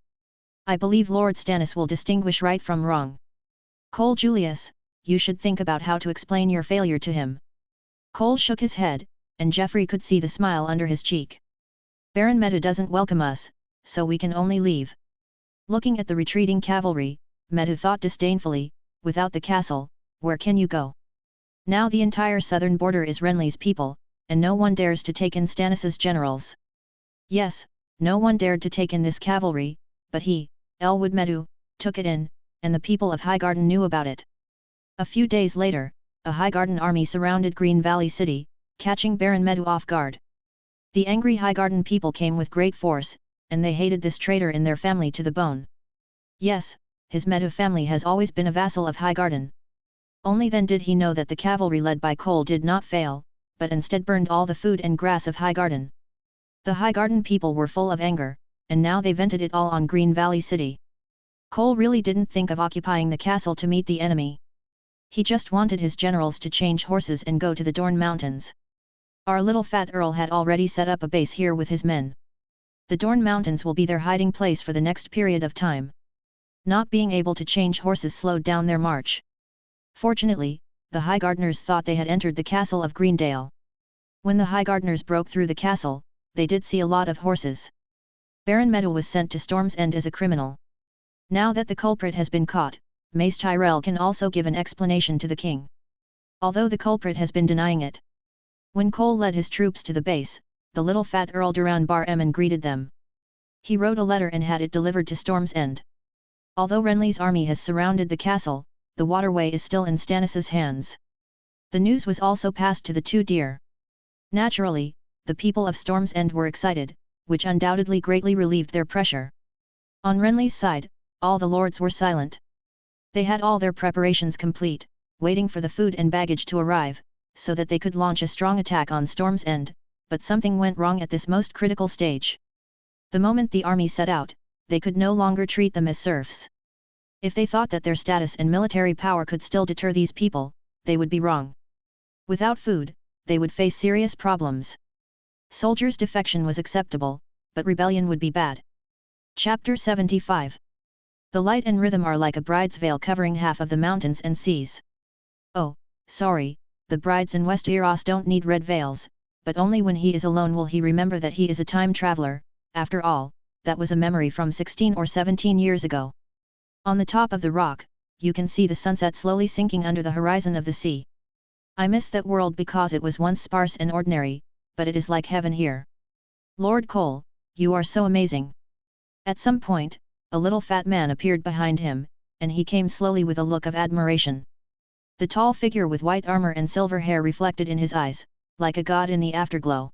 "I believe Lord Stannis will distinguish right from wrong. Cole Julius, you should think about how to explain your failure to him." Cole shook his head, and Geoffrey could see the smile under his cheek. Baron Meadow doesn't welcome us, so we can only leave. Looking at the retreating cavalry, Meadow thought disdainfully, without the castle, where can you go? Now the entire southern border is Renly's people, and no one dares to take in Stannis's generals. Yes, no one dared to take in this cavalry, but he, Elwood Meadow, took it in, and the people of Highgarden knew about it. A few days later, a Highgarden army surrounded Green Valley City, catching Baron Meadow off guard. The angry Highgarden people came with great force, and they hated this traitor in their family to the bone. Yes, his Meadow family has always been a vassal of Highgarden. Only then did he know that the cavalry led by Cole did not fail, but instead burned all the food and grass of Highgarden. The Highgarden people were full of anger, and now they vented it all on Green Valley City. Cole really didn't think of occupying the castle to meet the enemy. He just wanted his generals to change horses and go to the Dorne Mountains. Our little fat Earl had already set up a base here with his men. The Dorne Mountains will be their hiding place for the next period of time. Not being able to change horses slowed down their march. Fortunately, the Highgardeners thought they had entered the castle of Greendale. When the Highgardeners broke through the castle, they did see a lot of horses. Baron Meadow was sent to Storm's End as a criminal. Now that the culprit has been caught, Mace Tyrell can also give an explanation to the king. Although the culprit has been denying it. When Cole led his troops to the base, the little fat Earl Duran Bar Emmon greeted them. He wrote a letter and had it delivered to Storm's End. Although Renly's army has surrounded the castle, the waterway is still in Stannis's hands. The news was also passed to the two deer. Naturally, the people of Storm's End were excited, which undoubtedly greatly relieved their pressure. On Renly's side, all the lords were silent. They had all their preparations complete, waiting for the food and baggage to arrive, so that they could launch a strong attack on Storm's End, but something went wrong at this most critical stage. The moment the army set out, they could no longer treat them as serfs. If they thought that their status and military power could still deter these people, they would be wrong. Without food, they would face serious problems. Soldiers' defection was acceptable, but rebellion would be bad. Chapter 75. The light and rhythm are like a bride's veil covering half of the mountains and seas. Oh, sorry, the brides in Westeros don't need red veils, but only when he is alone will he remember that he is a time traveler. After all, that was a memory from 16 or 17 years ago. On the top of the rock, you can see the sunset slowly sinking under the horizon of the sea. I miss that world because it was once sparse and ordinary, but it is like heaven here. Lord Cole, you are so amazing. At some point, a little fat man appeared behind him, and he came slowly with a look of admiration. The tall figure with white armor and silver hair reflected in his eyes, like a god in the afterglow.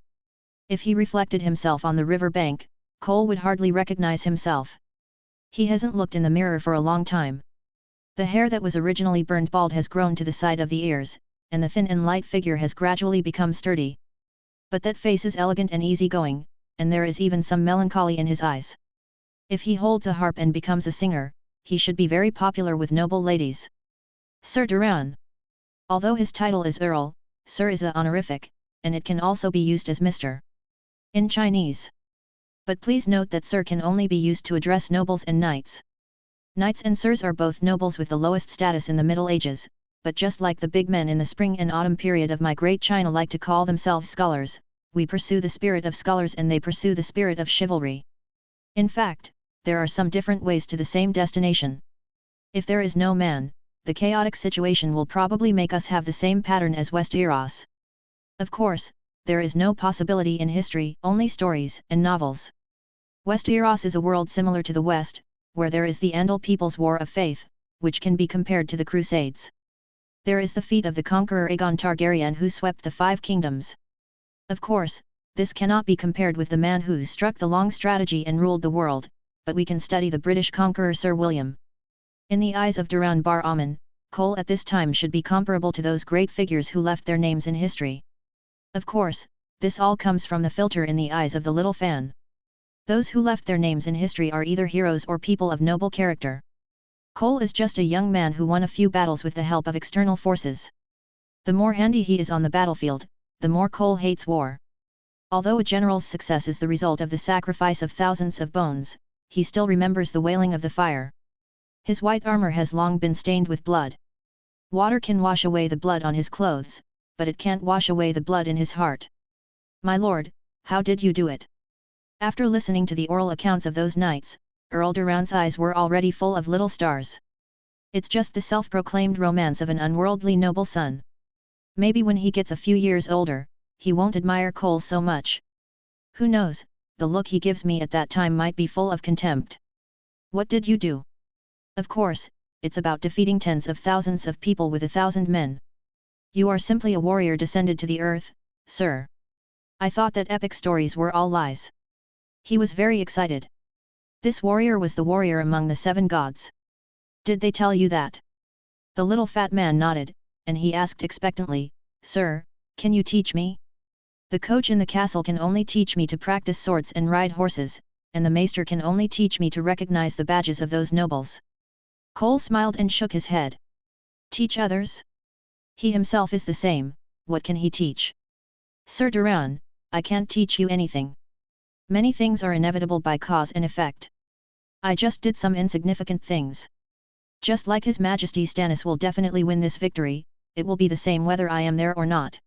If he reflected himself on the river bank, Cole would hardly recognize himself. He hasn't looked in the mirror for a long time. The hair that was originally burned bald has grown to the side of the ears, and the thin and light figure has gradually become sturdy. But that face is elegant and easygoing, and there is even some melancholy in his eyes. If he holds a harp and becomes a singer, he should be very popular with noble ladies. Sir Duran. Although his title is Earl, Sir is a honorific, and it can also be used as Mr. in Chinese. But please note that Sir can only be used to address nobles and knights. Knights and sirs are both nobles with the lowest status in the Middle Ages, but just like the big men in the spring and autumn period of my great China like to call themselves scholars, we pursue the spirit of scholars and they pursue the spirit of chivalry. In fact, there are some different ways to the same destination. If there is no man, the chaotic situation will probably make us have the same pattern as Westeros. Of course, there is no possibility in history, only stories and novels. Westeros is a world similar to the West, where there is the Andal People's War of Faith, which can be compared to the Crusades. There is the feat of the conqueror Aegon Targaryen who swept the 5 kingdoms. Of course, this cannot be compared with the man who struck the long strategy and ruled the world, but we can study the British conqueror Sir William. In the eyes of Duran Bar Ammon, Cole at this time should be comparable to those great figures who left their names in history. Of course, this all comes from the filter in the eyes of the little fan. Those who left their names in history are either heroes or people of noble character. Cole is just a young man who won a few battles with the help of external forces. The more handy he is on the battlefield, the more Cole hates war. Although a general's success is the result of the sacrifice of thousands of bones, he still remembers the wailing of the fire. His white armor has long been stained with blood. Water can wash away the blood on his clothes, but it can't wash away the blood in his heart. My lord, how did you do it? After listening to the oral accounts of those knights, Earl Durand's eyes were already full of little stars. It's just the self-proclaimed romance of an unworldly noble son. Maybe when he gets a few years older, he won't admire Cole so much. Who knows, the look he gives me at that time might be full of contempt. What did you do? Of course, it's about defeating tens of thousands of people with 1,000 men. You are simply a warrior descended to the earth, sir. I thought that epic stories were all lies. He was very excited. This warrior was the warrior among the 7 gods. Did they tell you that? The little fat man nodded, and he asked expectantly, Sir, can you teach me? The coach in the castle can only teach me to practice swords and ride horses, and the maester can only teach me to recognize the badges of those nobles. Cole smiled and shook his head. Teach others? He himself is the same, what can he teach? Sir Durand, I can't teach you anything. Many things are inevitable by cause and effect. I just did some insignificant things. Just like His Majesty Stannis will definitely win this victory, it will be the same whether I am there or not.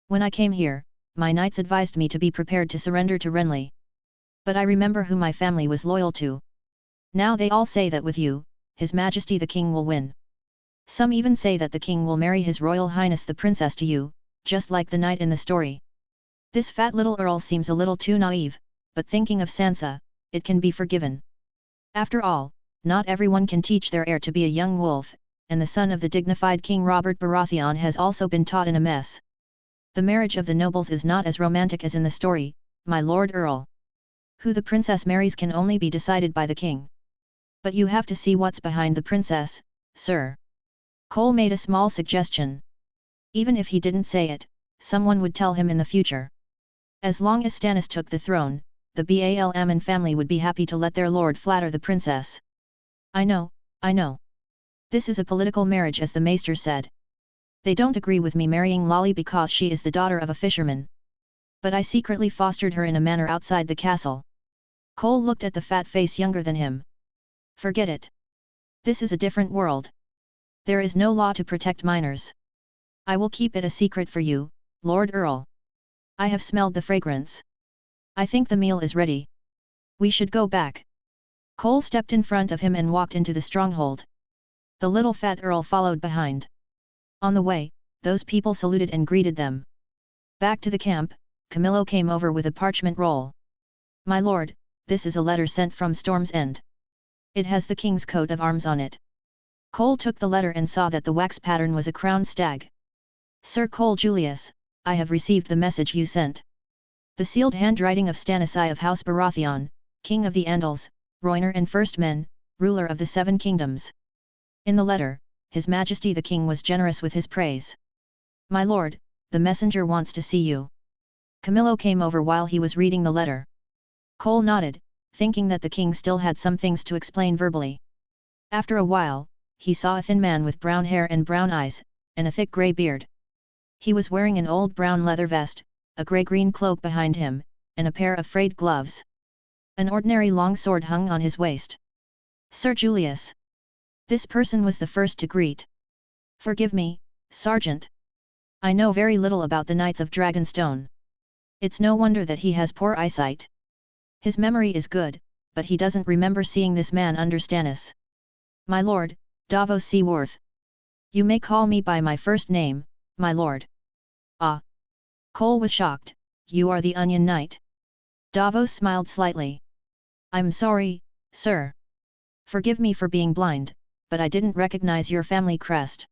When I came here, my knights advised me to be prepared to surrender to Renly. But I remember who my family was loyal to. Now they all say that with you, His Majesty the King will win. Some even say that the King will marry His Royal Highness the Princess to you, just like the knight in the story. This fat little earl seems a little too naive, but thinking of Sansa, it can be forgiven. After all, not everyone can teach their heir to be a young wolf, and the son of the dignified King Robert Baratheon has also been taught in a mess. The marriage of the nobles is not as romantic as in the story, my Lord Earl. Who the princess marries can only be decided by the king. But you have to see what's behind the princess, sir. Cole made a small suggestion. Even if he didn't say it, someone would tell him in the future. As long as Stannis took the throne, the Balmond family would be happy to let their lord flatter the princess. I know. This is a political marriage, as the maester said. They don't agree with me marrying Lolly because she is the daughter of a fisherman. But I secretly fostered her in a manor outside the castle. Cole looked at the fat face younger than him. Forget it. This is a different world. There is no law to protect minors. I will keep it a secret for you, Lord Earl. I have smelled the fragrance. I think the meal is ready. We should go back. Cole stepped in front of him and walked into the stronghold. The little fat earl followed behind. On the way, those people saluted and greeted them. Back to the camp, Camillo came over with a parchment roll. My lord, this is a letter sent from Storm's End. It has the king's coat of arms on it. Cole took the letter and saw that the wax pattern was a crowned stag. Sir Cole Julius, I have received the message you sent. The sealed handwriting of Stannis I of House Baratheon, King of the Andals, Rhoynar and First Men, ruler of the 7 kingdoms. In the letter, His Majesty the King was generous with his praise. My lord, the messenger wants to see you. Camillo came over while he was reading the letter. Cole nodded, thinking that the king still had some things to explain verbally. After a while, he saw a thin man with brown hair and brown eyes, and a thick grey beard. He was wearing an old brown leather vest, a grey-green cloak behind him, and a pair of frayed gloves. An ordinary long sword hung on his waist. Sir Julius. This person was the first to greet. Forgive me, Sergeant. I know very little about the Knights of Dragonstone. It's no wonder that he has poor eyesight. His memory is good, but he doesn't remember seeing this man under Stannis. My lord, Davos Seaworth. You may call me by my first name, my lord. Ah. Cole was shocked. You are the Onion Knight? Davos smiled slightly. I'm sorry, sir. Forgive me for being blind, but I didn't recognize your family crest.